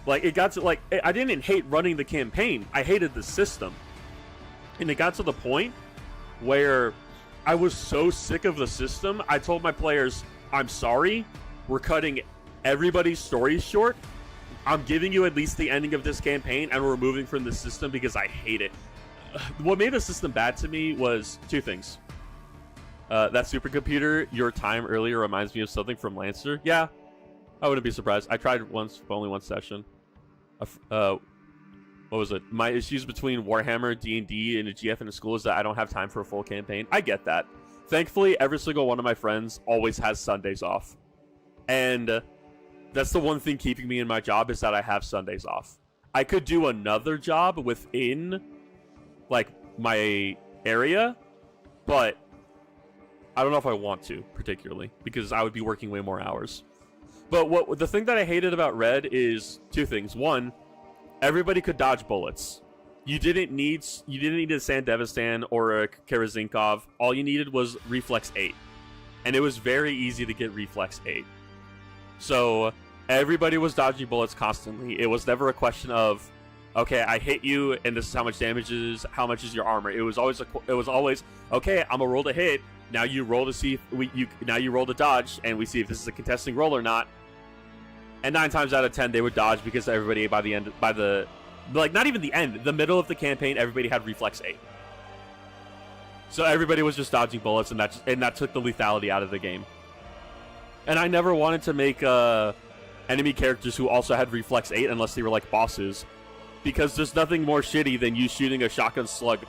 Like, it got to, like, I didn't hate running the campaign. I hated the system. And it got to the point where I was so sick of the system, I told my players, I'm sorry, we're cutting everybody's stories short. I'm giving you at least the ending of this campaign, and we're moving from the system because I hate it. What made the system bad to me was two things. That supercomputer, your time earlier reminds me of something from Lancer. Yeah, I wouldn't be surprised. I tried once, but only one session. What was it? My issues between Warhammer, D&D, and a GF in a school is that I don't have time for a full campaign. I get that. Thankfully, every single one of my friends always has Sundays off. And that's the one thing keeping me in my job is that I have Sundays off. I could do another job within, like, my area, but I don't know if I want to, particularly, because I would be working way more hours. But the thing that I hated about Red is two things. One, everybody could dodge bullets. You didn't need a Sandevistan or a Karazinkov. All you needed was Reflex 8. And it was very easy to get Reflex 8. So everybody was dodging bullets constantly. It was never a question of, okay, I hit you, and this is how much damage is. How much is your armor? It was always okay. I'm gonna roll to hit. Now you roll to see if now you roll to dodge, and we see if this is a contesting roll or not. And 9 times out of 10, they would dodge because everybody not even the end, the middle of the campaign, everybody had Reflex 8. So everybody was just dodging bullets, and that took the lethality out of the game. And I never wanted to make enemy characters who also had Reflex 8 unless they were like bosses, because there's nothing more shitty than you shooting a shotgun slug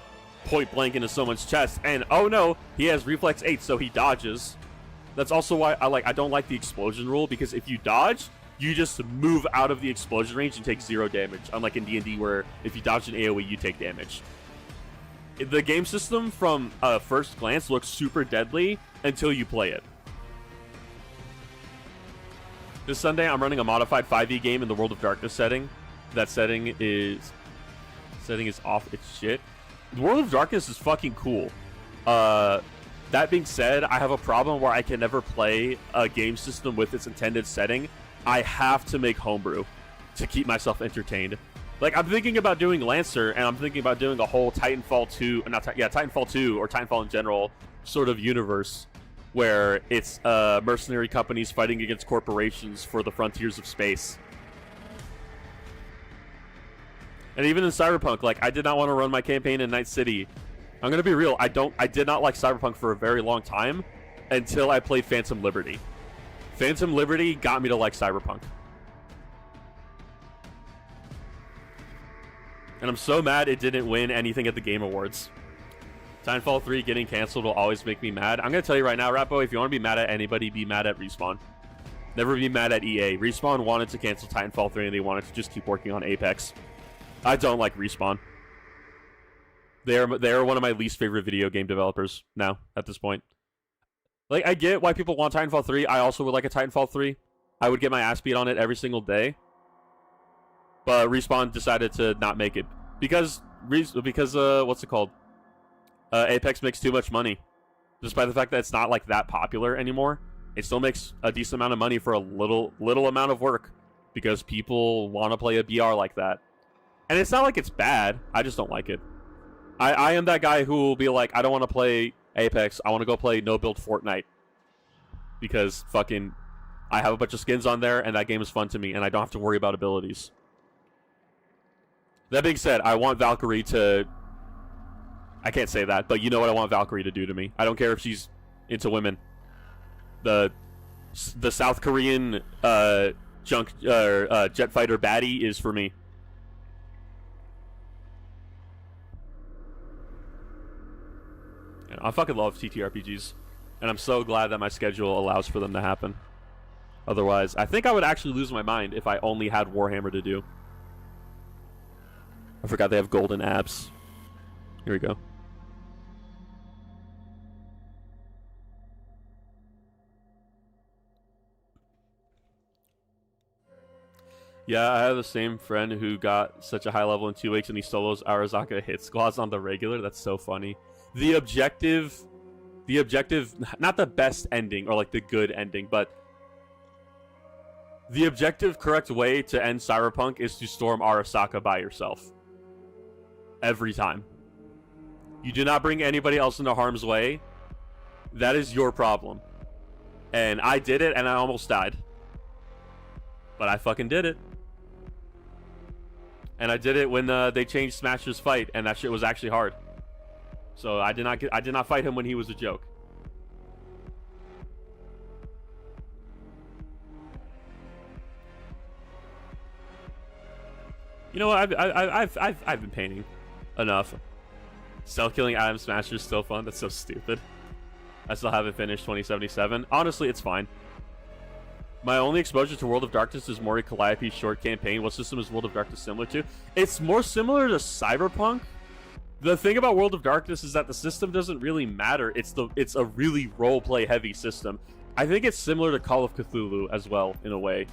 point blank into someone's chest, and oh no, he has Reflex 8, so he dodges. That's also why I don't like the explosion rule, because if you dodge, you just move out of the explosion range and take 0 damage, unlike in D&D where if you dodge an AoE, you take damage. The game system from first glance looks super deadly until you play it. This Sunday, I'm running a modified 5e game in the World of Darkness setting. That setting is off its shit. The World of Darkness is fucking cool. That being said, I have a problem where I can never play a game system with its intended setting. I have to make homebrew to keep myself entertained. Like, I'm thinking about doing Lancer, and I'm thinking about doing a whole Titanfall 2, Titanfall 2, or Titanfall in general, sort of universe, where it's mercenary companies fighting against corporations for the frontiers of space. And even in Cyberpunk, like, I did not want to run my campaign in Night City. I'm gonna be real, I did not like Cyberpunk for a very long time until I played Phantom Liberty. Phantom Liberty got me to like Cyberpunk. And I'm so mad it didn't win anything at the Game Awards. Titanfall 3 getting canceled will always make me mad. I'm gonna tell you right now, Rappo, if you want to be mad at anybody, be mad at Respawn. Never be mad at EA. Respawn wanted to cancel Titanfall 3 and they wanted to just keep working on Apex. I don't like Respawn. They are one of my least favorite video game developers now, at this point. Like, I get why people want Titanfall 3. I also would like a Titanfall 3. I would get my ass beat on it every single day. But Respawn decided to not make it. Because what's it called? Apex makes too much money. Despite the fact that it's not, like, that popular anymore. It still makes a decent amount of money for a little amount of work. Because people want to play a BR like that. And it's not like it's bad. I just don't like it. I am that guy who will be like, I don't want to play Apex. I want to go play no-build Fortnite. Because fucking, I have a bunch of skins on there, and that game is fun to me, and I don't have to worry about abilities. That being said, I want Valkyrie to... I can't say that, but you know what I want Valkyrie to do to me. I don't care if she's into women. The South Korean jet fighter baddie is for me. I fucking love TTRPGs, and I'm so glad that my schedule allows for them to happen. Otherwise, I think I would actually lose my mind if I only had Warhammer to do. I forgot they have golden abs. Here we go. Yeah, I have the same friend who got such a high level in 2 weeks, and he solos Arazaka hit squads on the regular. That's so funny. The objective, not the best ending or like the good ending, but the objective correct way to end Cyberpunk is to storm Arasaka by yourself. Every time. You do not bring anybody else into harm's way. That is your problem. And I did it, and I almost died. But I fucking did it. And I did it when they changed Smasher's fight, and that shit was actually hard. So I did not fight him when he was a joke. You know what? I've been painting enough. Stealth killing Atom Smasher is still fun. That's so stupid. I still haven't finished 2077. Honestly, it's fine. My only exposure to World of Darkness is Mori Calliope's short campaign. What system is World of Darkness similar to? It's more similar to Cyberpunk. The thing about World of Darkness is that the system doesn't really matter. It's a really roleplay heavy system. I think it's similar to Call of Cthulhu as well, in a way.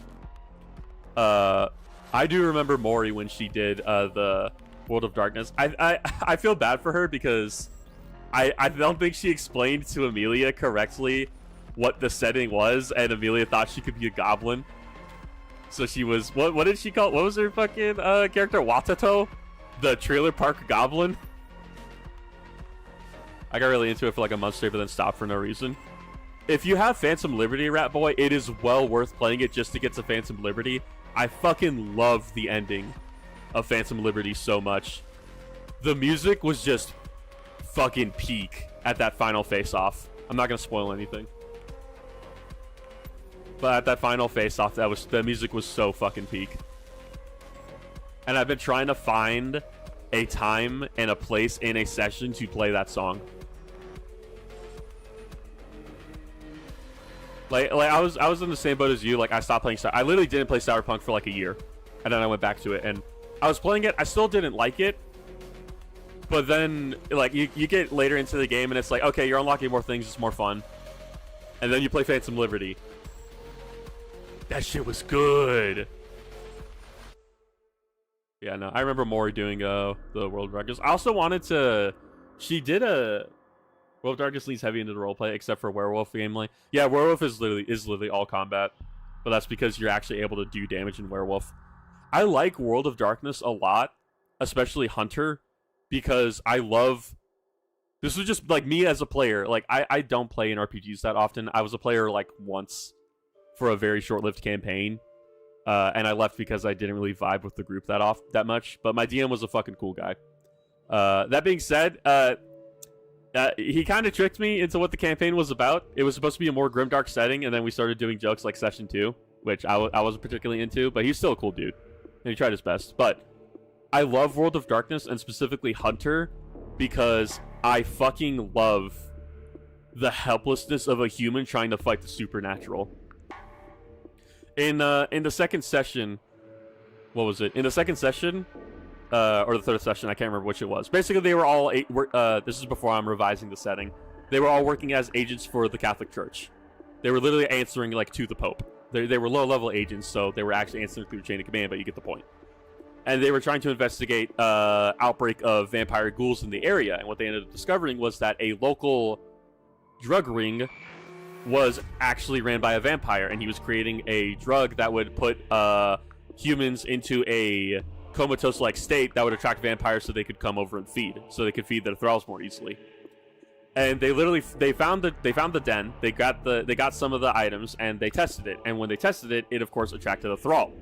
I do remember Mori when she did the World of Darkness. I feel bad for her because I don't think she explained to Amelia correctly what the setting was, and Amelia thought she could be a goblin. So she was what did she call it? What was her fucking character? Watato? The trailer park goblin? I got really into it for like a month straight, but then stopped for no reason. If you have Phantom Liberty, Rat Boy, it is well worth playing it just to get to Phantom Liberty. I fucking love the ending of Phantom Liberty so much. The music was just fucking peak at that final face-off. I'm not gonna spoil anything. But at that final face-off, the music was so fucking peak. And I've been trying to find a time and a place in a session to play that song. Like I was in the same boat as you. Like I stopped playing. I literally didn't play Cyberpunk for like a year, and then I went back to it. And I was playing it. I still didn't like it. But then, like you get later into the game, and it's like, okay, you're unlocking more things. It's more fun. And then you play Phantom Liberty. That shit was good. Yeah, no, I remember Mori doing the World of Darkness. I also wanted to. She did a. World of Darkness leans heavy into the roleplay, except for Werewolf gameplay. Yeah, Werewolf is literally all combat, but that's because you're actually able to do damage in Werewolf. I like World of Darkness a lot, especially Hunter, because I love. This was just like me as a player. Like I don't play in RPGs that often. I was a player like once for a very short-lived campaign, and I left because I didn't really vibe with the group that much. But my DM was a fucking cool guy. That being said, he kind of tricked me into what the campaign was about. It was supposed to be a more grimdark setting, and then we started doing jokes like Session 2, which I wasn't particularly into, but he's still a cool dude, and he tried his best. But I love World of Darkness, and specifically Hunter, because I fucking love the helplessness of a human trying to fight the supernatural. In the second session, what was it? In the second session, or the third session, I can't remember which it was. Basically, they were all this is before I'm revising the setting. They were all working as agents for the Catholic Church. They were literally answering like to the Pope. They were low-level agents, so they were actually answering through the chain of command, but you get the point. And they were trying to investigate outbreak of vampire ghouls in the area. And what they ended up discovering was that a local drug ring was actually ran by a vampire, and he was creating a drug that would put humans into a comatose-like state that would attract vampires so they could come over and feed. So they could feed their thralls more easily. And they found the den, they got some of the items, and they tested it. And when they tested it, it of course attracted a thrall.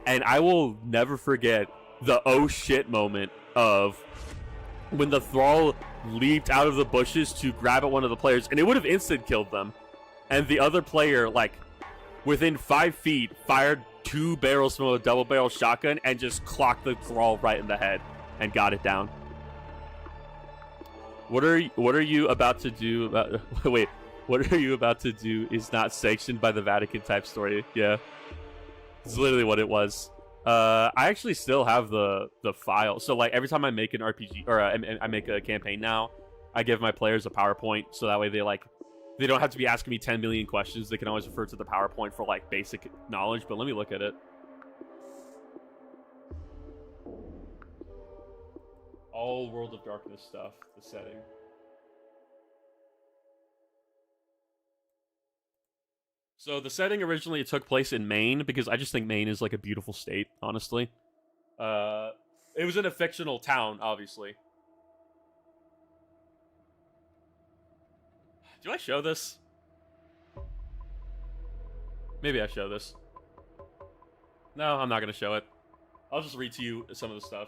And I will never forget the oh shit moment of when the thrall leaped out of the bushes to grab at one of the players, and it would have instant killed them. And the other player, like, within 5 feet, fired 2 barrels from a double barrel shotgun and just clocked the thrall right in the head and got it down. What are you about to do? Wait, what are you about to do is not sanctioned by the Vatican type story. Yeah, it's literally what it was. I actually still have the file. So like every time I make an RPG or I make a campaign now, I give my players a PowerPoint so that way they don't have to be asking me 10 million questions. They can always refer to the PowerPoint for like basic knowledge. But let me look at it. All World of Darkness stuff, the setting. So the setting originally took place in Maine because I just think Maine is like a beautiful state, honestly. It was in a fictional town, obviously. Do I show this? Maybe I show this. No, I'm not gonna show it. I'll just read to you some of the stuff.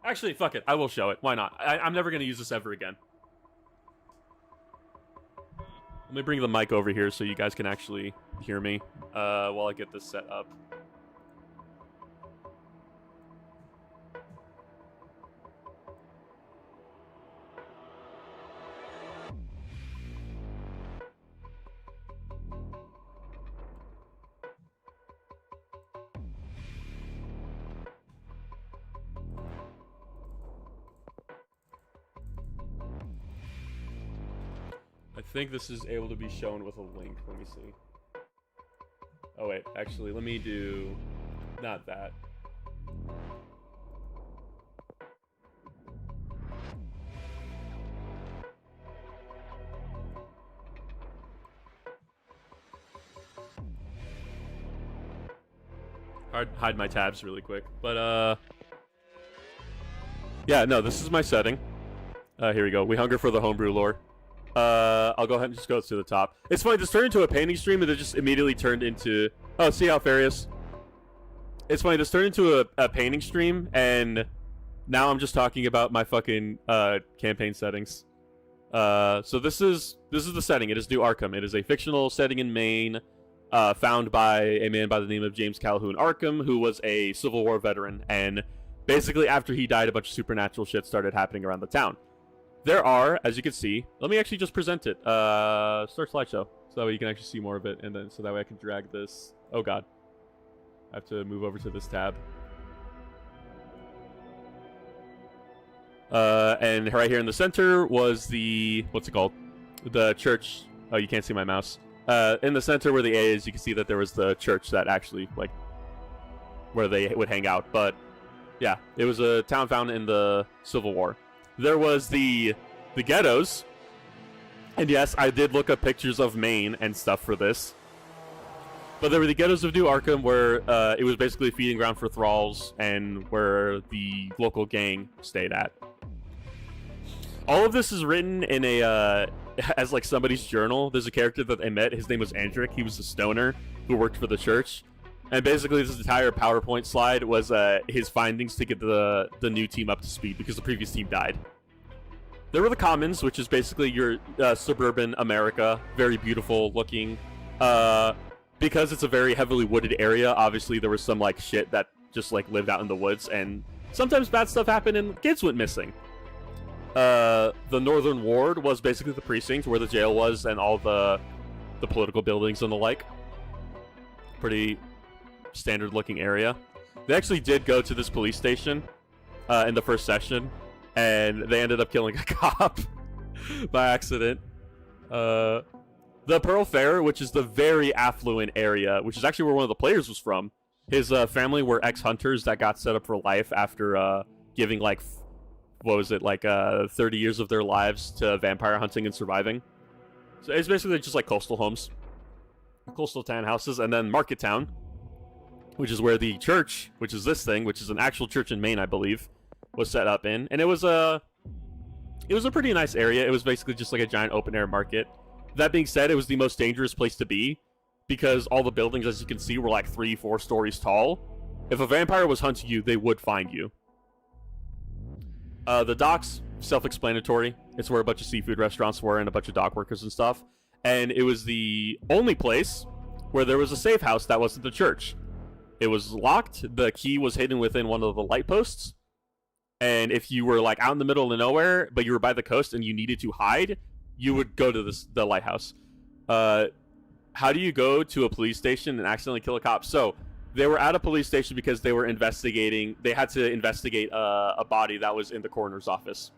Actually, fuck it. I will show it. Why not? I'm never gonna use this ever again. Let me bring the mic over here so you guys can actually hear me while I get this set up. I think this is able to be shown with a link. Let me see. Oh wait, actually, let me do not that. Hide my tabs really quick, but yeah, no, this is my setting. Here we go. We hunger for the homebrew lore. I'll go ahead and just go to the top. It's funny, this turned into a painting stream and it just immediately turned into... Oh, see how Farius? It's funny, this turned into a painting stream and now I'm just talking about my fucking campaign settings. So this is the setting. It is New Arkham. It is a fictional setting in Maine, found by a man by the name of James Calhoun Arkham, who was a Civil War veteran, and basically after he died, a bunch of supernatural shit started happening around the town. There are, as you can see, let me actually just present it. Start slideshow, so that way you can actually see more of it, and then so that way I can drag this. Oh god, I have to move over to this tab. And right here in the center was the, what's it called? The church. Oh, you can't see my mouse. In the center where the A is, you can see that there was the church that actually, like, where they would hang out. But yeah, it was a town found in the Civil War. There was the ghettos, and yes, I did look up pictures of Maine and stuff for this. But there were the ghettos of New Arkham, where it was basically a feeding ground for thralls, and where the local gang stayed at. All of this is written in a as like somebody's journal. There's a character that I met. His name was Andric. He was a stoner who worked for the church. And basically, this entire PowerPoint slide was his findings to get the new team up to speed because the previous team died. There were the Commons, which is basically your suburban America, very beautiful looking. Because it's a very heavily wooded area, obviously there was some like shit that just like lived out in the woods, and sometimes bad stuff happened and kids went missing. The Northern Ward was basically the precinct where the jail was and all the political buildings and the like. Pretty standard looking area. They actually did go to this police station in the first session, and they ended up killing a cop by accident. The Pearl Fair, which is the very affluent area, which is actually where one of the players was from. His family were ex-hunters that got set up for life after giving like, what was it, like 30 years of their lives to vampire hunting and surviving. So it's basically just like coastal homes, coastal townhouses, and then Market Town, which is where the church, which is this thing, which is an actual church in Maine, I believe, was set up in. And it was a pretty nice area. It was basically just like a giant open air market. That being said, it was the most dangerous place to be because all the buildings, as you can see, were like 3-4 stories tall. If a vampire was hunting you, they would find you. The docks, self-explanatory. It's where a bunch of seafood restaurants were and a bunch of dock workers and stuff. And it was the only place where there was a safe house that wasn't the church. It was locked. The key was hidden within one of the light posts. And if you were like out in the middle of nowhere, but you were by the coast and you needed to hide, you would go to the lighthouse. How do you go to a police station and accidentally kill a cop? So they were at a police station because they were investigating. They had to investigate a body that was in the coroner's office.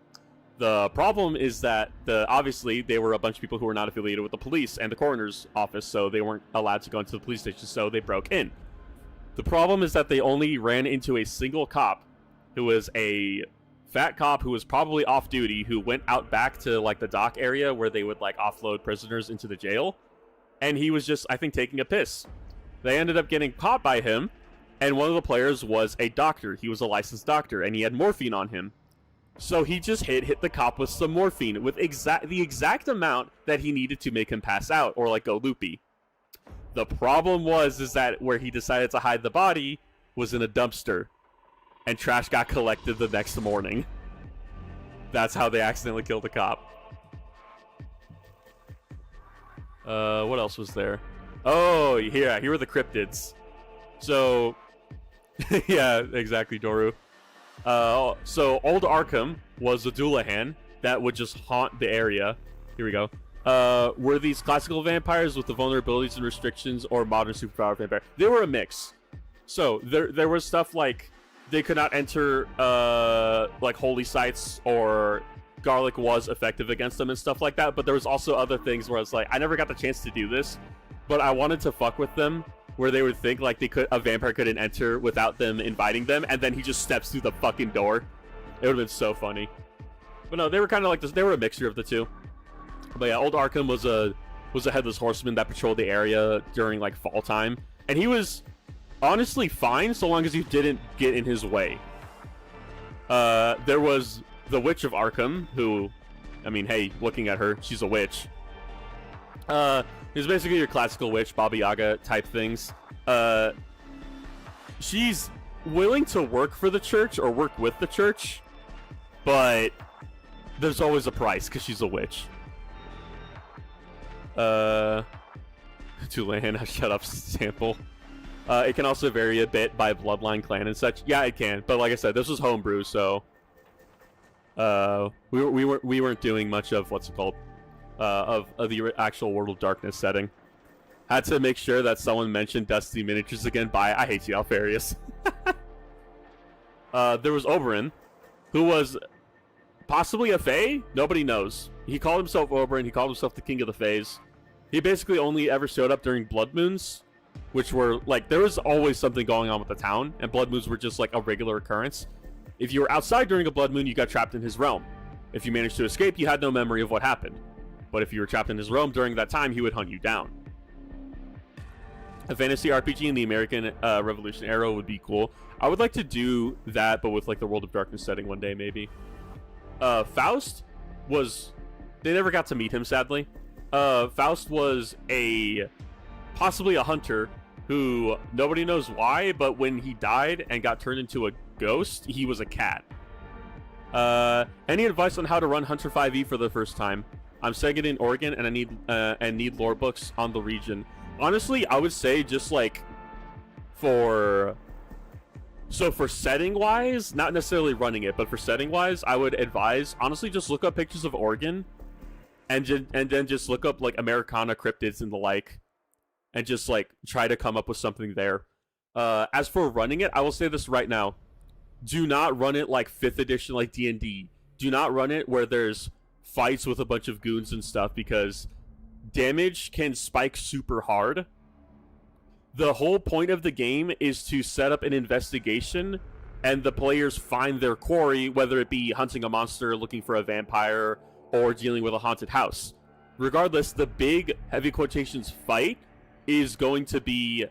The problem is that obviously they were a bunch of people who were not affiliated with the police and the coroner's office, so they weren't allowed to go into the police station, so they broke in. The problem is that they only ran into a single cop who was a fat cop who was probably off duty, who went out back to like the dock area where they would like offload prisoners into the jail. And he was just, I think, taking a piss. They ended up getting caught by him. And one of the players was a doctor. He was a licensed doctor and he had morphine on him. So he just hit the cop with some morphine with the exact amount that he needed to make him pass out or like go loopy. The problem is that where he decided to hide the body was in a dumpster, and trash got collected the next morning. That's how they accidentally killed the cop. What else was there? Oh, yeah, here were the cryptids. So, yeah, exactly, Doru. So old Arkham was a Doulahan that would just haunt the area. Here we go. Were these classical vampires with the vulnerabilities and restrictions, or modern superpower vampire? They were a mix. So there was stuff like they could not enter like holy sites, or garlic was effective against them and stuff like that. But there was also other things where I was like, I never got the chance to do this, but I wanted to fuck with them, where they would think like a vampire couldn't enter without them inviting them, and then he just steps through the fucking door. It would have been so funny. But no, they were kind of like this. They were a mixture of the two. But yeah, old Arkham was a headless horseman that patrolled the area during like fall time, and he was honestly fine so long as you didn't get in his way. There was the Witch of Arkham, who, I mean, hey, looking at her, she's a witch. Is basically your classical witch, Baba Yaga type things. She's willing to work for the church or work with the church, but there's always a price because she's a witch. Tulane, shut up, sample. It can also vary a bit by bloodline, clan, and such. Yeah, it can, but like I said, this was homebrew, so we weren't doing much of what's it called. Of the actual World of Darkness setting. Had to make sure that someone mentioned Dusty Miniatures again. Bye. I hate you, Alfarius. There was Oberyn, who was possibly a Fae. Nobody knows. He called himself Oberyn. He called himself the King of the Faes. He basically only ever showed up during blood moons, which were like, there was always something going on with the town, and blood moons were just like a regular occurrence. If you were outside during a blood moon, you got trapped in his realm. If you managed to escape, you had no memory of what happened. But if you were trapped in his realm during that time, he would hunt you down. A fantasy RPG in the American Revolution era would be cool. I would like to do that, but with like the World of Darkness setting one day, maybe. Faust was... They never got to meet him, sadly. Faust was possibly a hunter who nobody knows why, but when he died and got turned into a ghost, he was a cat. Any advice on how to run Hunter 5e for the first time? I'm saying it in Oregon, and I need lore books on the region. Honestly, I would say just like for setting wise, not necessarily running it, but for setting wise, I would advise honestly just look up pictures of Oregon, and then just look up like Americana cryptids and the like, and just like try to come up with something there. As for running it, I will say this right now: do not run it like 5th edition, like D&D. Do not run it where there's fights with a bunch of goons and stuff, because damage can spike super hard. The whole point of the game is to set up an investigation, and the players find their quarry, whether it be hunting a monster, looking for a vampire, or dealing with a haunted house. Regardless, the big, heavy quotations, fight is going to be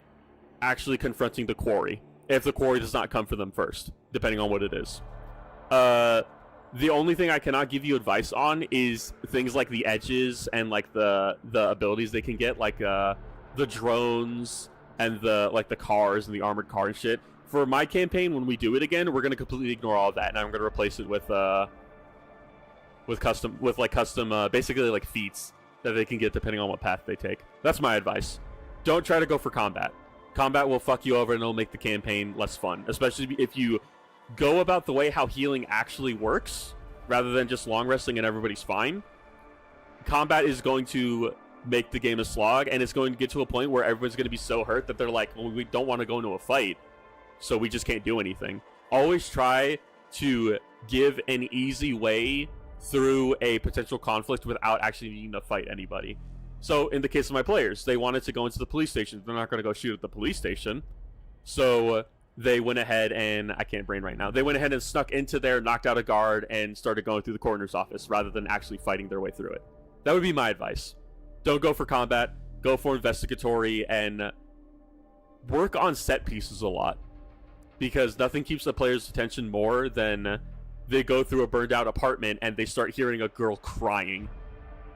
actually confronting the quarry, if the quarry does not come for them first, depending on what it is. The only thing I cannot give you advice on is things like the edges and like the abilities they can get, like the drones and the cars and the armored car and shit. For my campaign, when we do it again, we're gonna completely ignore all of that, and I'm gonna replace it with custom basically like feats that they can get depending on what path they take. That's my advice. Don't try to go for combat. Combat will fuck you over and it'll make the campaign less fun, especially if you go about the way how healing actually works, rather than just long resting and everybody's fine. Combat is going to make the game a slog, and it's going to get to a point where everyone's going to be so hurt that they're like, well, we don't want to go into a fight, so we just can't do anything. Always try to give an easy way through a potential conflict without actually needing to fight anybody. So in the case of my players, they wanted to go into the police station. They're not going to go shoot at the police station, so they went ahead and, I can't brain right now, they went ahead and snuck into there, knocked out a guard, and started going through the coroner's office rather than actually fighting their way through it. That would be my advice. Don't go for combat, go for investigatory, and work on set pieces a lot, because nothing keeps the player's attention more than they go through a burned out apartment and they start hearing a girl crying,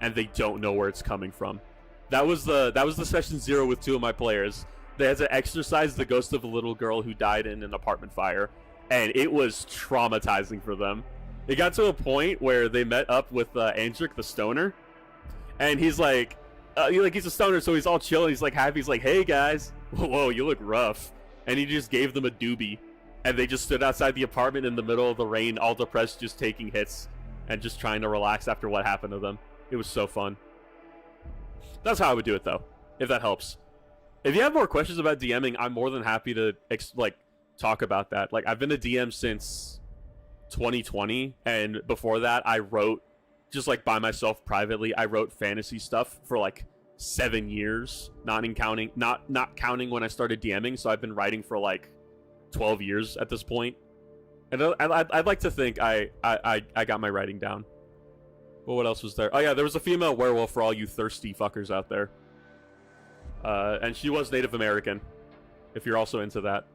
and they don't know where it's coming from. That was the session 0 with 2 of my players. They had to exorcise the ghost of a little girl who died in an apartment fire, and it was traumatizing for them. It got to a point where they met up with Andric the stoner, and he's like, he's a stoner, so he's all chill, he's like happy, he's like, hey guys, whoa, you look rough, and he just gave them a doobie, and they just stood outside the apartment in the middle of the rain, all depressed, just taking hits, and just trying to relax after what happened to them. It was so fun. That's how I would do it, though, if that helps. If you have more questions about DMing, I'm more than happy to talk about that. Like, I've been a DM since 2020, and before that, I wrote just like by myself privately. I wrote fantasy stuff for like 7 years, not counting when I started DMing. So I've been writing for like 12 years at this point, and I'd like to think I got my writing down. Well, what else was there? Oh yeah, there was a female werewolf for all you thirsty fuckers out there. And she was Native American, if you're also into that.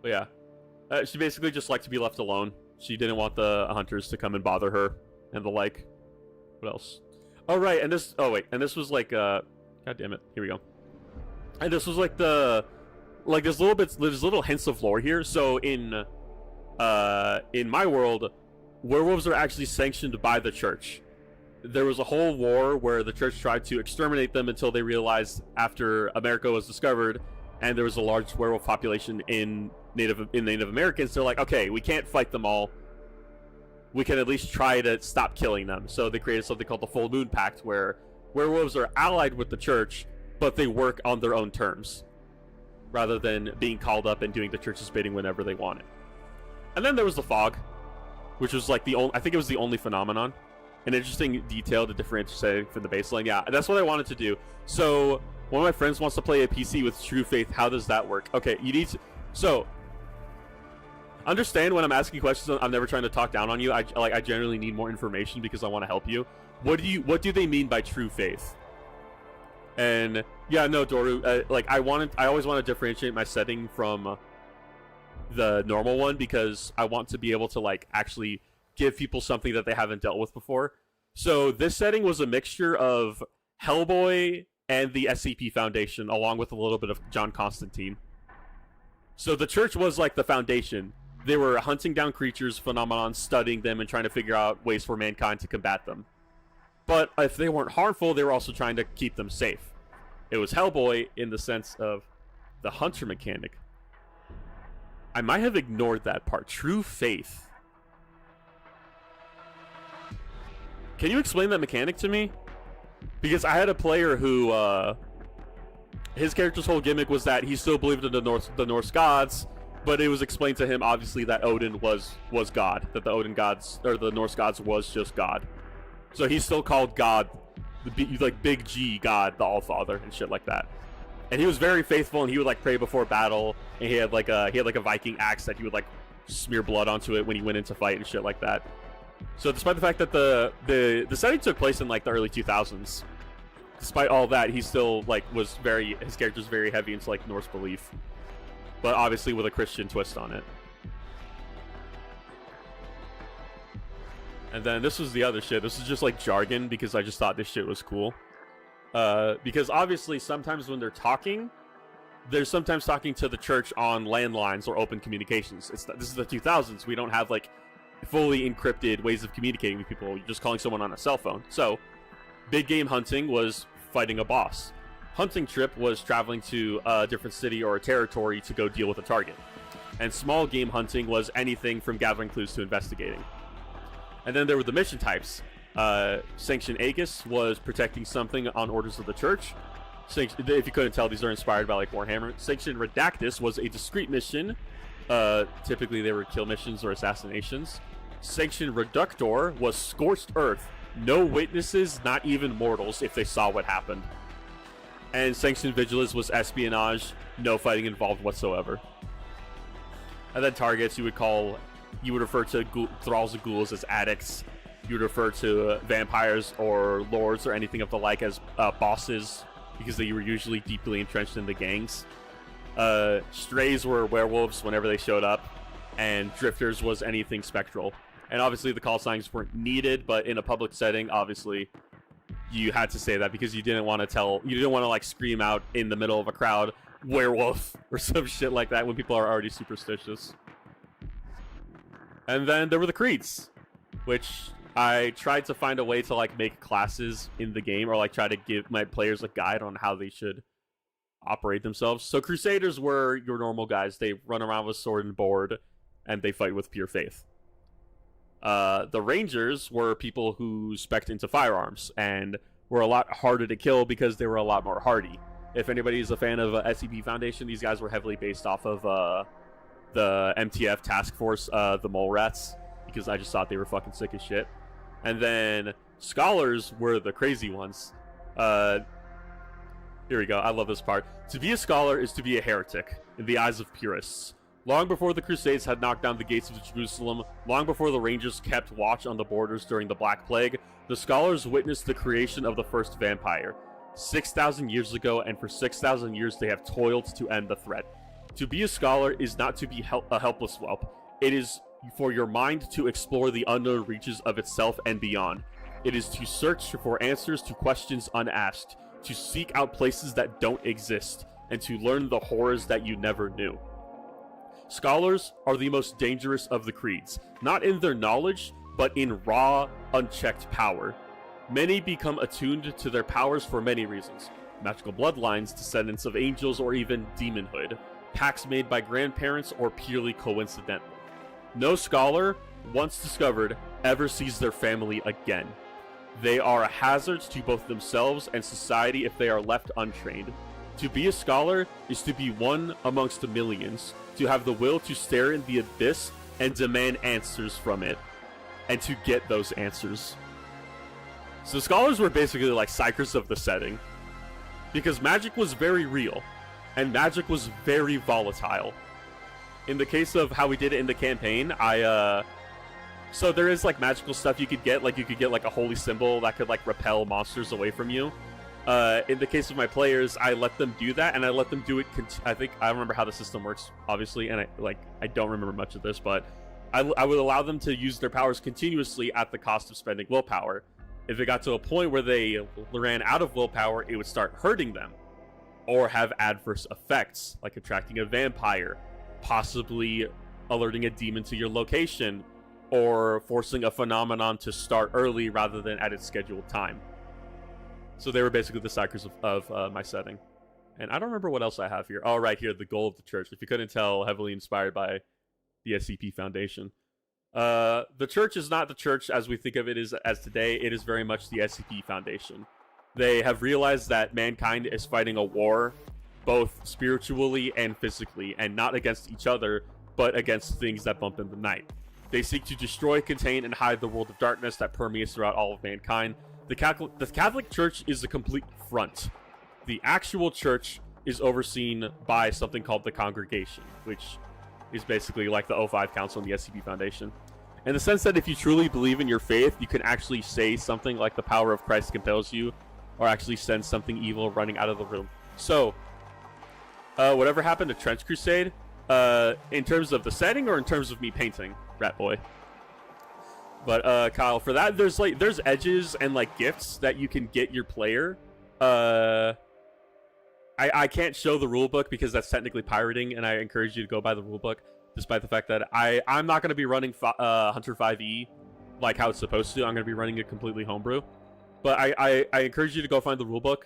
But yeah, she basically just liked to be left alone. She didn't want the hunters to come and bother her, and the like. What else? Oh right, and this. Oh wait, and this was like. God damn it! Here we go. And this was like there's little hints of lore here. So in my world, werewolves are actually sanctioned by the church. There was a whole war where the church tried to exterminate them until they realized, after America was discovered and there was a large werewolf population in Native Americans, they're like, okay, we can't fight them all. We can at least try to stop killing them. So they created something called the Full Moon Pact, where werewolves are allied with the church, but they work on their own terms, rather than being called up and doing the church's bidding whenever they want it. And then there was the fog, which was like I think it was the only phenomenon. An interesting detail to differentiate from the baseline. Yeah, that's what I wanted to do. So one of my friends wants to play a PC with True Faith. How does that work? Okay, you need to... So, understand when I'm asking questions, I'm never trying to talk down on you. I generally need more information because I want to help you. What do they mean by True Faith? And yeah, no, Doru, I always want to differentiate my setting from the normal one, because I want to be able to like actually give people something that they haven't dealt with before. So this setting was a mixture of Hellboy and the SCP Foundation, along with a little bit of John Constantine. So the church was like the foundation. They were hunting down creatures, phenomenon, studying them, and trying to figure out ways for mankind to combat them. But if they weren't harmful, they were also trying to keep them safe. It was Hellboy in the sense of the hunter mechanic. I might have ignored that part. True Faith. Can you explain that mechanic to me? Because I had a player who, his character's whole gimmick was that he still believed in the Norse gods, but it was explained to him, obviously, that Odin was God. That the Odin gods, or the Norse gods, was just God. So he still called God, like Big G God, the Allfather, and shit like that. And he was very faithful, and he would like pray before battle, and he had like a Viking axe that he would like smear blood onto it when he went into fight and shit like that. So despite the fact that the setting took place in like the early 2000s, despite all that, he still like his character's very heavy into like Norse belief, but obviously with a Christian twist on it. And then this was the other shit. This is just like jargon because I just thought this shit was cool. Because obviously sometimes when they're talking, they're sometimes talking to the church on landlines or open communications. This is the 2000s. We don't have like fully encrypted ways of communicating with people. You're just calling someone on a cell phone. So big game hunting was fighting a boss. Hunting trip was traveling to a different city or a territory to go deal with a target. And small game hunting was anything from gathering clues to investigating. And then there were the mission types. Sanction Aegis was protecting something on orders of the church. If you couldn't tell, these are inspired by like Warhammer. Sanction Redactus was a discrete mission. Typically they were kill missions or assassinations. Sanction Reductor was scorched earth. No witnesses, not even mortals, if they saw what happened. And Sanction Vigilance was espionage, no fighting involved whatsoever. And then targets, you would refer to thralls and ghouls as addicts. You would refer to vampires or lords or anything of the like as bosses, because they were usually deeply entrenched in the gangs. Strays were werewolves whenever they showed up. and drifters was anything spectral. And obviously the call signs weren't needed, but in a public setting, obviously you had to say that because you didn't want to like scream out in the middle of a crowd, werewolf or some shit like that when people are already superstitious. And then there were the creeds, which I tried to find a way to like make classes in the game, or like try to give my players a guide on how they should operate themselves. So Crusaders were your normal guys. They run around with sword and board, and they fight with pure faith. The Rangers were people who spec'd into firearms, and were a lot harder to kill because they were a lot more hardy. If anybody's a fan of SCP Foundation, these guys were heavily based off of the MTF task force, the Mole Rats, because I just thought they were fucking sick as shit. And then Scholars were the crazy ones. Here we go. I love this part. To be a scholar is to be a heretic in the eyes of purists. Long before the Crusades had knocked down the gates of Jerusalem, long before the Rangers kept watch on the borders during the Black Plague, the Scholars witnessed the creation of the first vampire. 6,000 years ago, and for 6,000 years they have toiled to end the threat. To be a scholar is not to be a helpless whelp. It is for your mind to explore the unknown reaches of itself and beyond. It is to search for answers to questions unasked, to seek out places that don't exist, and to learn the horrors that you never knew. Scholars are the most dangerous of the creeds, not in their knowledge, but in raw, unchecked power. Many become attuned to their powers for many reasons. Magical bloodlines, descendants of angels, or even demonhood. Pacts made by grandparents, or purely coincidental. No scholar, once discovered, ever sees their family again. They are a hazard to both themselves and society if they are left untrained. To be a scholar is to be one amongst the millions, to have the will to stare in the abyss and demand answers from it, and to get those answers. So scholars were basically like psychers of the setting, because magic was very real, and magic was very volatile. In the case of how we did it in the campaign, so there is like magical stuff you could get like a holy symbol that could like repel monsters away from you. In the case of my players, I let them do that, and I let them do it. I think I remember how the system works, obviously, and I don't remember much of this, but I would allow them to use their powers continuously at the cost of spending willpower. If it got to a point where they ran out of willpower, it would start hurting them, or have adverse effects, like attracting a vampire, possibly alerting a demon to your location, or forcing a phenomenon to start early rather than at its scheduled time. So they were basically the psychers of my setting. And I don't remember what else I have here. Oh, right here, the goal of the church. If you couldn't tell, heavily inspired by the SCP Foundation. The church is not the church as we think of it as today. It is very much the SCP Foundation. They have realized that mankind is fighting a war, both spiritually and physically, and not against each other, but against things that bump in the night. They seek to destroy, contain, and hide the world of darkness that permeates throughout all of mankind. The Catholic Church is a complete front. The actual church is overseen by something called the Congregation, which is basically like the O5 Council and the SCP Foundation. In the sense that if you truly believe in your faith, you can actually say something like the power of Christ compels you, or actually send something evil running out of the room. So, whatever happened to Trench Crusade, in terms of the setting or in terms of me painting, Rat Boy? But Kyle, for that, there's edges and like gifts that you can get your player. I can't show the rulebook because that's technically pirating, and I encourage you to go by the rulebook, despite the fact that I'm not going to be running Hunter 5e like how it's supposed to. I'm going to be running it completely homebrew. But I encourage you to go find the rulebook.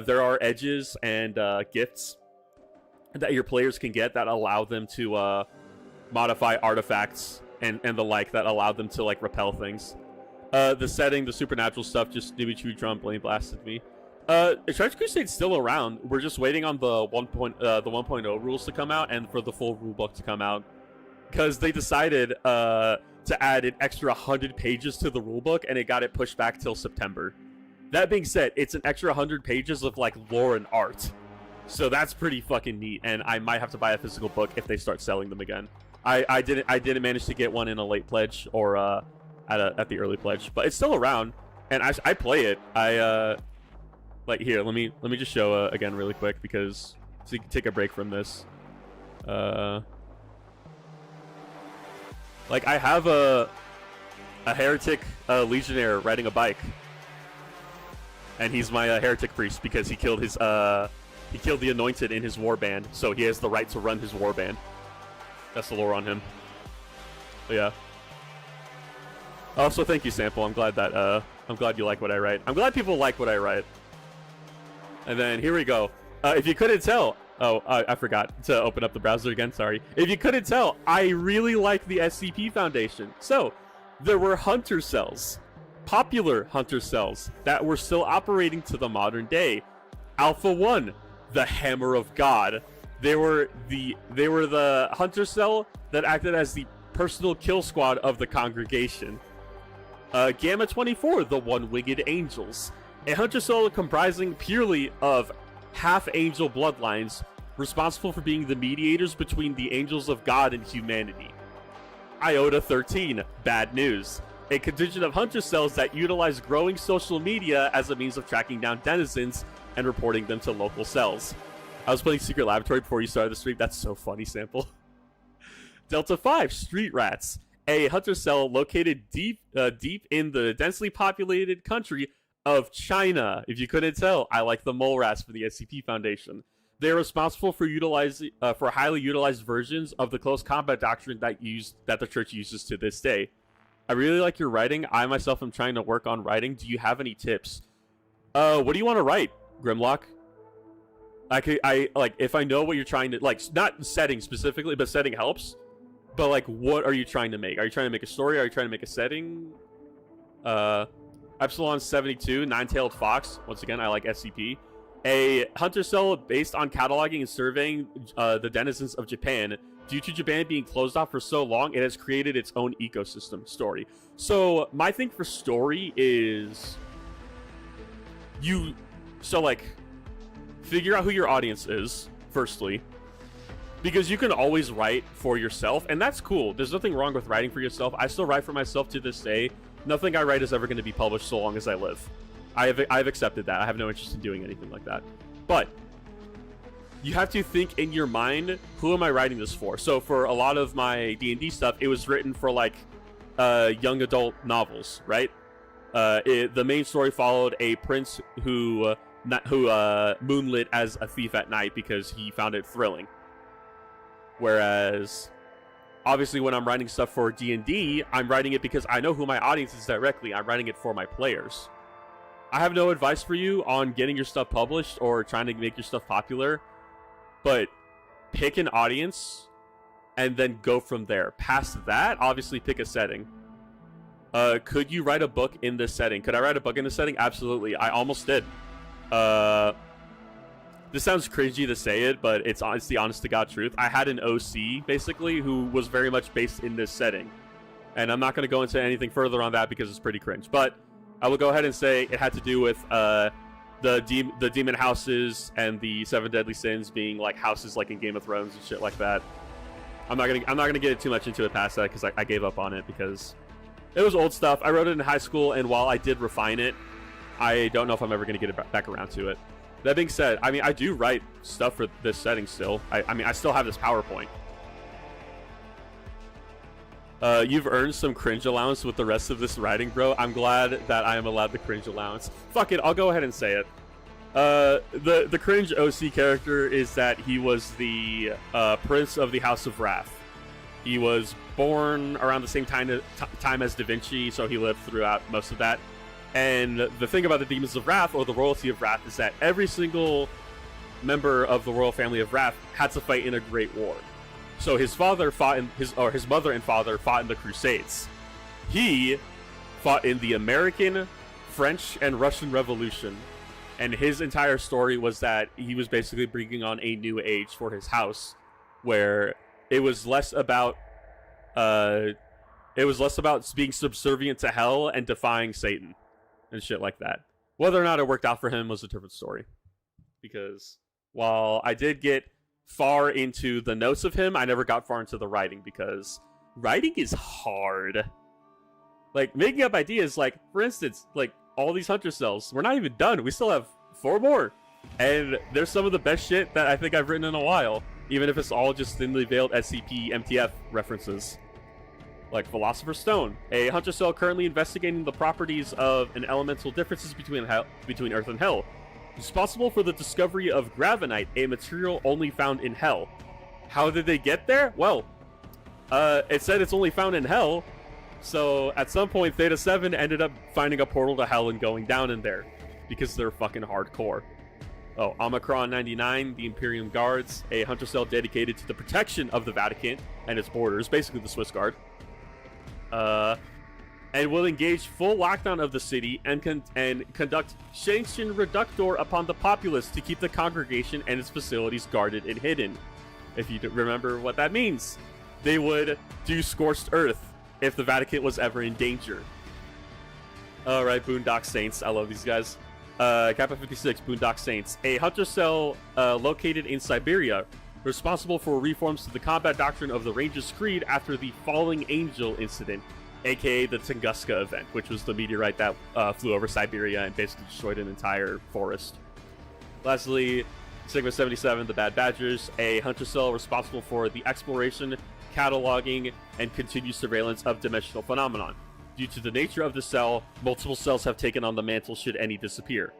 There are edges and gifts that your players can get that allow them to modify artifacts and the like, that allow them to like repel things. The setting, the supernatural stuff, just Nibby Chew Drum Blame blasted me. Trench Crusade's still around. We're just waiting on the 1.0 rules to come out and for the full rulebook to come out, because they decided to add an extra 100 pages to the rulebook, and it got it pushed back till September. That being said, it's an extra 100 pages of like lore and art, so that's pretty fucking neat. And I might have to buy a physical book if they start selling them again. I didn't manage to get one in a late pledge or at the early pledge, but it's still around, and I play it. Like here, let me just show again really quick, because so you can take a break from this. Like, I have a heretic legionnaire riding a bike, and he's my heretic priest because he killed the anointed in his warband, so he has the right to run his warband. That's the lore on him. But yeah. Also, thank you, Sample. I'm glad you like what I write. I'm glad people like what I write. And then here we go. If you couldn't tell, I forgot to open up the browser again. Sorry. If you couldn't tell, I really like the SCP Foundation. So there were hunter cells, popular hunter cells that were still operating to the modern day. Alpha 1, the Hammer of God. They were the hunter cell that acted as the personal kill squad of the congregation. Gamma 24, the One-Winged Angels, a hunter cell comprising purely of half-angel bloodlines, responsible for being the mediators between the angels of God and humanity. Iota 13, Bad News, a contingent of hunter cells that utilize growing social media as a means of tracking down denizens and reporting them to local cells. I was playing Secret Laboratory before you started the stream. That's so funny, Sample. Delta 5, Street Rats, a hunter cell located deep in the densely populated country of China. If you couldn't tell, I like the mole rats for the SCP Foundation. They are responsible for for highly utilized versions of the close combat doctrine that the church uses to this day. I really like your writing. I myself am trying to work on writing. Do you have any tips? What do you want to write, Grimlock? If I know what you're trying to, like, not setting specifically, but setting helps. But, like, what are you trying to make? Are you trying to make a story? Are you trying to make a setting? Epsilon 72, Nine-Tailed Fox. Once again, I like SCP. A hunter cell based on cataloging and surveying the denizens of Japan. Due to Japan being closed off for so long, it has created its own ecosystem story. So, my thing for story is... figure out who your audience is, firstly. Because you can always write for yourself, and that's cool. There's nothing wrong with writing for yourself. I still write for myself to this day. Nothing I write is ever going to be published so long as I live. I've accepted that. I have no interest in doing anything like that. But you have to think in your mind, who am I writing this for? So for a lot of my D&D stuff, it was written for, like, young adult novels, right? The main story followed a prince who moonlit as a thief at night because he found it thrilling. Whereas, obviously, when I'm writing stuff for D&D, I'm writing it because I know who my audience is directly. I'm writing it for my players. I have no advice for you on getting your stuff published or trying to make your stuff popular, but pick an audience and then go from there. Past that, obviously, pick a setting. Could you write a book in this setting? Could I write a book in this setting? Absolutely. I almost did. This sounds cringy to say it, but it's the honest-to-God truth. I had an OC, basically, who was very much based in this setting. And I'm not going to go into anything further on that because it's pretty cringe. But I will go ahead and say it had to do with the demon houses and the 7 deadly sins being like houses like in Game of Thrones and shit like that. I'm not gonna get too much into it past that because I gave up on it because it was old stuff. I wrote it in high school, and while I did refine it, I don't know if I'm ever going to get it back around to it. That being said, I mean, I do write stuff for this setting still. I mean, I still have this PowerPoint. You've earned some cringe allowance with the rest of this writing, bro. I'm glad that I am allowed the cringe allowance. Fuck it, I'll go ahead and say it. The cringe OC character is that he was the prince of the House of Wrath. He was born around the same time as Da Vinci, so he lived throughout most of that. And the thing about the Demons of Wrath, or the Royalty of Wrath, is that every single member of the royal family of Wrath had to fight in a great war. So his father fought in his mother and father fought in the Crusades. He fought in the American, French, and Russian Revolution. And his entire story was that he was basically bringing on a new age for his house, where it was less about being subservient to hell and defying Satan and shit like that. Whether or not it worked out for him was a different story. Because while I did get far into the notes of him, I never got far into the writing because writing is hard. Like, making up ideas, like, for instance, like, all these hunter cells, we're not even done. We still have 4 more. And there's some of the best shit that I think I've written in a while, even if it's all just thinly veiled SCP, MTF references. like Philosopher's Stone, a hunter cell currently investigating the properties of and elemental differences between Earth and Hell. Responsible for the discovery of gravenite, a material only found in Hell. How did they get there? Well, it said it's only found in Hell, so at some point Theta 7 ended up finding a portal to Hell and going down in there, because they're fucking hardcore. Oh, Omicron 99, the Imperium Guards, a hunter cell dedicated to the protection of the Vatican and its borders, basically the Swiss Guard. And will engage full lockdown of the city and conduct sanction reductor upon the populace to keep the congregation and its facilities guarded and hidden. If you remember what that means, they would do scorched earth if the Vatican was ever in danger. Alright, Boondock Saints. I love these guys. Kappa 56, Boondock Saints. A hunter cell located in Siberia, responsible for reforms to the combat doctrine of the Rangers' Creed after the Falling Angel incident, aka the Tunguska event, which was the meteorite that flew over Siberia and basically destroyed an entire forest. Lastly, Sigma 77, the Bad Badgers, a hunter cell responsible for the exploration, cataloging, and continued surveillance of dimensional phenomenon. Due to the nature of the cell, multiple cells have taken on the mantle should any disappear.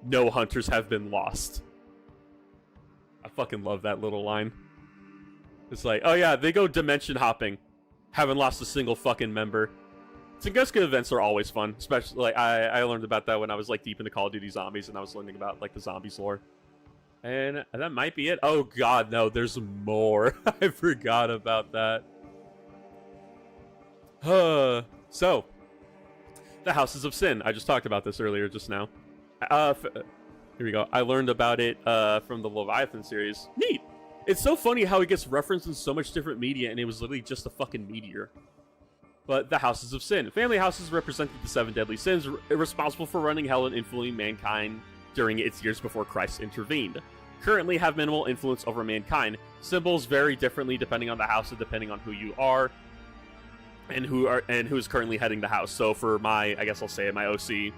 No hunters have been lost. I fucking love that little line. It's like, oh yeah, they go dimension hopping. Haven't lost a single fucking member. Tunguska events are always fun, especially like I learned about that when I was like deep into Call of Duty Zombies and I was learning about like the zombies lore. And that might be it. Oh god, no, there's more. I forgot about that. So, the Houses of Sin. I just talked about this earlier just now. Here we go. I learned about it from the Leviathan series. Neat! It's so funny how it gets referenced in so much different media, and it was literally just a fucking meteor. But the Houses of Sin. Family houses represented the 7 deadly sins, responsible for running hell and influencing mankind during its years before Christ intervened. Currently have minimal influence over mankind. Symbols vary differently depending on the house and depending on who you are. And who is currently heading the house. So for my, I guess I'll say it, my OC,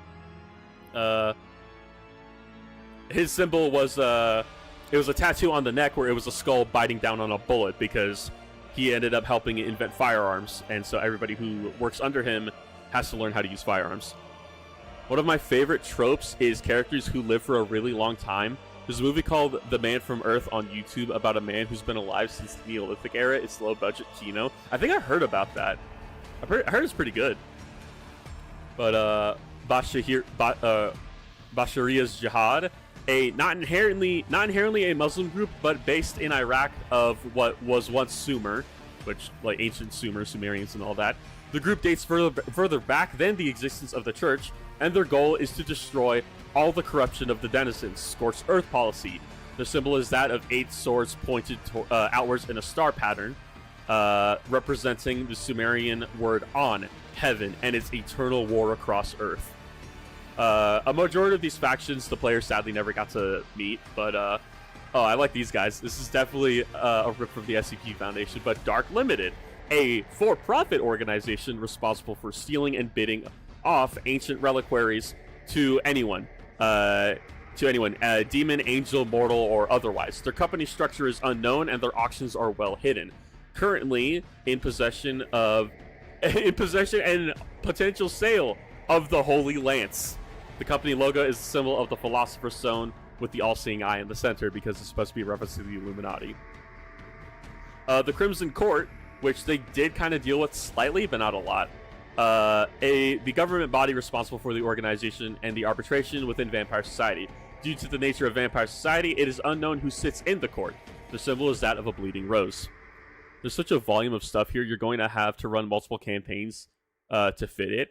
his symbol was it was a tattoo on the neck where it was a skull biting down on a bullet because he ended up helping invent firearms, and so everybody who works under him has to learn how to use firearms. One of my favorite tropes is characters who live for a really long time. There's a movie called The Man from Earth on YouTube about a man who's been alive since the Neolithic era. It's low-budget kino. I think I heard about that. I heard it's pretty good. But Basharia's Jihad, a not inherently a Muslim group, but based in Iraq of what was once Sumer, which like ancient Sumerians and all that. The group dates further back than the existence of the church, and their goal is to destroy all the corruption of the denizens. Scorched Earth policy. The symbol is that of 8 swords pointed outwards in a star pattern, representing the Sumerian word on, heaven, and its eternal war across Earth. A majority of these factions the player sadly never got to meet, but oh, I like these guys. This is definitely a rip from the SCP Foundation, but Dark Limited, a for-profit organization responsible for stealing and bidding off ancient reliquaries to anyone. Demon, angel, mortal, or otherwise. Their company structure is unknown and their auctions are well hidden. Currently in possession and potential sale of the Holy Lance. The company logo is the symbol of the Philosopher's Stone with the all-seeing eye in the center because it's supposed to be a reference to the Illuminati. The Crimson Court, which they did kind of deal with slightly, but not a lot. The government body responsible for the organization and the arbitration within Vampire Society. Due to the nature of Vampire Society, it is unknown who sits in the court. The symbol is that of a bleeding rose. There's such a volume of stuff here, you're going to have to run multiple campaigns to fit it.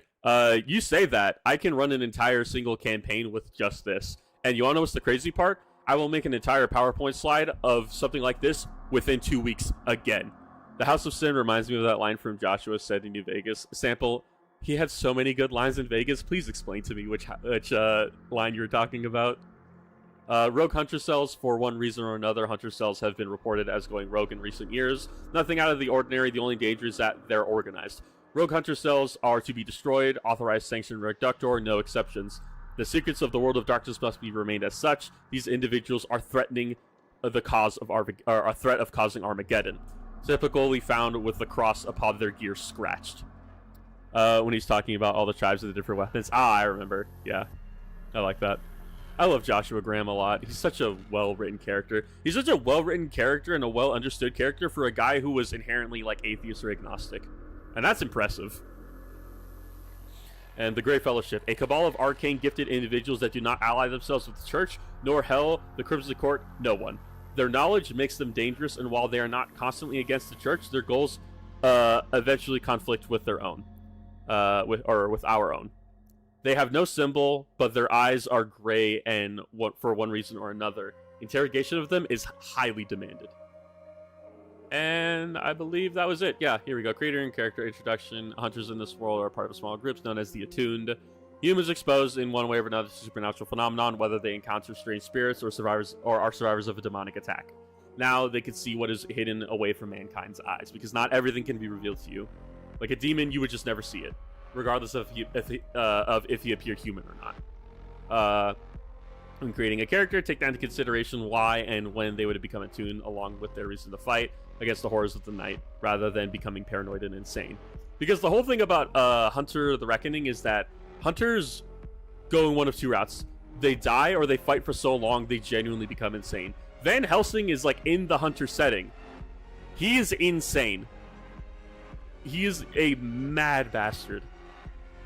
You say that. I can run an entire single campaign with just this. And you wanna know what's the crazy part? I will make an entire PowerPoint slide of something like this within 2 weeks again. The House of Sin reminds me of that line from Joshua Said in New Vegas. Sample, he had so many good lines in Vegas. Please explain to me which line you're talking about. Rogue hunter cells, for one reason or another, hunter cells have been reported as going rogue in recent years. Nothing out of the ordinary, the only danger is that they're organized. Rogue hunter cells are to be destroyed, authorized, sanctioned, reductor, no exceptions. The secrets of the world of darkness must be remained as such. These individuals are threatening the cause of a threat of causing Armageddon. typically found with the cross upon their gear scratched. When he's talking about all the tribes of the different weapons. Ah, I remember. Yeah, I like that. I love Joshua Graham a lot. He's such a well-written character. He's such a well-written character and a well-understood character for a guy who was inherently like atheist or agnostic. And that's impressive. And the Great Fellowship, a cabal of arcane gifted individuals that do not ally themselves with the Church, nor Hell, the Crimson Court, no one. Their knowledge makes them dangerous, and while they are not constantly against the Church, their goals eventually conflict with their own. With our own. They have no symbol, but their eyes are gray, and for one reason or another. Interrogation of them is highly demanded. And I believe that was it. Yeah, here we go. Creator and character introduction. Hunters in this world are part of small groups known as the Attuned. Humans exposed in one way or another to supernatural phenomenon, whether they encounter strange spirits or are survivors of a demonic attack. Now they can see what is hidden away from mankind's eyes, because not everything can be revealed to you. Like a demon, you would just never see it, regardless of if he appeared human or not. When creating a character, take into consideration why and when they would become attuned, along with their reason to fight against the horrors of the night, rather than becoming paranoid and insane. Because the whole thing about Hunter the Reckoning is that hunters go in one of two routes. They die or they fight for so long they genuinely become insane. Van Helsing is like in the hunter setting. He is insane. He is a mad bastard.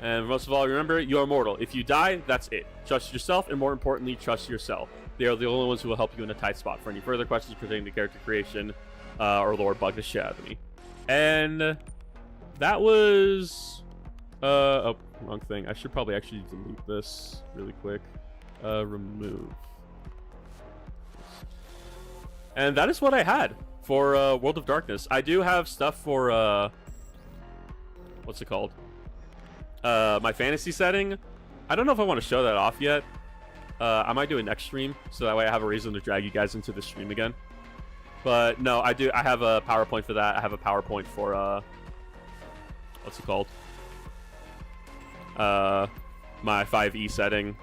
And most of all, remember, you are mortal. If you die, that's it. Trust yourself, and more importantly, trust yourself. They are the only ones who will help you in a tight spot. For any further questions pertaining to character creation or lore, bug the shit out of me. And that was... oh, wrong thing. I should probably actually delete this really quick. Remove. And that is what I had for World of Darkness. I do have stuff for... what's it called? My fantasy setting. I don't know if I want to show that off yet. I might do a next stream, so that way I have a reason to drag you guys into the stream again. But no, I have a PowerPoint for that. I have a PowerPoint for what's it called? My 5e setting.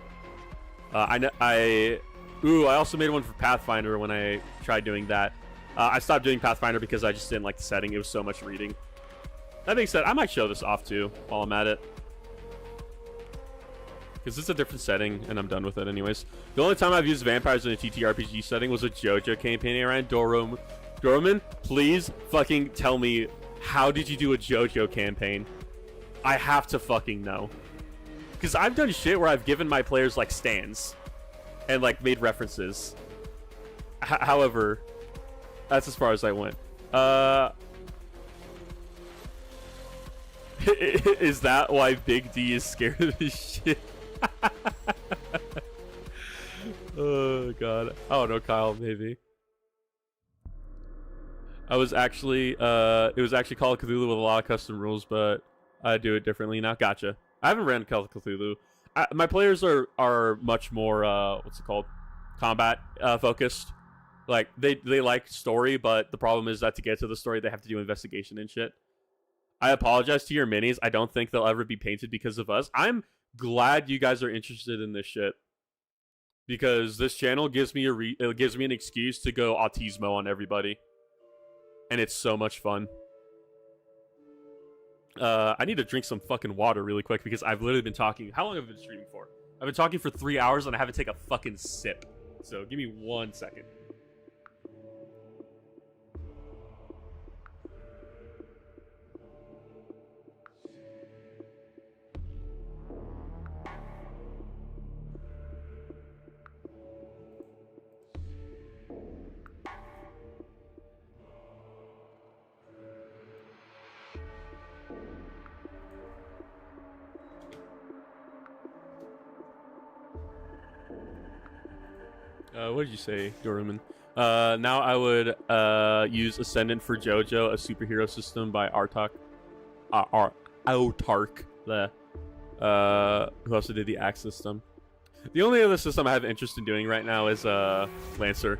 I also made one for Pathfinder when I tried doing that. I stopped doing Pathfinder because I just didn't like the setting. It was so much reading. That being said, I might show this off too while I'm at it, because it's a different setting and I'm done with it anyways. The only time I've used vampires in a TTRPG setting was a JoJo campaign I ran. Doroman, please fucking tell me, how did you do a JoJo campaign? I have to fucking know, because I've done shit where I've given my players like stands and like made references. However, that's as far as I went. Is that why Big D is scared of this shit? Oh god. Oh no, Kyle, maybe. I was actually it was actually Call of Cthulhu with a lot of custom rules, but I do it differently now. Gotcha. I haven't ran Call of Cthulhu. My players are much more what's it called? Combat focused. Like they like story, but the problem is that to get to the story they have to do investigation and shit. I apologize to your minis. I don't think they'll ever be painted because of us. I'm glad you guys are interested in this shit, because this channel gives me an excuse to go autismo on everybody, and it's so much fun. I need to drink some fucking water really quick, because I've literally been talking. How long have I been streaming for? I've been talking for 3 hours and I haven't taken a fucking sip. So give me 1 second. What did you say, Doruman? Now I would use Ascendant for JoJo, a superhero system by Autark. Who also did the Axe system. The only other system I have interest in doing right now is Lancer.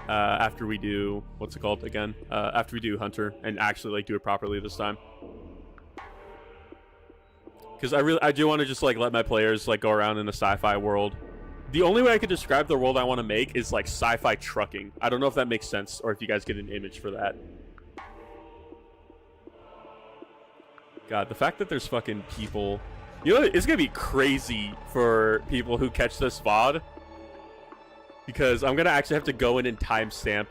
After we do, what's it called again? After we do Hunter and actually like do it properly this time. Because I do want to just like let my players like go around in a sci-fi world. The only way I could describe the world I want to make is like sci-fi trucking. I don't know if that makes sense or if you guys get an image for that. God, the fact that there's fucking people... You know, it's gonna be crazy for people who catch this VOD. Because I'm gonna actually have to go in and timestamp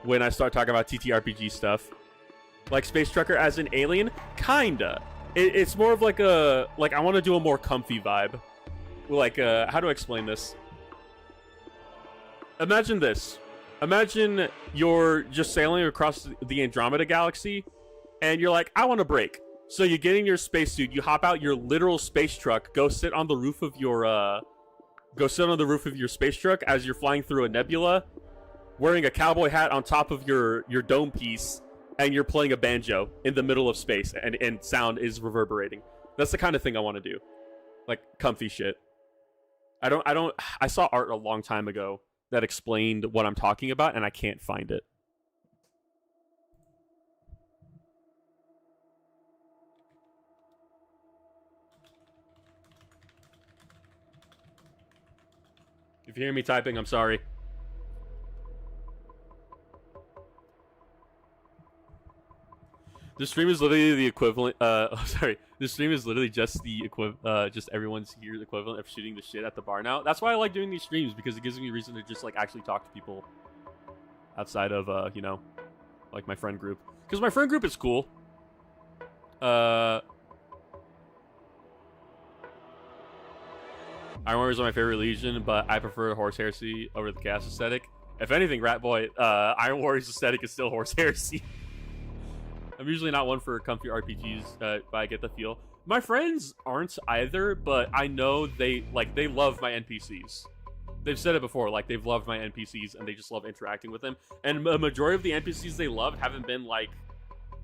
when I start talking about TTRPG stuff. Like Space Trucker as an alien? Kinda. It's more of like a... Like, I want to do a more comfy vibe. Like, how do I explain this? Imagine this. Imagine you're just sailing across the Andromeda Galaxy, and you're like, I want a break. So you get in your spacesuit, you hop out your literal space truck, go sit on the roof of your, space truck as you're flying through a nebula, wearing a cowboy hat on top of your dome piece, and you're playing a banjo in the middle of space, and sound is reverberating. That's the kind of thing I want to do. Like, comfy shit. I saw art a long time ago that explained what I'm talking about, and I can't find it. If you hear me typing, I'm sorry. This stream is literally the equivalent. This stream is literally just the just everyone's here equivalent of shooting the shit at the bar now. That's why I like doing these streams, because it gives me a reason to just like actually talk to people outside of you know, like my friend group. Because my friend group is cool. Iron Warriors are my favorite Legion, but I prefer Horse Heresy over the Chaos aesthetic. If anything, Rat Boy, Iron Warriors aesthetic is still Horse Heresy. I'm usually not one for comfy RPGs, but I get the feel. My friends aren't either, but I know they love my NPCs. They've said it before, like they've loved my NPCs and they just love interacting with them. And a majority of the NPCs they loved haven't been like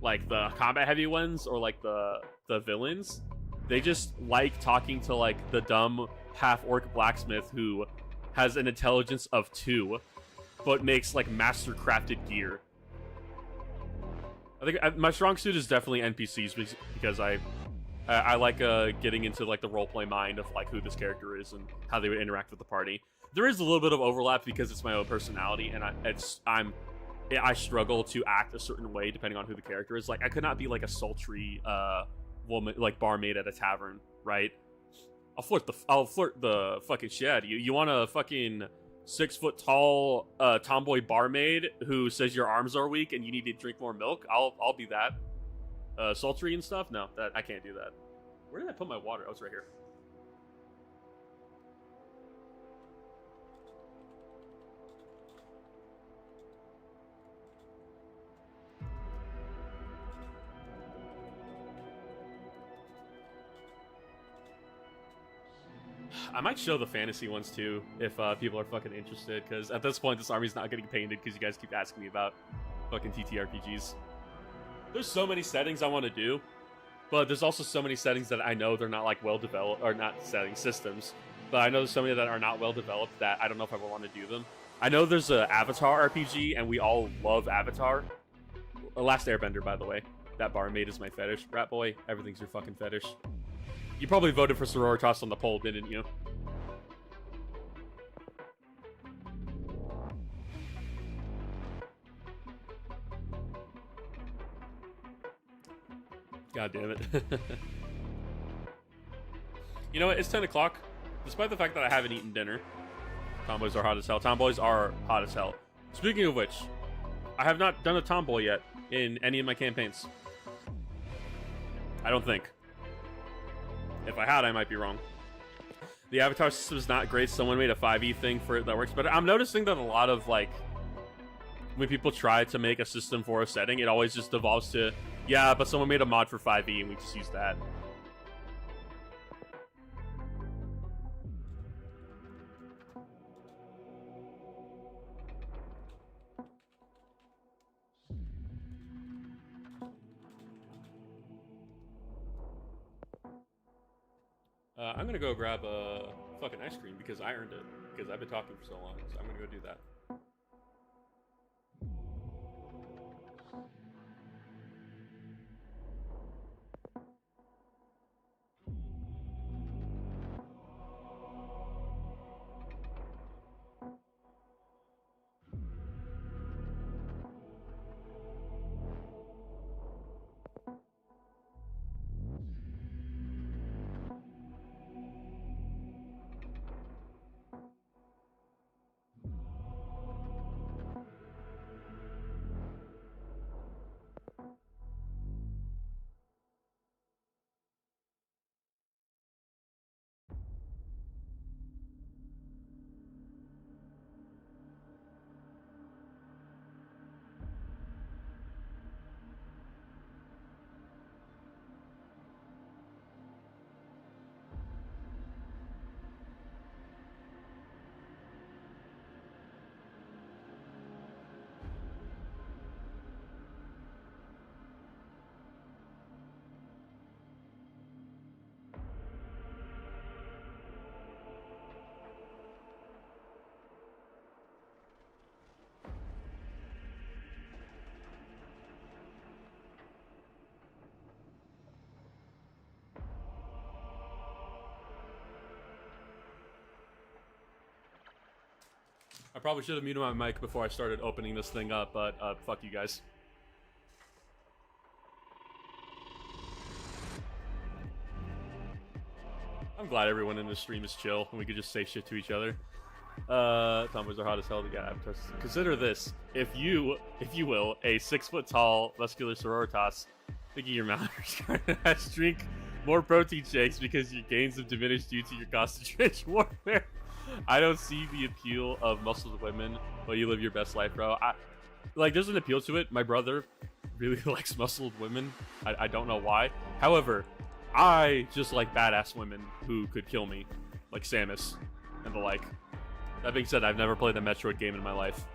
the combat heavy ones or like the villains. They just like talking to like the dumb half-orc blacksmith who has an intelligence of 2, but makes like master crafted gear. I think my strong suit is definitely NPCs because I like getting into like the roleplay mind of like who this character is and how they would interact with the party. There is a little bit of overlap because it's my own personality, and I struggle to act a certain way depending on who the character is. Like I could not be like a sultry woman, like barmaid at a tavern, right? I'll flirt the fucking shit. You want a fucking 6 foot tall tomboy barmaid who says your arms are weak and you need to drink more milk? I'll be that. Sultry and stuff? No, I can't do that. Where did I put my water? Oh, it's right here. I might show the fantasy ones too, if people are fucking interested, because at this point this army's not getting painted because you guys keep asking me about fucking TTRPGs. There's so many settings I want to do, but there's also so many settings that I know they're not like well developed, or not setting systems, but I know there's so many that are not well developed that I don't know if I would want to do them. I know there's a Avatar RPG, and we all love Avatar. Last Airbender, by the way. That barmaid is my fetish. Rat Boy, everything's your fucking fetish. You probably voted for Sororitas on the poll, didn't you? God damn it. You know what? It's 10 o'clock. Despite the fact that I haven't eaten dinner. Tomboys are hot as hell. Tomboys are hot as hell. Speaking of which, I have not done a tomboy yet in any of my campaigns. I don't think. If I had, I might be wrong. The avatar system is not great. Someone made a 5e thing for it that works better. I'm noticing that a lot of, like, when people try to make a system for a setting, it always just devolves to, yeah, but someone made a mod for 5e and we just use that. I'm gonna go grab a fucking ice cream because I earned it. Because I've been talking for so long, so I'm gonna go do that. probably should have muted my mic before I started opening this thing up, but fuck you guys. I'm glad everyone in this stream is chill and we could just say shit to each other. Tomboys are hot as hell to get advertised. Consider this: if you will, a 6-foot-tall muscular sororitas thinking your Metahuggers has drink more protein shakes because your gains have diminished due to your concentration warfare. I don't see the appeal of muscled women, but you live your best life, bro. There's an appeal to it. My brother really likes muscled women. I don't know why. However, I just like badass women who could kill me, like Samus and the like. That being said, I've never played a Metroid game in my life.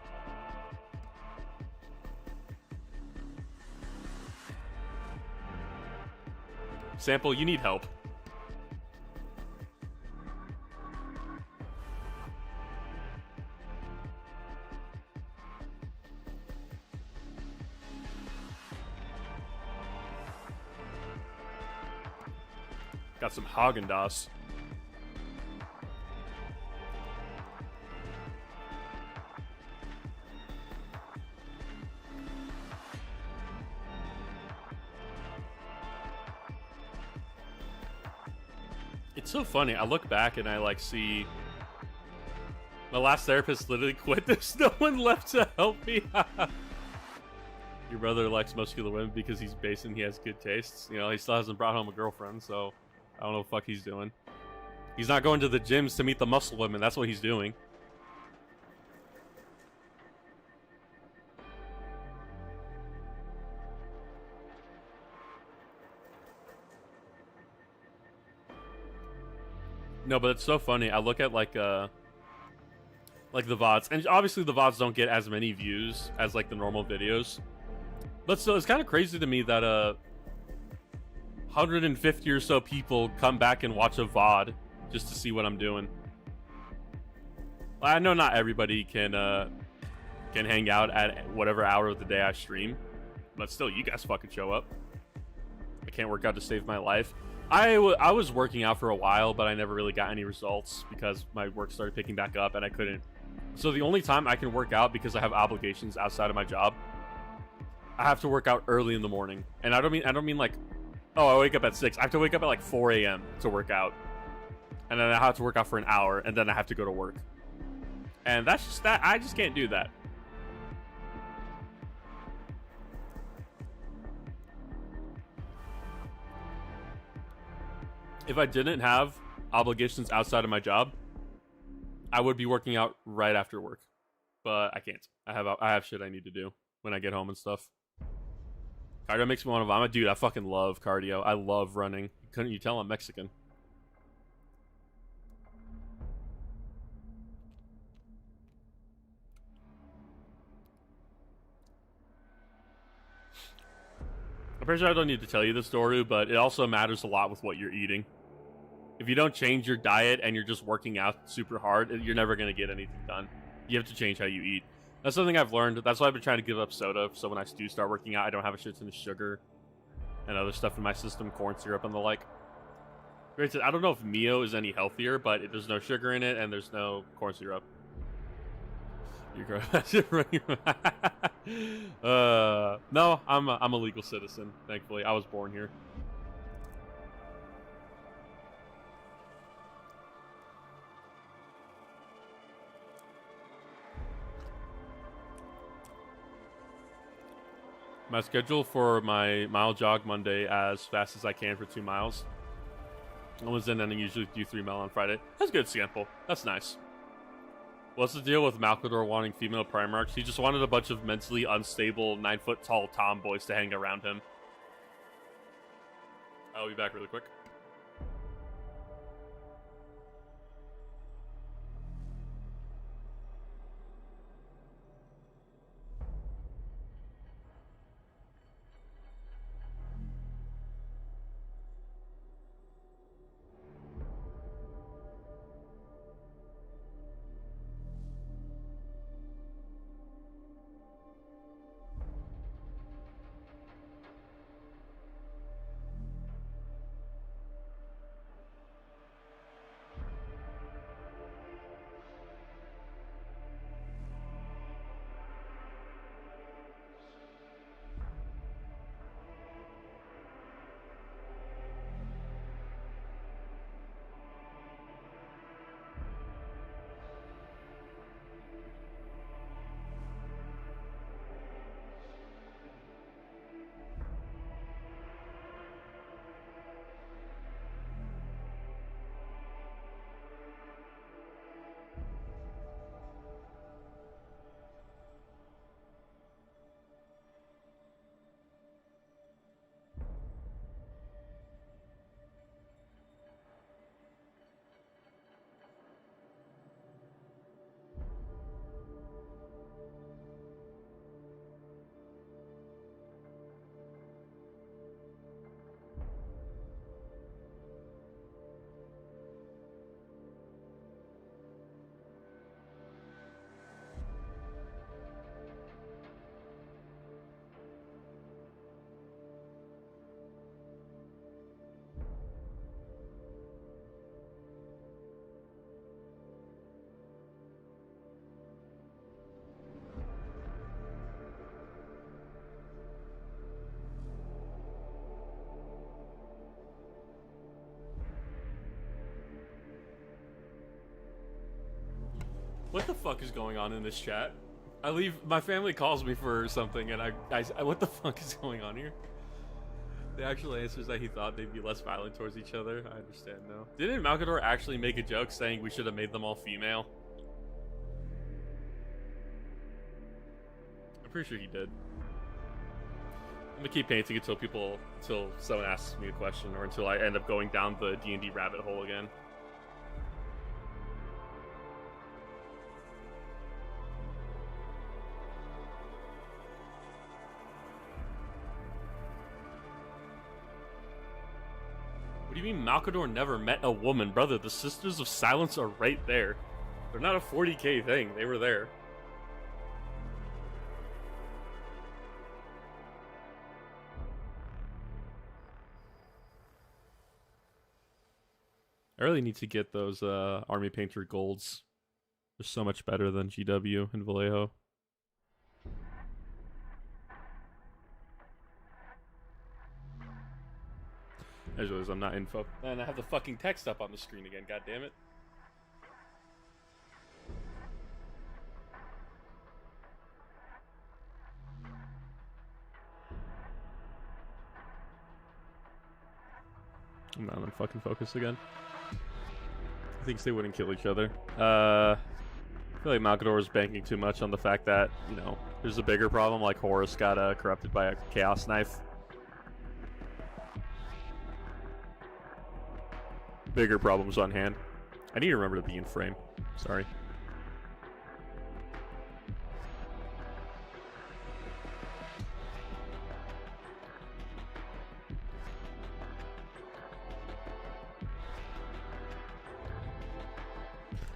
Sample, you need help. Got some Haagen-Dazs. It's so funny. I look back and I see my last therapist literally quit. There's no one left to help me. Your brother likes muscular women because he's basic and he has good tastes. He still hasn't brought home a girlfriend, so I don't know what the fuck he's doing. He's not going to the gyms to meet the muscle women. That's what he's doing. No, but it's so funny. I look at like the VODs, and obviously the VODs don't get as many views as the normal videos. But still, it's kind of crazy to me that 150 or so people come back and watch a VOD just to see what I'm doing. I know not everybody can hang out at whatever hour of the day I stream, but still, you guys fucking show up. I can't work out to save my life. I was working out for a while, but I never really got any results because my work started picking back up and I couldn't. So the only time I can work out, because I have obligations outside of my job, I have to work out early in the morning. And I don't mean like, oh, I wake up at 6. I have to wake up at 4 a.m. to work out. And then I have to work out for an hour, and then I have to go to work. And that's just that. I just can't do that. If I didn't have obligations outside of my job, I would be working out right after work. But I can't. I have shit I need to do when I get home and stuff. Cardio makes me want to vomit. Dude, I fucking love cardio. I love running. Couldn't you tell I'm Mexican? I'm pretty sure I don't need to tell you the story, but it also matters a lot with what you're eating. If you don't change your diet and you're just working out super hard, you're never going to get anything done. You have to change how you eat. That's something I've learned. That's why I've been trying to give up soda, so when I do start working out, I don't have a shit ton of sugar and other stuff in my system, corn syrup and the like. Granted, I don't know if Mio is any healthier, but there's no sugar in it and there's no corn syrup. No, I'm a legal citizen, thankfully. I was born here. My schedule for my mile jog Monday as fast as I can for 2 miles. I was in and I usually do 3 mile on Friday. That's a good sample. That's nice. What's the deal with MacArthur wanting female Primarchs? He just wanted a bunch of mentally unstable 9-foot-tall tomboys to hang around him. I'll be back really quick. What the fuck is going on in this chat? My family calls me for something, and what the fuck is going on here? The actual answer is that he thought they'd be less violent towards each other. I understand now. Didn't MacArthur actually make a joke saying we should have made them all female? I'm pretty sure he did. I'm gonna keep painting until someone asks me a question, or until I end up going down the D&D rabbit hole again. What do you mean Malcador never met a woman? Brother, the Sisters of Silence are right there. They're not a 40k thing. They were there. I really need to get those Army Painter golds. They're so much better than GW and Vallejo. I just realized I'm not in focus. And I have the fucking text up on the screen again, god damn it. I'm not in fucking focus again. I think they wouldn't kill each other. I feel like Malcador is banking too much on the fact that, you know, there's a bigger problem, like Horus got corrupted by a Chaos Knife. Bigger problems on hand. I need to remember to be in frame. Sorry.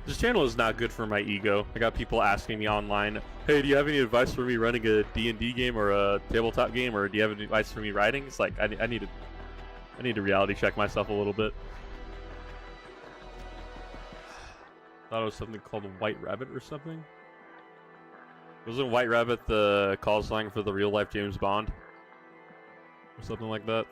This channel is not good for my ego. I got people asking me online, hey, do you have any advice for me running a D&D game or a tabletop game, or do you have any advice for me writing? It's like, I need to reality check myself a little bit. Thought it was something called White Rabbit or something. Wasn't White Rabbit the call sign for the real life James Bond? Or something like that?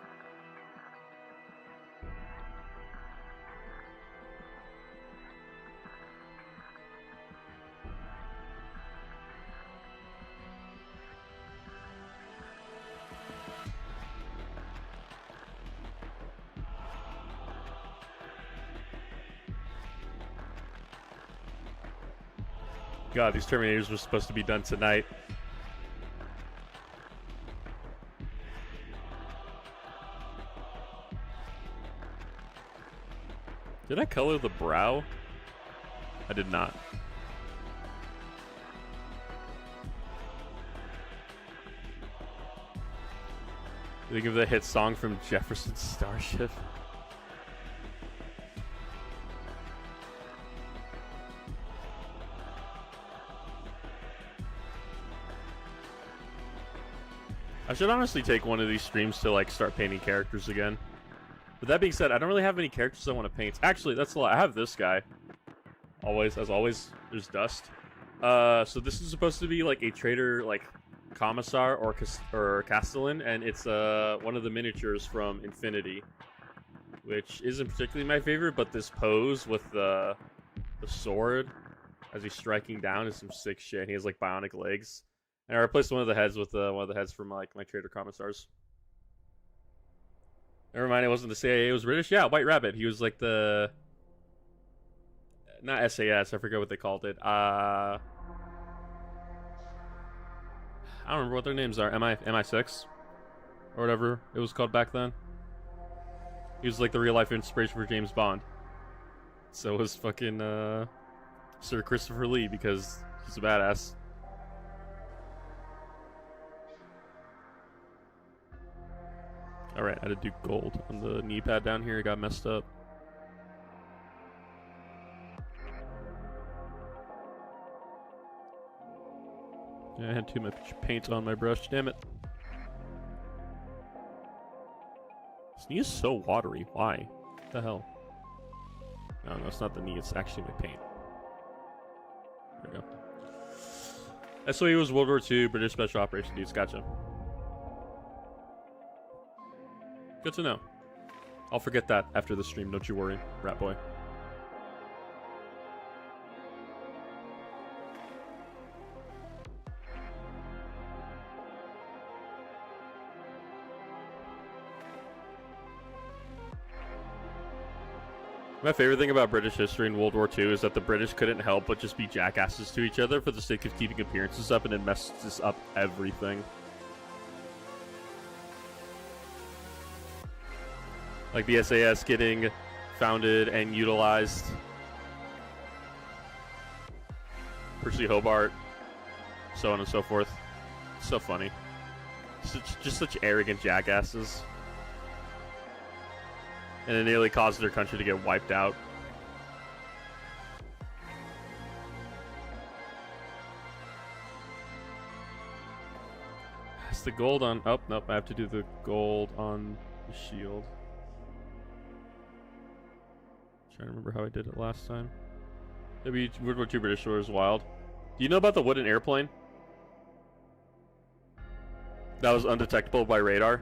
God, these Terminators were supposed to be done tonight. Did I color the brow? I did not. Think of the hit song from Jefferson's Starship. I should honestly take one of these streams to like start painting characters again. But that being said, I don't really have any characters I want to paint. Actually, that's a lot. I have this guy. Always, as always, there's Dust. So this is supposed to be like a trader, like commissar or castellan, and it's one of the miniatures from Infinity, which isn't particularly my favorite. But this pose with the sword as he's striking down is some sick shit. He has like bionic legs. And I replaced one of the heads with one of the heads from like my trader commissars. Never mind, it wasn't the CIA, it was British. Yeah, White Rabbit. He was like the not SAS. I forget what they called it. I don't remember what their names are. MI6 or whatever it was called back then. He was like the real life inspiration for James Bond. So was fucking Sir Christopher Lee, because he's a badass. Alright, I had to do gold on the knee pad down here. It got messed up. Yeah, I had too much paint on my brush, damn it. This knee is so watery. Why? What the hell? No, it's not the knee, it's actually my paint. There we go. SOE was World War II, British Special Operations dudes, gotcha. Good to know. I'll forget that after the stream, don't you worry, rat boy. My favorite thing about British history in World War II is that the British couldn't help but just be jackasses to each other for the sake of keeping appearances up, and it messes up everything. Like the SAS getting founded and utilized. Percy Hobart, so on and so forth. So funny. Just such arrogant jackasses. And it nearly caused their country to get wiped out. It's the gold on... Oh, nope, I have to do the gold on the shield. Trying to remember how I did it last time. Maybe World War II British War is wild. Do you know about the wooden airplane? That was undetectable by radar.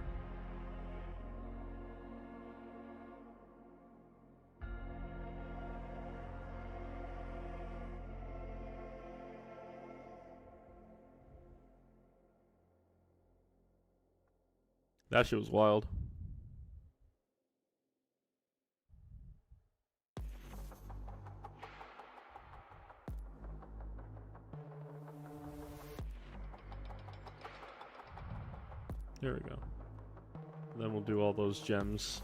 That shit was wild. There we go. And then we'll do all those gems.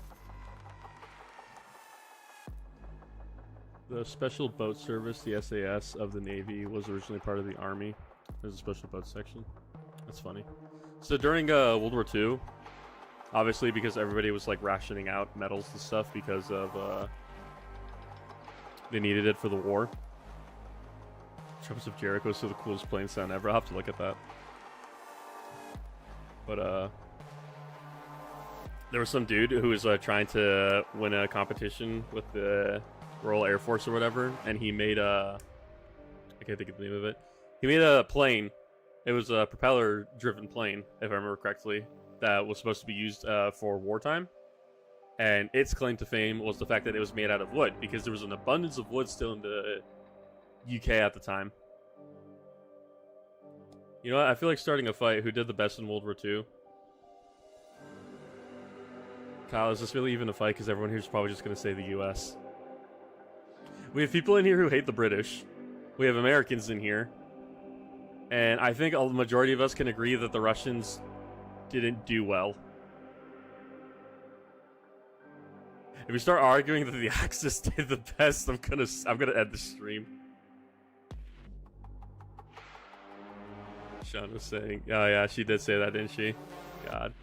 The Special Boat Service, the SAS of the Navy, was originally part of the Army. There's a special boat section. That's funny. So during World War II, obviously because everybody was like rationing out metals and stuff because of they needed it for the war. Trumps of Jericho is the coolest plane sound ever. I'll have to look at that. But there was some dude who was trying to win a competition with the Royal Air Force or whatever, and he made a... I can't think of the name of it. He made a plane. It was a propeller-driven plane, if I remember correctly, that was supposed to be used for wartime. And its claim to fame was the fact that it was made out of wood, because there was an abundance of wood still in the UK at the time. You know what? I feel like starting a fight. Who did the best in World War II? Kyle, is this really even a fight? Because everyone here is probably just going to say the US. We have people in here who hate the British. We have Americans in here. And I think a majority of us can agree that the Russians didn't do well. If we start arguing that the Axis did the best, I'm gonna end the stream. Sean was saying, oh yeah, she did say that, didn't she? God.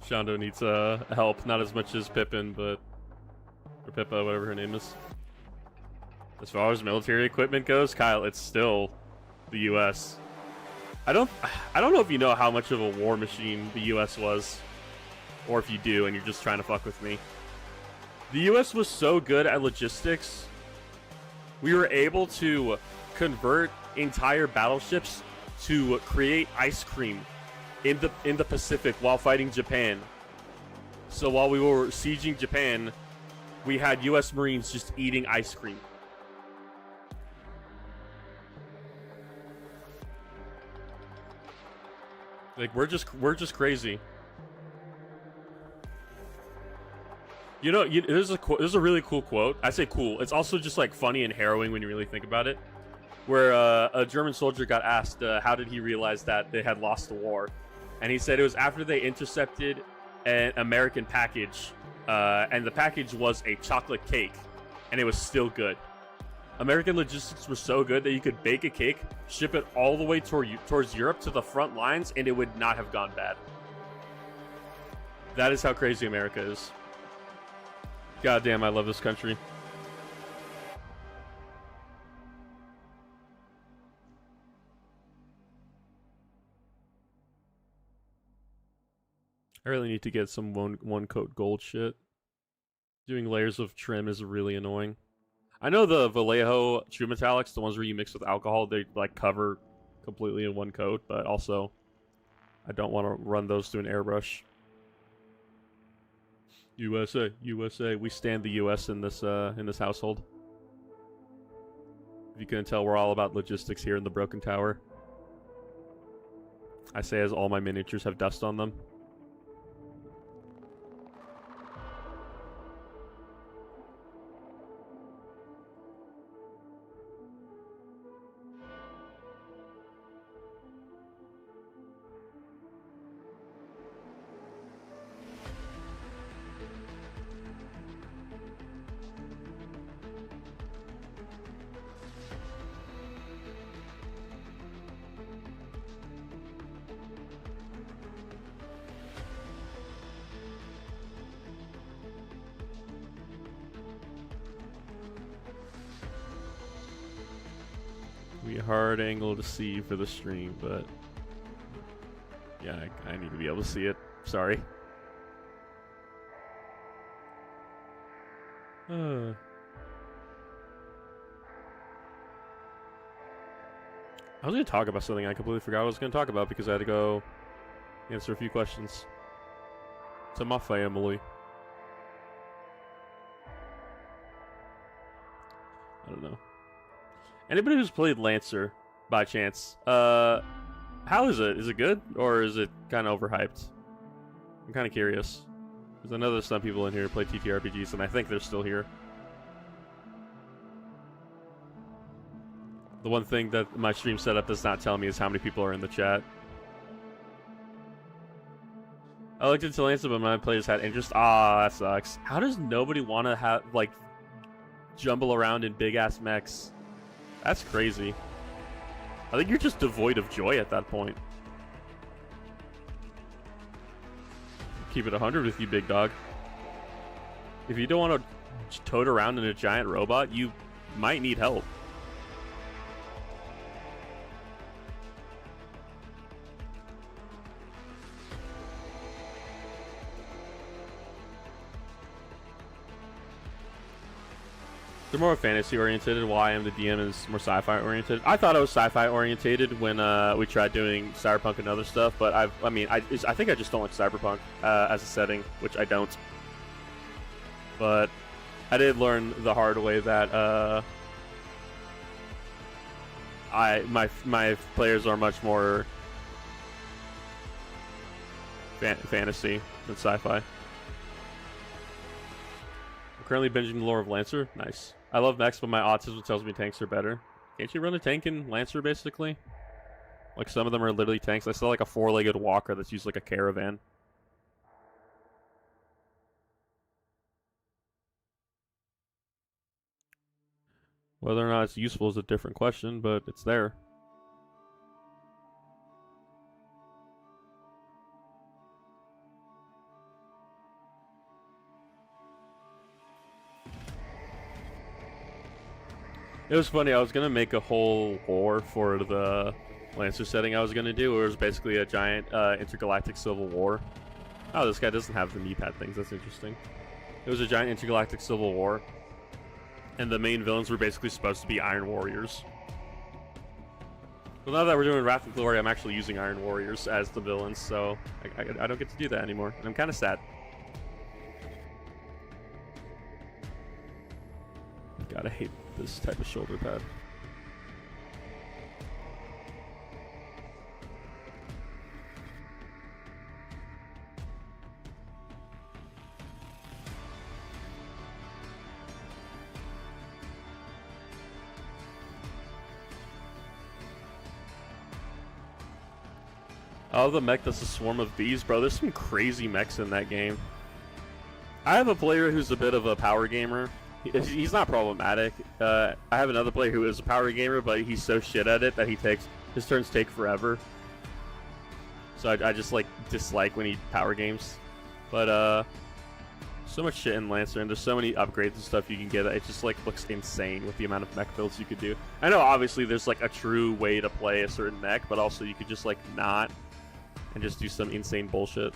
Shondo needs help, not as much as Pippin, but... Or Pippa, whatever her name is. As far as military equipment goes, Kyle, it's still the US. I don't know if you know how much of a war machine the US was. Or if you do and you're just trying to fuck with me. The US was so good at logistics. We were able to convert entire battleships to create ice cream in the Pacific while fighting Japan. So while we were sieging Japan, we had US Marines just eating ice cream. Like we're just crazy. You know, there's a really cool quote. I say cool. It's also just like funny and harrowing when you really think about it. Where a German soldier got asked how did he realize that they had lost the war, and he said it was after they intercepted an American package, and the package was a chocolate cake, and it was still good. American logistics were so good that you could bake a cake, ship it all the way towards Europe to the front lines, and it would not have gone bad. That is how crazy America is. God damn, I love this country. I really need to get some one coat gold shit. Doing layers of trim is really annoying. I know the Vallejo True Metallics, the ones where you mix with alcohol, they like cover completely in one coat, but also I don't want to run those through an airbrush. USA, USA. We stand the US in this household. If you couldn't tell, we're all about logistics here in the Broken Tower. I say as all my miniatures have dust on them. hard angle to see for the stream, but yeah, I need to be able to see it. Sorry. I was going to talk about something I completely forgot what I was going to talk about because I had to go answer a few questions to my family. I don't know. Anybody who's played Lancer by chance, how is it? Is it good or is it kind of overhyped? I'm kind of curious. Because I know there's some people in here who play TTRPGs and I think they're still here. The one thing that my stream setup does not tell me is how many people are in the chat. I looked into Lancer, but my players had interest. Ah, that sucks. How does nobody want to have, like, jumble around in big-ass mechs? That's crazy. I think you're just devoid of joy at that point. Keep it 100 with you, big dog. If you don't want to tote around in a giant robot, you might need help. They're more fantasy-oriented, while I am the DM is more sci-fi-oriented. I thought I was sci-fi-oriented when we tried doing cyberpunk and other stuff, but I think I just don't like cyberpunk as a setting, which I don't. But I did learn the hard way that my players are much more fantasy than sci-fi. Currently binging the lore of Lancer. Nice. I love mechs, but my autism tells me tanks are better. Can't you run a tank in Lancer, basically? Like, some of them are literally tanks. I saw, like, a four-legged walker that's used like a caravan. Whether or not it's useful is a different question, but it's there. It was funny, I was going to make a whole war for the Lancer setting I was going to do, where it was basically a giant intergalactic civil war. Oh, this guy doesn't have the knee pad things, that's interesting. It was a giant intergalactic civil war, and the main villains were basically supposed to be Iron Warriors. Well, now that we're doing Wrath and Glory, I'm actually using Iron Warriors as the villains, so I don't get to do that anymore, and I'm kind of sad. God, I hate this type of shoulder pad. Oh, the mech that's a swarm of bees, bro. There's some crazy mechs in that game. I have a player who's a bit of a power gamer. He's not problematic. I have another player who is a power gamer, but he's so shit at it that his turns take forever. So I just like dislike when he power games. But so much shit in Lancer, and there's so many upgrades and stuff you can get. It just like looks insane with the amount of mech builds you could do. I know obviously there's like a true way to play a certain mech, but also you could just like not and just do some insane bullshit.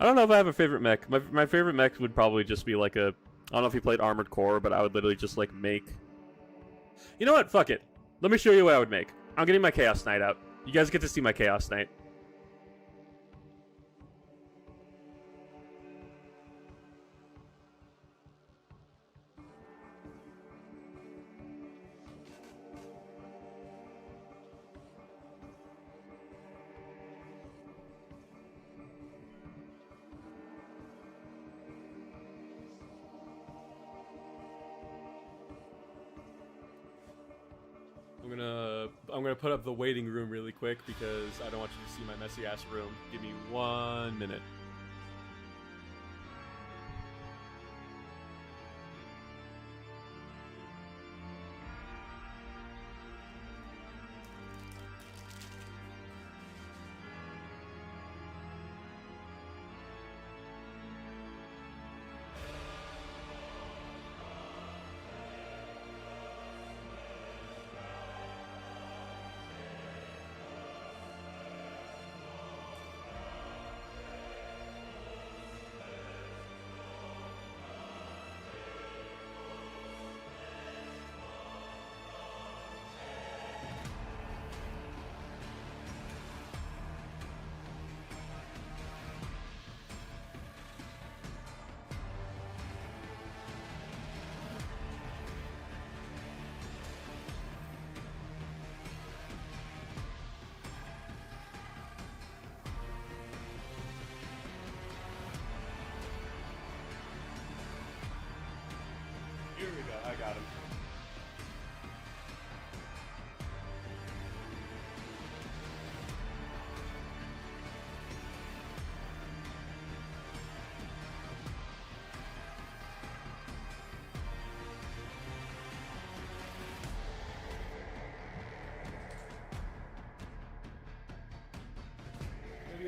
I don't know if I have a favorite mech. My favorite mech would probably just be like a... I don't know if you played Armored Core, but I would literally just like make... You know what? Fuck it. Let me show you what I would make. I'm getting my Chaos Knight out. You guys get to see my Chaos Knight. I'm gonna put up the waiting room really quick because I don't want you to see my messy ass room. Give me 1 minute.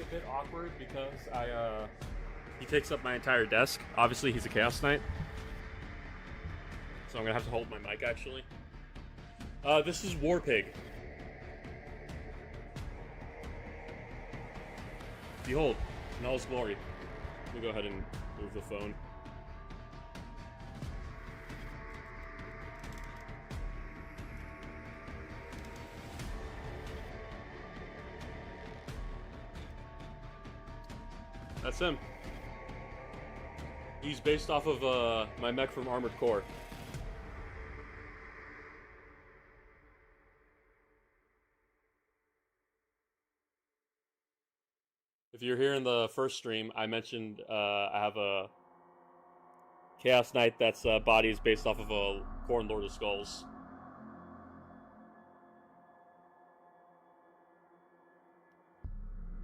a bit awkward because he takes up my entire desk. Obviously, he's a Chaos Knight. So I'm gonna have to hold my mic, actually. This is War Pig. Behold, in all his glory. Let me go ahead and move the phone. That's him. He's based off of my mech from Armored Core. If you're here in the first stream, I mentioned I have a Chaos Knight that's body is based off of a Khorne Lord of Skulls.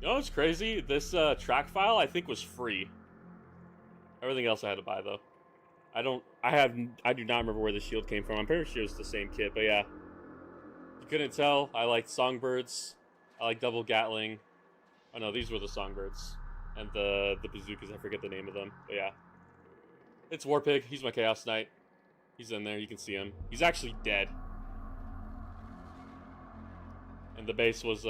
You know what's crazy? This track file I think was free. Everything else I had to buy though. I do not remember where the shield came from. I'm pretty sure it's the same kit, but yeah. You couldn't tell. I liked Songbirds. I like Double Gatling. Oh no, these were the Songbirds. And the bazookas, I forget the name of them. But yeah. It's War Pig. He's my Chaos Knight. He's in there, you can see him. He's actually dead. And the base was,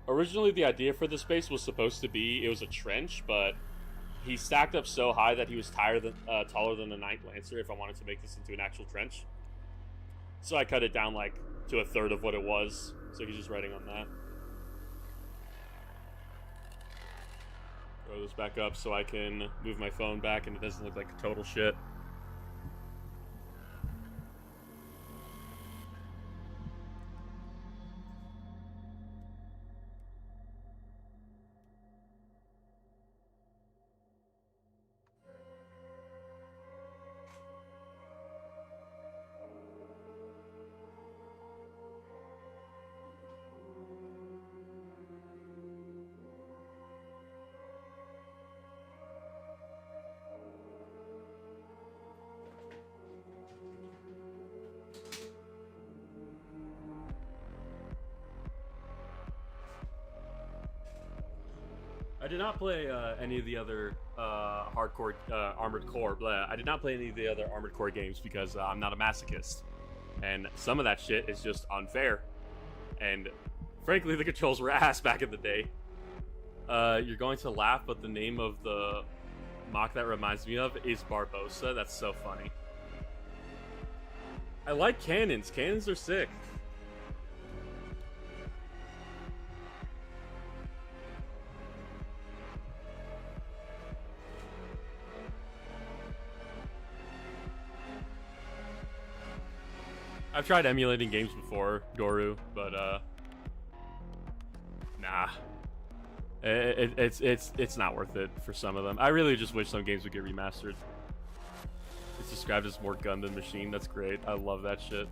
originally the idea for this base was supposed to be, it was a trench, but he stacked up so high that he was taller than the 9th Lancer if I wanted to make this into an actual trench. So I cut it down like to a third of what it was. So he's just riding on that. Throw this back up so I can move my phone back and it doesn't look like total shit. I did not play any of the other hardcore Armored Core. I did not play any of the other Armored Core games because I'm not a masochist, and some of that shit is just unfair. And frankly, the controls were ass back in the day. You're going to laugh, but the name of the mock that reminds me of is Barbosa. That's so funny. I like cannons. Cannons are sick. I've tried emulating games before, Goru, but nah. It's not worth it for some of them. I really just wish some games would get remastered. It's described as more gun than machine. That's great. I love that shit.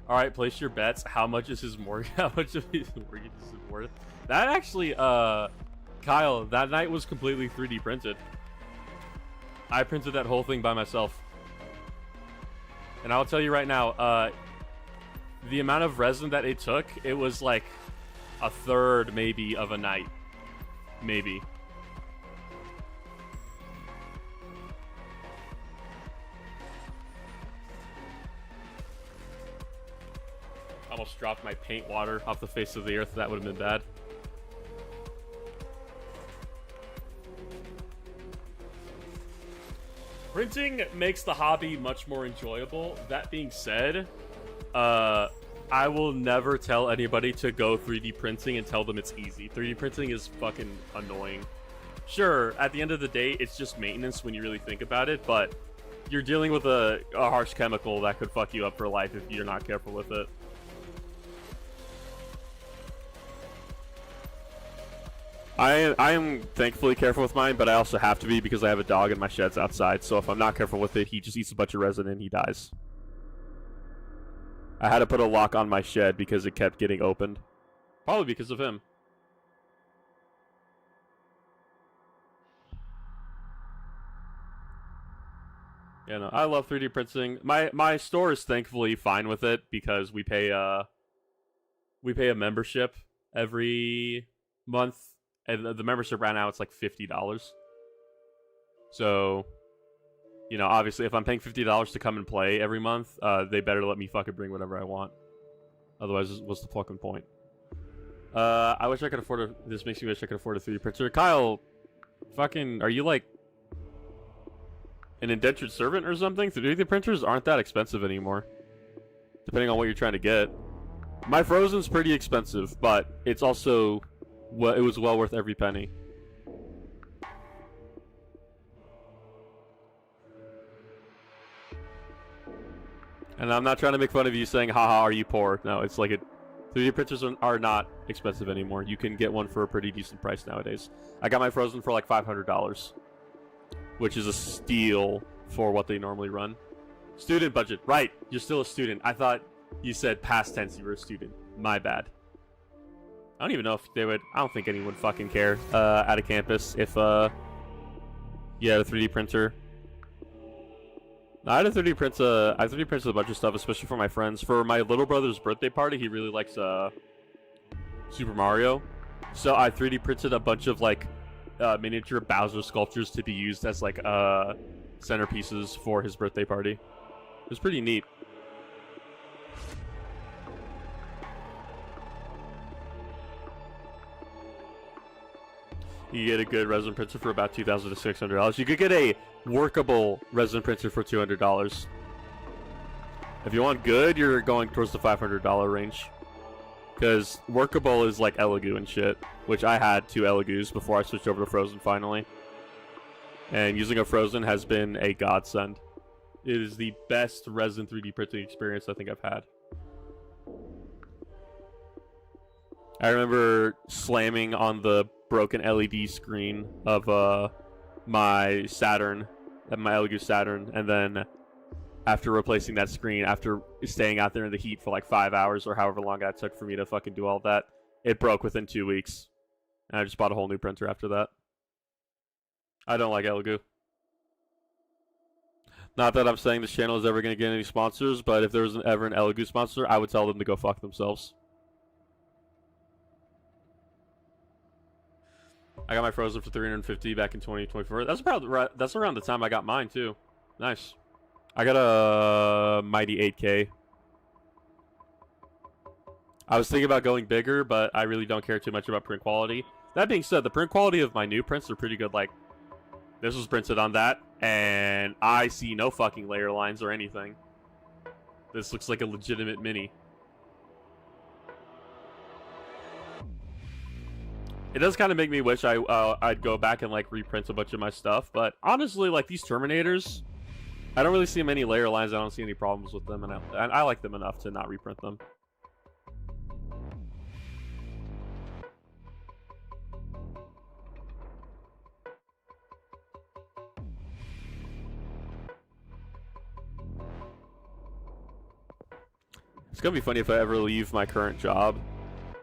All right, place your bets. How much is his mortgage? How much of his mortgage is it worth? That actually, Kyle, that night was completely 3D printed. I printed that whole thing by myself. And I'll tell you right now, the amount of resin that it took, it was like a third, maybe, of a night. Maybe. Almost dropped my paint water off the face of the earth. That would have been bad. Printing makes the hobby much more enjoyable. That being said, I will never tell anybody to go 3D printing and tell them it's easy. 3D printing is fucking annoying. Sure, at the end of the day, it's just maintenance when you really think about it, but you're dealing with a harsh chemical that could fuck you up for life if you're not careful with it. I am thankfully careful with mine, but I also have to be because I have a dog and my shed's outside, so if I'm not careful with it, he just eats a bunch of resin and he dies. I had to put a lock on my shed because it kept getting opened. Probably because of him. Yeah, no, I love 3D printing. My store is thankfully fine with it because we pay a membership every month, And the membership right now, it's like $50. So, you know, obviously, if I'm paying $50 to come and play every month, they better let me fucking bring whatever I want. Otherwise, what's the fucking point? I wish I could afford a... This makes me wish I could afford a 3D printer. Kyle, fucking... Are you, like, an indentured servant or something? 3D printers aren't that expensive anymore. Depending on what you're trying to get. My Frozen's pretty expensive, but it's also... Well, it was well worth every penny. And I'm not trying to make fun of you saying, haha, are you poor? No, it's like 3D printers are not expensive anymore. You can get one for a pretty decent price nowadays. I got my Frozen for like $500, which is a steal for what they normally run. Student budget. Right, you're still a student. I thought you said past tense you were a student. My bad. I don't even know if they would... I don't think anyone would fucking care at a campus if you had a 3D printer. I had a 3D print. I 3D printed a bunch of stuff, especially for my friends. For my little brother's birthday party, he really likes Super Mario, so I 3D printed a bunch of like miniature Bowser sculptures to be used as like centerpieces for his birthday party. It was pretty neat. You get a good resin printer for about $2,000 to $600. You could get a workable resin printer for $200. If you want good, you're going towards the $500 range. Because workable is like Elegoo and shit, which I had 2 Elegoos before I switched over to Frozen finally. And using a Frozen has been a godsend. It is the best resin 3D printing experience I think I've had. I remember slamming on the broken LED screen of my Saturn, my Elegoo Saturn, and then after replacing that screen, after staying out there in the heat for like 5 hours or however long that took for me to fucking do all that, it broke within 2 weeks. And I just bought a whole new printer after that. I don't like Elegoo. Not that I'm saying this channel is ever going to get any sponsors, but if there was ever an Elegoo sponsor, I would tell them to go fuck themselves. I got my Frozen for $350 back in 2024. That's around the time I got mine too. Nice. I got a Mighty 8K. I was thinking about going bigger, but I really don't care too much about print quality. That being said, the print quality of my new prints are pretty good. Like, this was printed on that, and I see no fucking layer lines or anything. This looks like a legitimate mini. It does kind of make me wish I'd go back and like reprint a bunch of my stuff, but honestly, like these Terminators, I don't really see many layer lines. I don't see any problems with them, and I like them enough to not reprint them. It's gonna be funny if I ever leave my current job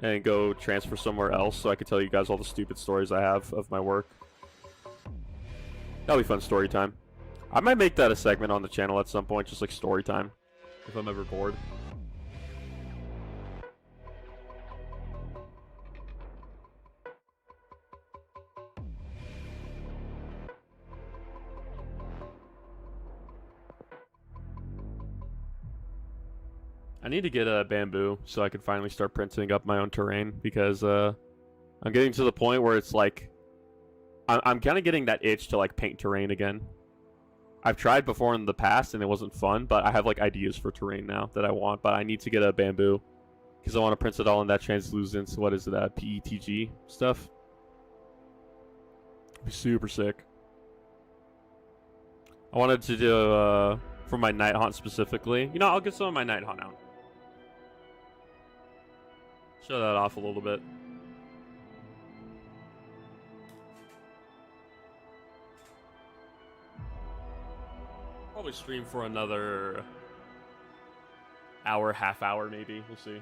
and go transfer somewhere else so I can tell you guys all the stupid stories I have of my work. That'll be fun story time. I might make that a segment on the channel at some point, just like story time, if I'm ever bored. I need to get a bamboo so I can finally start printing up my own terrain, because I'm getting to the point where it's like I'm kind of getting that itch to like paint terrain again. I've tried before in the past and it wasn't fun, but I have like ideas for terrain now that I want, but I need to get a bamboo because I want to print it all in that translucent, what is it, PETG stuff. It'd be super sick. I wanted to do for my night haunt specifically. You know, I'll get some of my night haunt out. Show that off a little bit. Probably stream for another hour, half hour maybe. We'll see.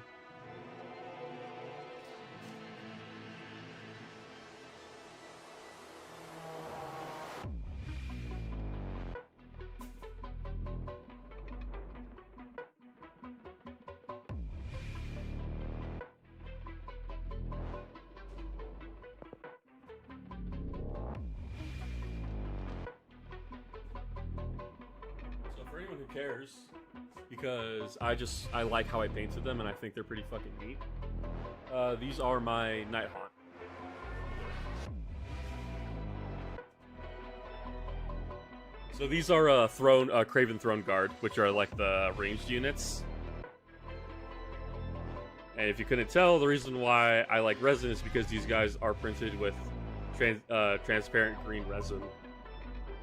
cares? Because I like how I painted them, and I think they're pretty fucking neat. These are my Night Haunt. So these are Craven Throne Guard, which are like the ranged units. And if you couldn't tell, the reason why I like resin is because these guys are printed with transparent green resin.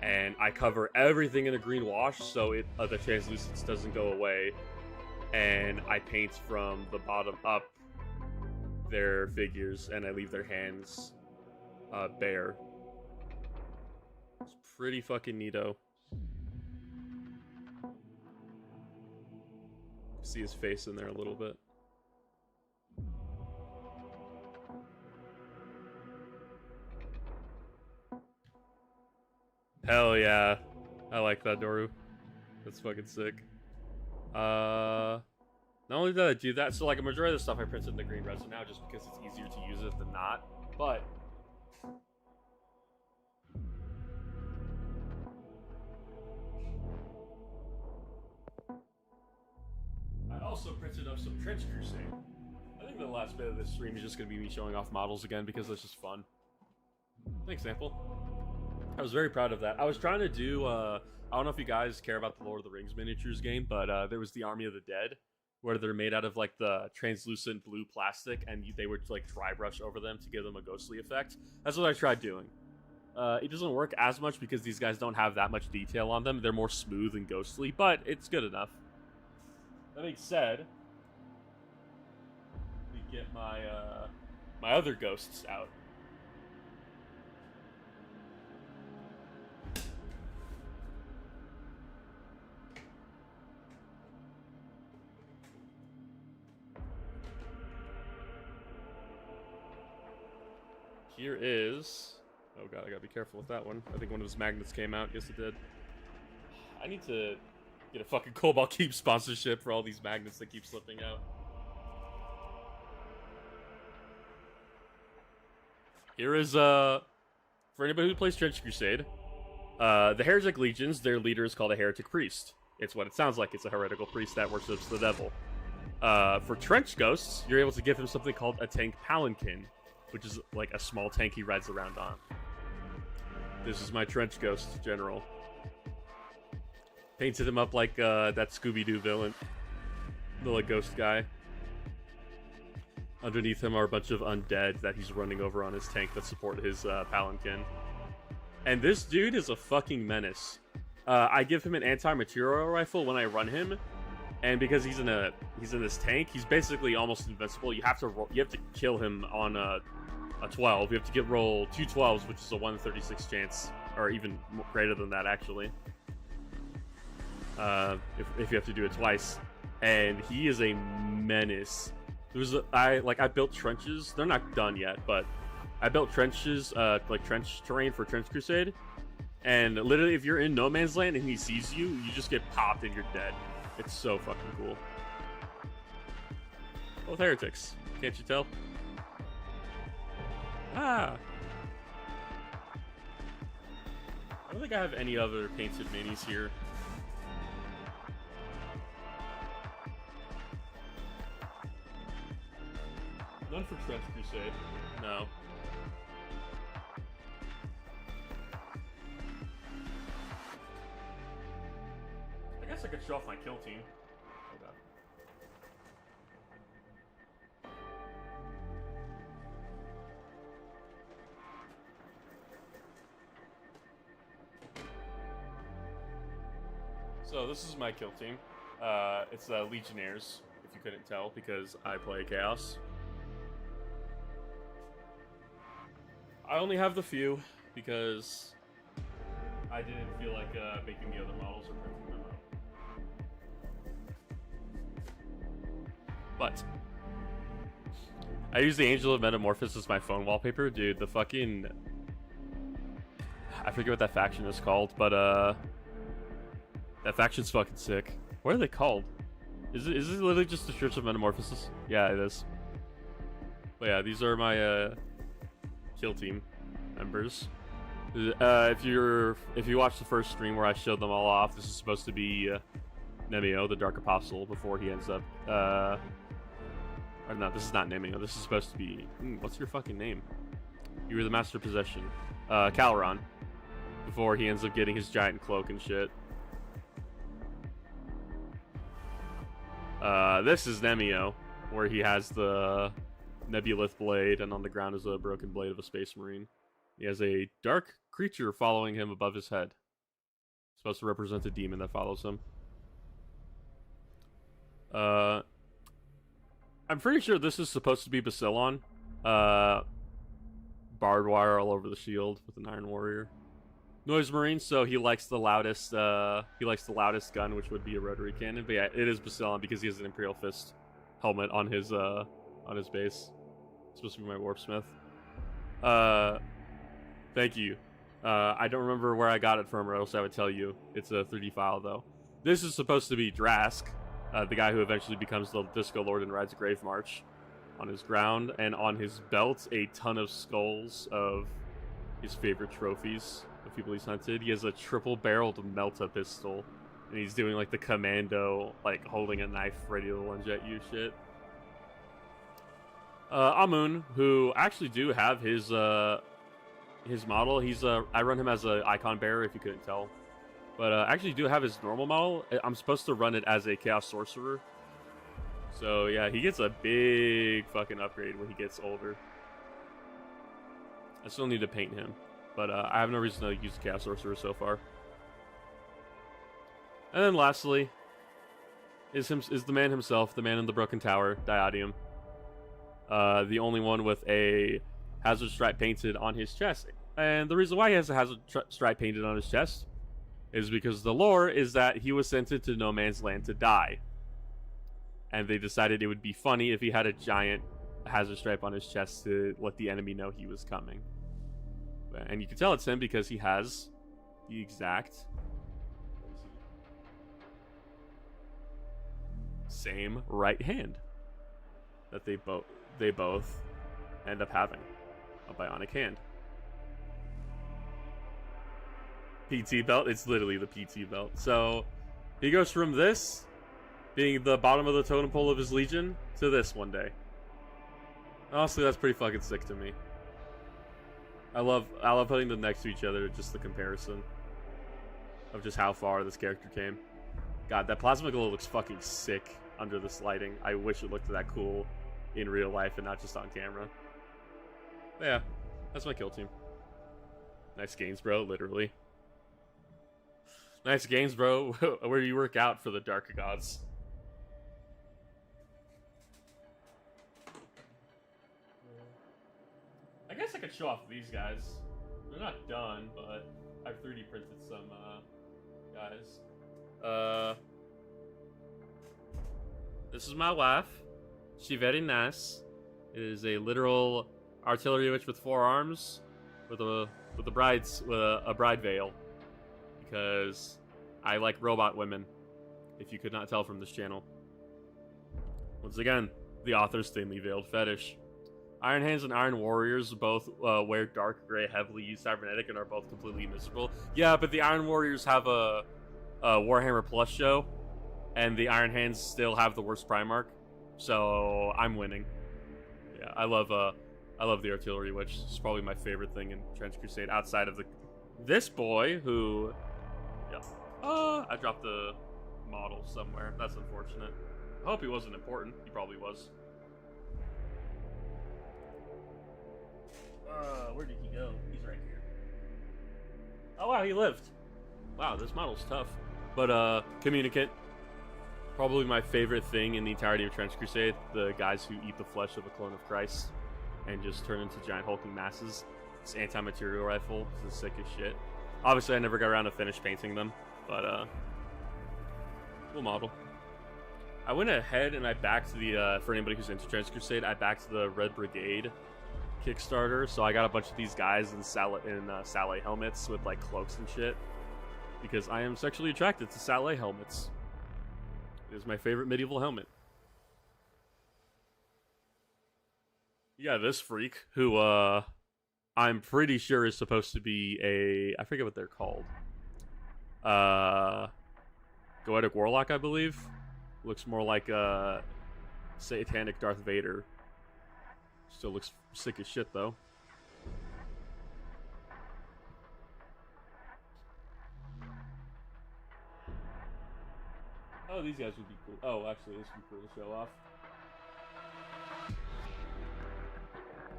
And I cover everything in a green wash, so the translucence doesn't go away. And I paint from the bottom up their figures, and I leave their hands bare. It's pretty fucking neato. See his face in there a little bit. Hell yeah. I like that, Doru. That's fucking sick. Not only did I do that, so like a majority of the stuff I printed in the green resin now just because it's easier to use it than not, but I also printed up some Trench Crusade. I think the last bit of this stream is just going to be me showing off models again because it's just fun. Thanks, Sample. I was very proud of that. I was trying to do, I don't know if you guys care about the Lord of the Rings miniatures game, but there was the Army of the Dead, where they're made out of like the translucent blue plastic, and they would like dry brush over them to give them a ghostly effect. That's what I tried doing. It doesn't work as much because these guys don't have that much detail on them. They're more smooth and ghostly, but it's good enough. That being said, we get my my other ghosts out. Here is... Oh god, I gotta be careful with that one. I think one of his magnets came out. Yes, it did. I need to get a fucking Cobalt Keep sponsorship for all these magnets that keep slipping out. Here is, for anybody who plays Trench Crusade, the Heretic Legions, their leader is called a Heretic Priest. It's what it sounds like. It's a heretical priest that worships the devil. For Trench Ghosts, you're able to give him something called a Tank Palanquin, which is like a small tank he rides around on. This is my Trench Ghost General. Painted him up like that Scooby-Doo villain. The like, ghost guy. Underneath him are a bunch of undead that he's running over on his tank that support his palanquin. And this dude is a fucking menace. I give him an anti-material rifle when I run him, and because he's in this tank, he's basically almost invincible. You have to kill him on a 12. You have to roll 2 12s, which is a 1/36 chance, or even greater than that actually. If you have to do it twice, and he is a menace. I built trenches. They're not done yet, but I built trenches, like trench terrain for Trench Crusade. And literally, if you're in no man's land and he sees you, you just get popped and you're dead. It's so fucking cool. Both heretics, can't you tell? Ah! I don't think I have any other painted minis here. None for Trench Crusade. No. I guess I could show off my kill team. Okay. So this is my kill team. It's Legionnaires, if you couldn't tell, because I play Chaos. I only have the few because I didn't feel like making the other models or printing them out. But I use the Angel of Metamorphosis as my phone wallpaper. Dude, the fucking... I forget what that faction is called, but that faction's fucking sick. What are they called? Is it literally just the Church of Metamorphosis? Yeah, it is. But yeah, these are my kill team members. If you watched the first stream where I showed them all off, this is supposed to be Nemeo, the Dark Apostle, before he ends up. Or no, this is not Nemeo. This is supposed to be. What's your fucking name? You were the Master of Possession. Caloran. Before he ends up getting his giant cloak and shit. This is Nemeo, where he has the Nebulith blade, and on the ground is a broken blade of a space marine. He has a dark creature following him above his head. It's supposed to represent a demon that follows him. I'm pretty sure this is supposed to be Bacillon. Barbed wire all over the shield with an Iron Warrior. Noise Marine, so he likes the loudest. He likes the loudest gun, which would be a rotary cannon. But yeah, it is Bacillon because he has an Imperial Fist helmet on his base. It's supposed to be my Warpsmith. Thank you. I don't remember where I got it from, or else I would tell you. It's a 3D file though. This is supposed to be Drask, the guy who eventually becomes the Disco Lord and rides a Grave March. On his ground and on his belt, a ton of skulls of his favorite trophies of people he's hunted. He has a triple-barreled Melta pistol, and he's doing like the commando, like holding a knife ready to lunge at you shit. Amun, who actually do have his model. I run him as an icon bearer, if you couldn't tell. But actually do have his normal model. I'm supposed to run it as a Chaos Sorcerer. So yeah, he gets a big fucking upgrade when he gets older. I still need to paint him, but I have no reason to use the Chaos Sorcerer so far. And then lastly, is the man himself, the man in the broken tower, Diadium. The only one with a hazard stripe painted on his chest. And the reason why he has a hazard stripe painted on his chest is because the lore is that he was sent into No Man's Land to die. And they decided it would be funny if he had a giant hazard stripe on his chest to let the enemy know he was coming. And you can tell it's him because he has the exact same right hand that they both end up having, a bionic hand. PT belt, it's literally the PT belt. So he goes from this being the bottom of the totem pole of his legion to this one day. Honestly, that's pretty fucking sick to me. I love putting them next to each other, just the comparison of just how far this character came. God, that plasma glow looks fucking sick under this lighting. I wish it looked that cool in real life and not just on camera. But yeah, that's my kill team. Nice gains, bro, literally. Nice gains, bro. Where do you work out for the Dark Gods? I guess I could show off these guys. They're not done, but I've 3D printed some guys. This is my wife. She very nice. It is a literal artillery witch with 4 arms, with a bride veil, because I like robot women. If you could not tell from this channel. Once again, the author's thinly veiled fetish. Iron Hands and Iron Warriors both wear dark gray, heavily used cybernetic, and are both completely miserable. Yeah, but the Iron Warriors have a Warhammer Plus show, and the Iron Hands still have the worst Primarch, so I'm winning. Yeah, I love the Artillery Witch. It's probably my favorite thing in Trench Crusade, outside of this boy who... Yeah. I dropped the model somewhere. That's unfortunate. I hope he wasn't important. He probably was. Where did he go? He's right here. Oh wow, he lived. Wow, this model's tough. But Communicant, probably my favorite thing in the entirety of Trench Crusade. The guys who eat the flesh of a clone of Christ and just turn into giant hulking masses. This anti-material rifle is sick as shit. Obviously, I never got around to finish painting them, but cool model. I went ahead and I backed the for anybody who's into Trench Crusade, I backed the Red Brigade Kickstarter, so I got a bunch of these guys in Saleh helmets with like cloaks and shit, because I am sexually attracted to Saleh helmets. It is my favorite medieval helmet. Yeah, this freak who I'm pretty sure is supposed to be I forget what they're called. Goetic Warlock, I believe. Looks more like a satanic Darth Vader. Still looks sick as shit, though. Oh, these guys would be cool. Oh, actually, this would be cool to show off.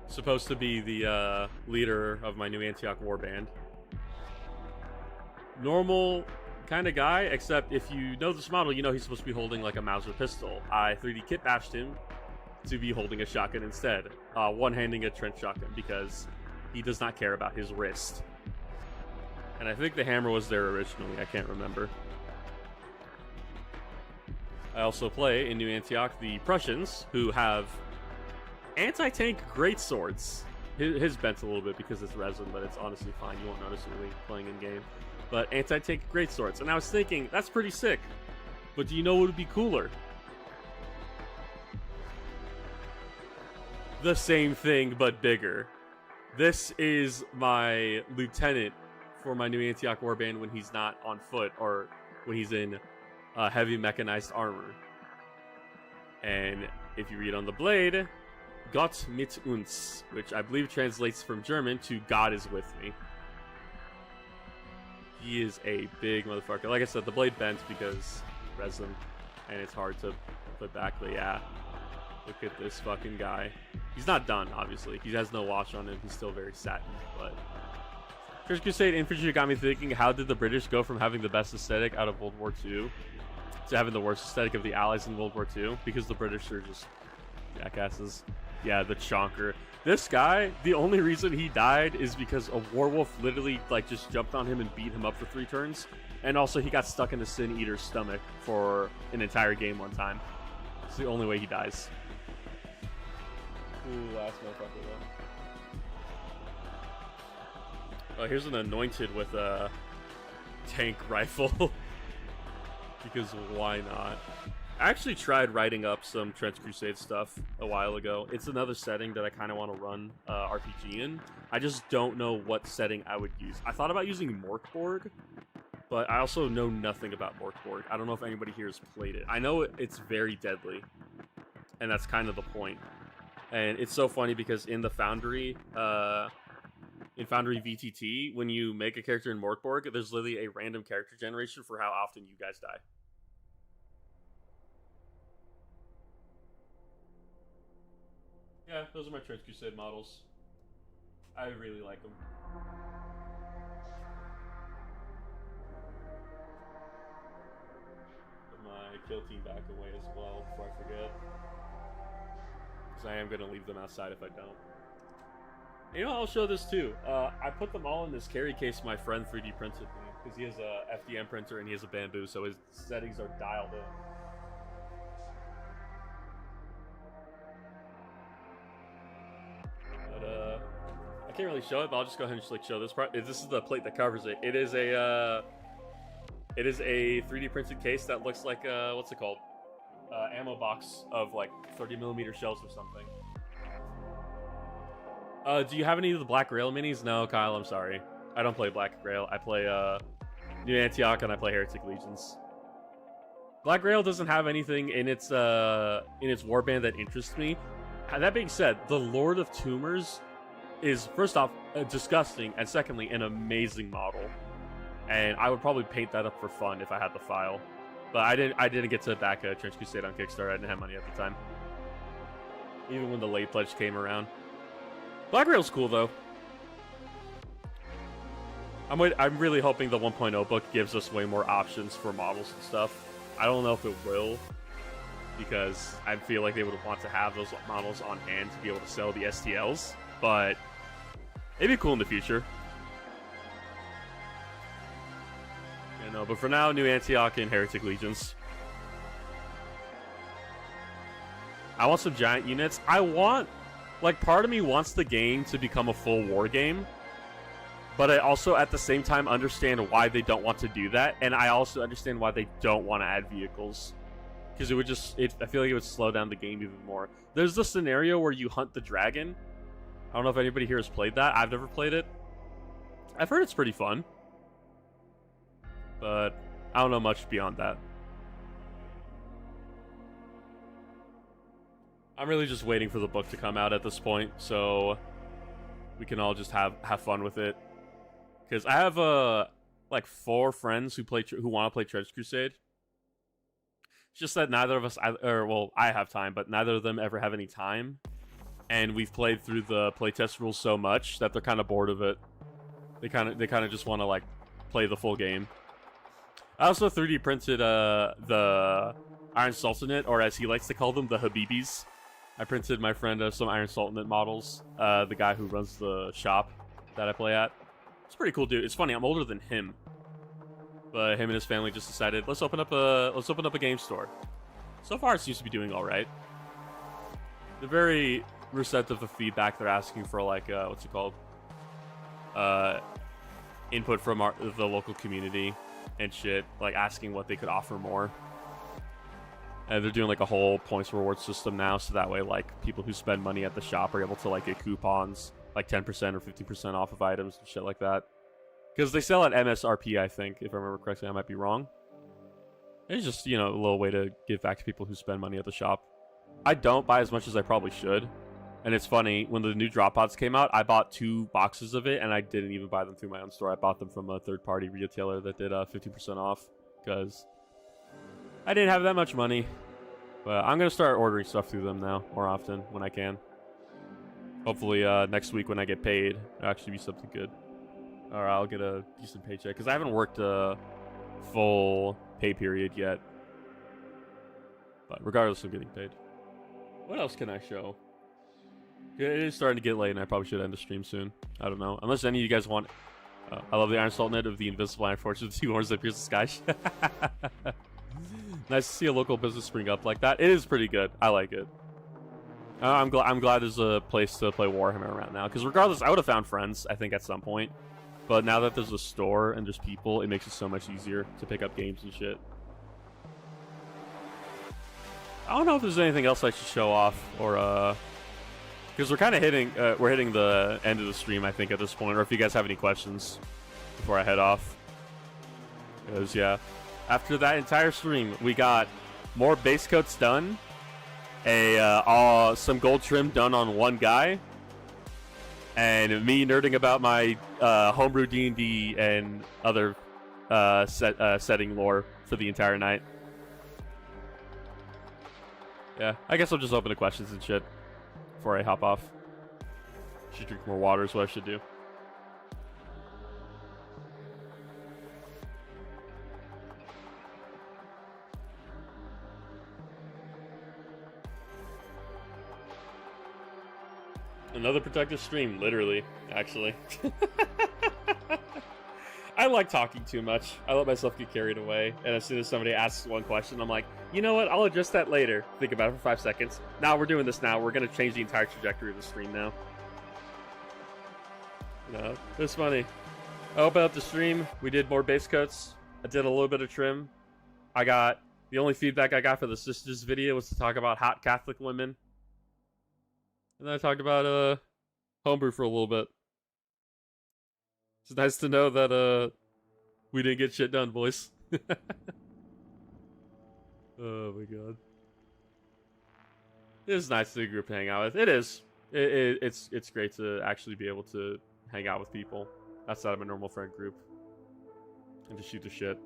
Supposed to be the leader of my new Antioch warband. Normal kind of guy, except if you know this model, you know he's supposed to be holding like a Mauser pistol. I 3D kit bashed him to be holding a shotgun instead. One-handing a trench shotgun because he does not care about his wrist. And I think the hammer was there originally, I can't remember. I also play in New Antioch the Prussians, who have anti-tank greatswords. His bent a little bit because it's resin, but it's honestly fine. You won't notice it really playing in-game. But anti-tank greatswords. And I was thinking, that's pretty sick. But do you know what would be cooler? The same thing, but bigger. This is my lieutenant for my new Antioch warband when he's not on foot or when he's in heavy mechanized armor. And if you read on the blade, Gott mit uns, which I believe translates from German to God is with me. He is a big motherfucker. Like I said, the blade bends because resin, and it's hard to put back, but yeah. Look at this fucking guy. He's not done, obviously. He has no wash on him. He's still very satin, but... Great Crusade Infantry got me thinking, how did the British go from having the best aesthetic out of World War II to having the worst aesthetic of the Allies in World War II? Because the British are just jackasses. Yeah, the chonker. This guy, the only reason he died is because a werewolf literally like just jumped on him and beat him up for 3 turns. And also he got stuck in the Sin Eater's stomach for an entire game one time. It's the only way he dies. Ooh, last motherfucker though. Oh, here's an anointed with a tank rifle. Because why not? I actually tried writing up some Great Crusade stuff a while ago. It's another setting that I kind of want to run RPG in. I just don't know what setting I would use. I thought about using Morkborg, but I also know nothing about Morkborg. I don't know if anybody here has played it. I know it's very deadly, and that's kind of the point. And it's so funny because in the Foundry, in Foundry VTT, when you make a character in Morkborg, there's literally a random character generation for how often you guys die. Yeah, those are my Great Crusade models. I really like them. Put my kill team back away as well before I forget. Because I am going to leave them outside if I don't. You know, I'll show this too. I put them all in this carry case my friend 3D printed me. Because he has a FDM printer and he has a bamboo, so his settings are dialed in. But, I can't really show it, but I'll just go ahead and just like show this part. This is the plate that covers it. It is a 3D printed case that looks like what's it called? Ammo box of like 30mm shells or something. Do you have any of the Black Grail minis? No, Kyle, I'm sorry. I don't play Black Grail. I play New Antioch and I play Heretic Legions. Black Grail doesn't have anything in its warband that interests me. That being said, the Lord of Tumors is, first off, disgusting, and secondly, an amazing model. And I would probably paint that up for fun if I had the file. But I didn't get to back a Great Crusade on Kickstarter. I didn't have money at the time. Even when the late pledge came around. Black Rail's cool, though. I'm really hoping the 1.0 book gives us way more options for models and stuff. I don't know if it will, because I feel like they would want to have those models on hand to be able to sell the STLs, but it'd be cool in the future. You know, but for now, New Antioch and Heretic Legions. I want some giant units. Like, part of me wants the game to become a full war game, but I also, at the same time, understand why they don't want to do that, and I also understand why they don't want to add vehicles. Because it would just, I feel like it would slow down the game even more. There's the scenario where you hunt the dragon. I don't know if anybody here has played that. I've never played it. I've heard it's pretty fun. But I don't know much beyond that. I'm really just waiting for the book to come out at this point, so we can all just have fun with it. Because I have like 4 friends who want to play Great Crusade. It's just that neither of us, well, I have time, but neither of them ever have any time. And we've played through the playtest rules so much that they're kind of bored of it. They kind of just want to like play the full game. I also 3D printed the Iron Sultanate, or as he likes to call them, the Habibis. I printed my friend some Iron Sultanate models. The guy who runs the shop that I play at. It's a pretty cool dude. It's funny, I'm older than him, but him and his family just decided let's open up a game store. So far, it seems to be doing all right. They're very receptive of feedback. They're asking for like what's it called? Input from the local community and shit. Like asking what they could offer more. And they're doing like a whole points reward system now, so that way like people who spend money at the shop are able to like get coupons, like 10% or 50% off of items and shit like that. Because they sell at MSRP, I think, if I remember correctly. I might be wrong. It's just, you know, a little way to give back to people who spend money at the shop. I don't buy as much as I probably should. And it's funny, when the new drop pods came out, I bought 2 boxes of it, and I didn't even buy them through my own store. I bought them from a third-party retailer that did 50% off, because I didn't have that much money. But I'm going to start ordering stuff through them now, more often, when I can. Hopefully, next week when I get paid, it'll actually be something good. Or I'll get a decent paycheck, because I haven't worked a full pay period yet. But regardless of getting paid. What else can I show? It is starting to get late, and I probably should end the stream soon. I don't know. Unless any of you guys want... I love the Iron Sultanate of the Invisible Iron Fortress with 2 horns that pierce the sky. Nice to see a local business spring up like that. It is pretty good. I like it. I'm glad there's a place to play Warhammer around now. Because regardless, I would have found friends, I think, at some point. But now that there's a store and there's people, it makes it so much easier to pick up games and shit. I don't know if there's anything else I should show off, or because we're kind of hitting the end of the stream, I think, at this point. Or if you guys have any questions before I head off. Because yeah, after that entire stream, we got more base coats done, some gold trim done on one guy, and me nerding about my homebrew D&D and other setting lore for the entire night. Yeah, I guess I'll just open to questions and shit before I hop off. Should drink more water is what I should do. Another productive stream, literally, actually. I like talking too much. I let myself get carried away. And as soon as somebody asks one question, I'm like, you know what? I'll address that later. Think about it for 5 seconds. Now we're doing this now. We're going to change the entire trajectory of the stream now. You know, it's funny. I opened up the stream. We did more base coats. I did a little bit of trim. The only feedback I got for the sisters video was to talk about hot Catholic women. And then I talked about homebrew for a little bit. It's nice to know that we didn't get shit done, boys. Oh my god. It is nice to be a group to hang out with. It is. It's great to actually be able to hang out with people outside of a normal friend group and just shoot the shit.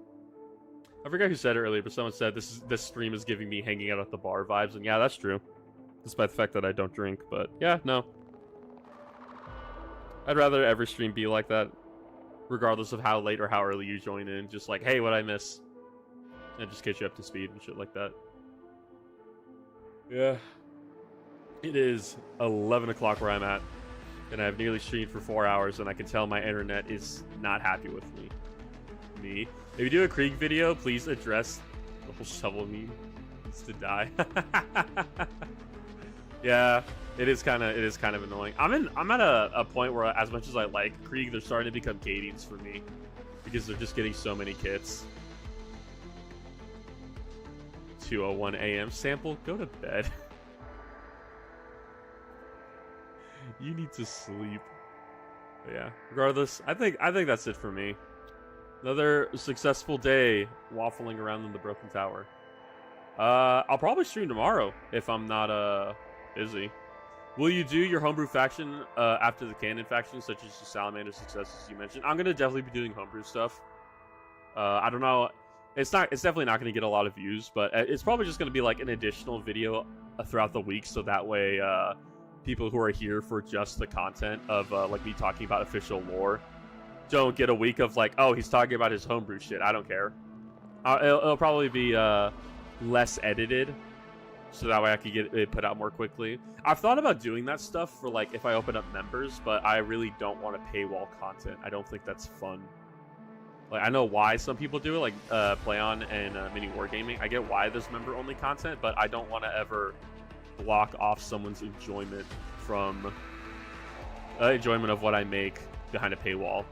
I forgot who said it earlier, but someone said this stream is giving me hanging out at the bar vibes, and yeah, that's true. Despite the fact that I don't drink, but yeah, no. I'd rather every stream be like that, regardless of how late or how early you join in. Just like, hey, what'd I miss? And just get you up to speed and shit like that. Yeah. It is 11 o'clock where I'm at, and I've nearly streamed for 4 hours, and I can tell my internet is not happy with me. If you do a Krieg video, please address the whole shovel meme. Needs to die. Yeah, it is kind of annoying. I'm at a point where, as much as I like Krieg, they're starting to become Cadians for me, because they're just getting so many kits. 2:01 a.m. Sample, go to bed. You need to sleep. But yeah, regardless, I think that's it for me. Another successful day waffling around in the Broken Tower. I'll probably stream tomorrow if I'm not Busy. Will you do your homebrew faction after the canon faction, such as the Salamander successes you mentioned? I'm gonna definitely be doing homebrew stuff. I don't know. It's definitely not gonna get a lot of views, but it's probably just gonna be like an additional video throughout the week, so that way people who are here for just the content of like me talking about official lore don't get a week of like, oh, he's talking about his homebrew shit. I don't care. It'll probably be less edited, so that way I could get it put out more quickly. I've thought about doing that stuff for like if I open up members, but I really don't want to paywall content. I don't think that's fun. Like, I know why some people do it, like Play On and Mini Wargaming. I get why there's member-only content, but I don't want to ever block off someone's enjoyment from enjoyment of what I make behind a paywall.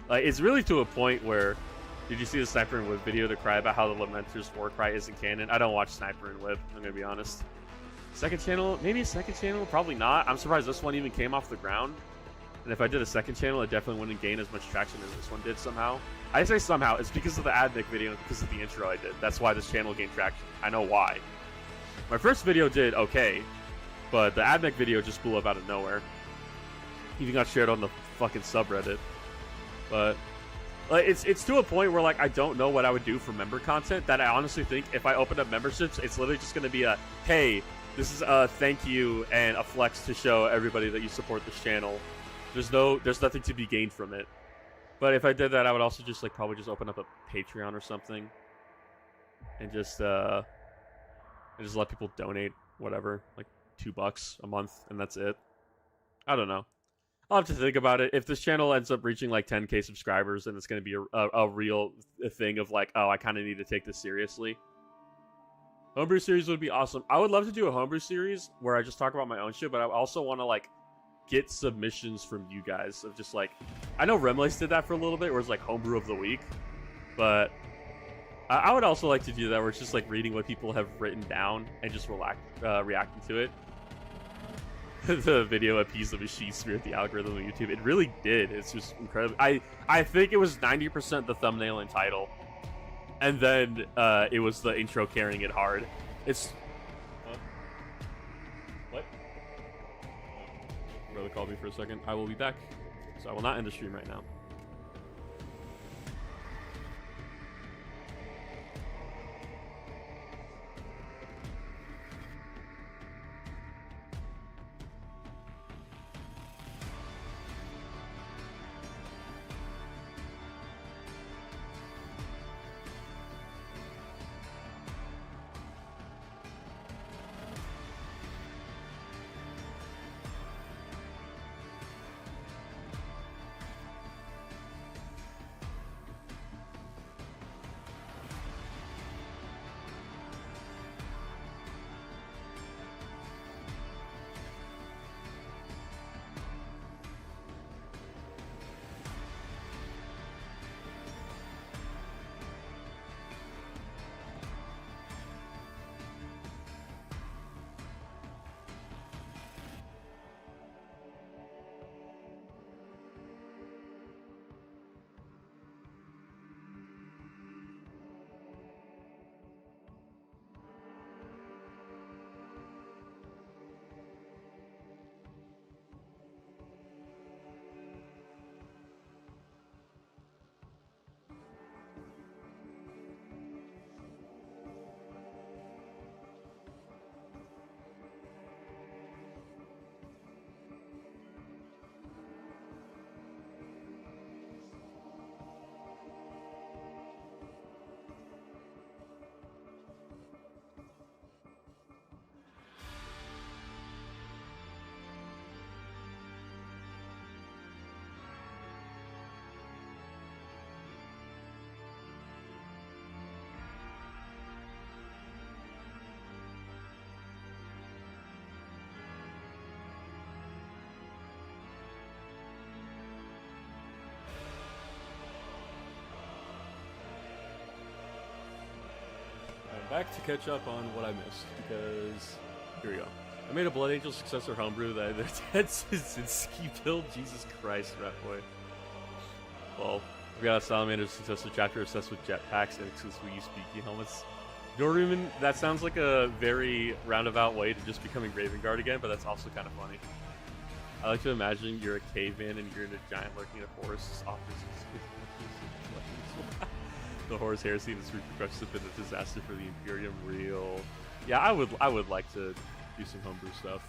Like, it's really to a point where, did you see the Sniper and Whip video to cry about how the Lamenter's war cry isn't canon? I don't watch Sniper and Whip, I'm gonna be honest. Second channel, maybe a second channel, probably not. I'm surprised this one even came off the ground. And if I did a second channel, it definitely wouldn't gain as much traction as this one did somehow. I say somehow, it's because of the AdMic video and because of the intro I did. That's why this channel gained traction. I know why. My first video did okay, but the AdMic video just blew up out of nowhere. Even got shared on the fucking subreddit. But like, it's to a point where like I don't know what I would do for member content, that I honestly think if I open up memberships, it's literally just going to be a, hey, this is a thank you and a flex to show everybody that you support this channel. There's nothing to be gained from it. But if I did that, I would also just like probably just open up a Patreon or something, and just let people donate whatever, like $2 a month, and that's it. I don't know. I'll have to think about it. If this channel ends up reaching like 10k subscribers, then it's going to be a real thing of like, oh, I kind of need to take this seriously. Homebrew series would be awesome. I would love to do a homebrew series where I just talk about my own shit, but I also want to like get submissions from you guys of just like, I know Remlace did that for a little bit where it's like homebrew of the week, but I would also like to do that where it's just like reading what people have written down and just reacting to it. The video appeased the machine smeared the algorithm on YouTube. It really did. It's just incredible. I think it was 90% the thumbnail and title, and then it was the intro carrying it hard. It's what? Brother called me for a second. I will be back, so I will not end the stream right now. Back to catch up on what I missed, because here we go. I made a Blood Angel successor homebrew that their heads is in ski build. Jesus Christ, rat boy. Well, we got a Salamander successor chapter obsessed with jetpacks and exclusively use speaky helmets. Doruman, that sounds like a very roundabout way to just becoming Raven Guard again, but that's also kind of funny. I like to imagine you're a caveman and you're in a giant lurking in a forest. The Horus Heresy and its repercussions have been a disaster for the Imperium. Real. Yeah, I would like to do some homebrew stuff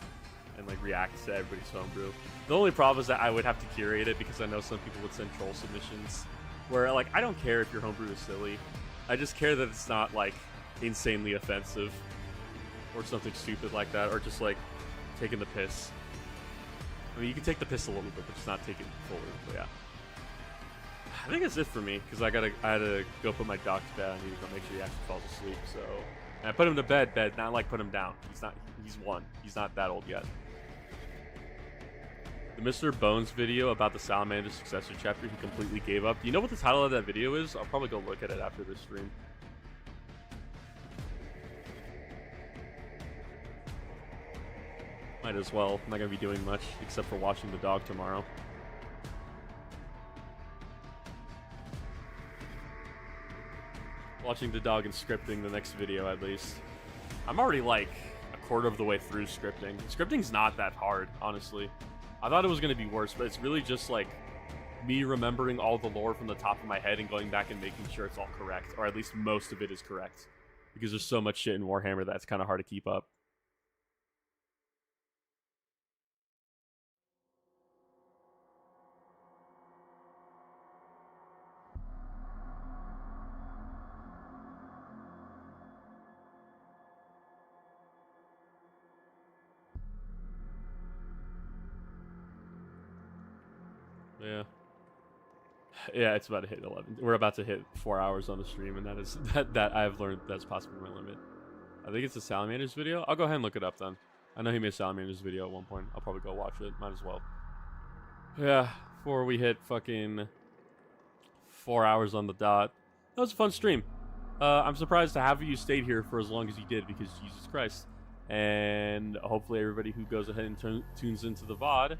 and like react to everybody's homebrew. The only problem is that I would have to curate it because I know some people would send troll submissions where like I don't care if your homebrew is silly. I just care that it's not like insanely offensive or something stupid like that, or just like taking the piss. I mean, you can take the piss a little bit, but just not take it fully. But yeah, I think that's it for me because I had to go put my dog to bed. I need to go make sure he actually falls asleep. So and I put him to bed, not like put him down. He's one. He's not that old yet. The Mr. Bones video about the Salamander Successor chapter, he completely gave up. Do you know what the title of that video is? I'll probably go look at it after this stream. Might as well. I'm not going to be doing much except for watching the dog tomorrow. Watching the dog and scripting the next video at least. I'm already like a quarter of the way through scripting. Scripting's not that hard, honestly. I thought it was going to be worse, but it's really just like me remembering all the lore from the top of my head and going back and making sure it's all correct, or at least most of it is correct. Because there's so much shit in Warhammer that's kind of hard to keep up. Yeah, it's about to hit 11. We're about to hit 4 hours on the stream, and that I've learned that's possibly my limit. I think it's a Salamanders video. I'll go ahead and look it up then. I know he made a Salamanders video at one point. I'll probably go watch it. Might as well. Yeah, before we hit fucking 4 hours on the dot. That was a fun stream. I'm surprised to have you stayed here for as long as you did because Jesus Christ. And hopefully everybody who goes ahead and tunes into the VOD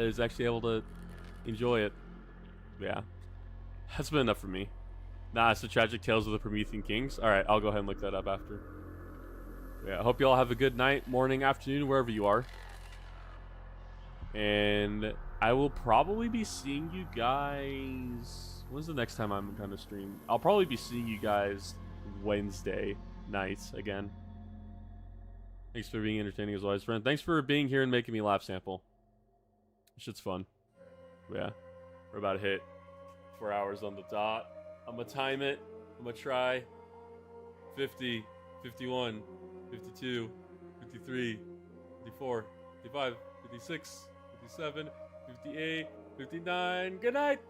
is actually able to enjoy it. Yeah, that's been enough for me. Nah, it's the Tragic Tales of the Promethean Kings. Alright, I'll go ahead and look that up after. Yeah, I hope you all have a good night, morning, afternoon, wherever you are. And I will probably be seeing you guys... When's the next time I'm going to stream? I'll probably be seeing you guys Wednesday night again. Thanks for being entertaining as always, friend. Thanks for being here and making me laugh, Sample. This shit's fun. Yeah, we're about to hit 4 hours on the dot. I'm gonna time it. I'm gonna try 50, 51, 52, 53, 54, 55, 56, 57, 58, 59. Good night!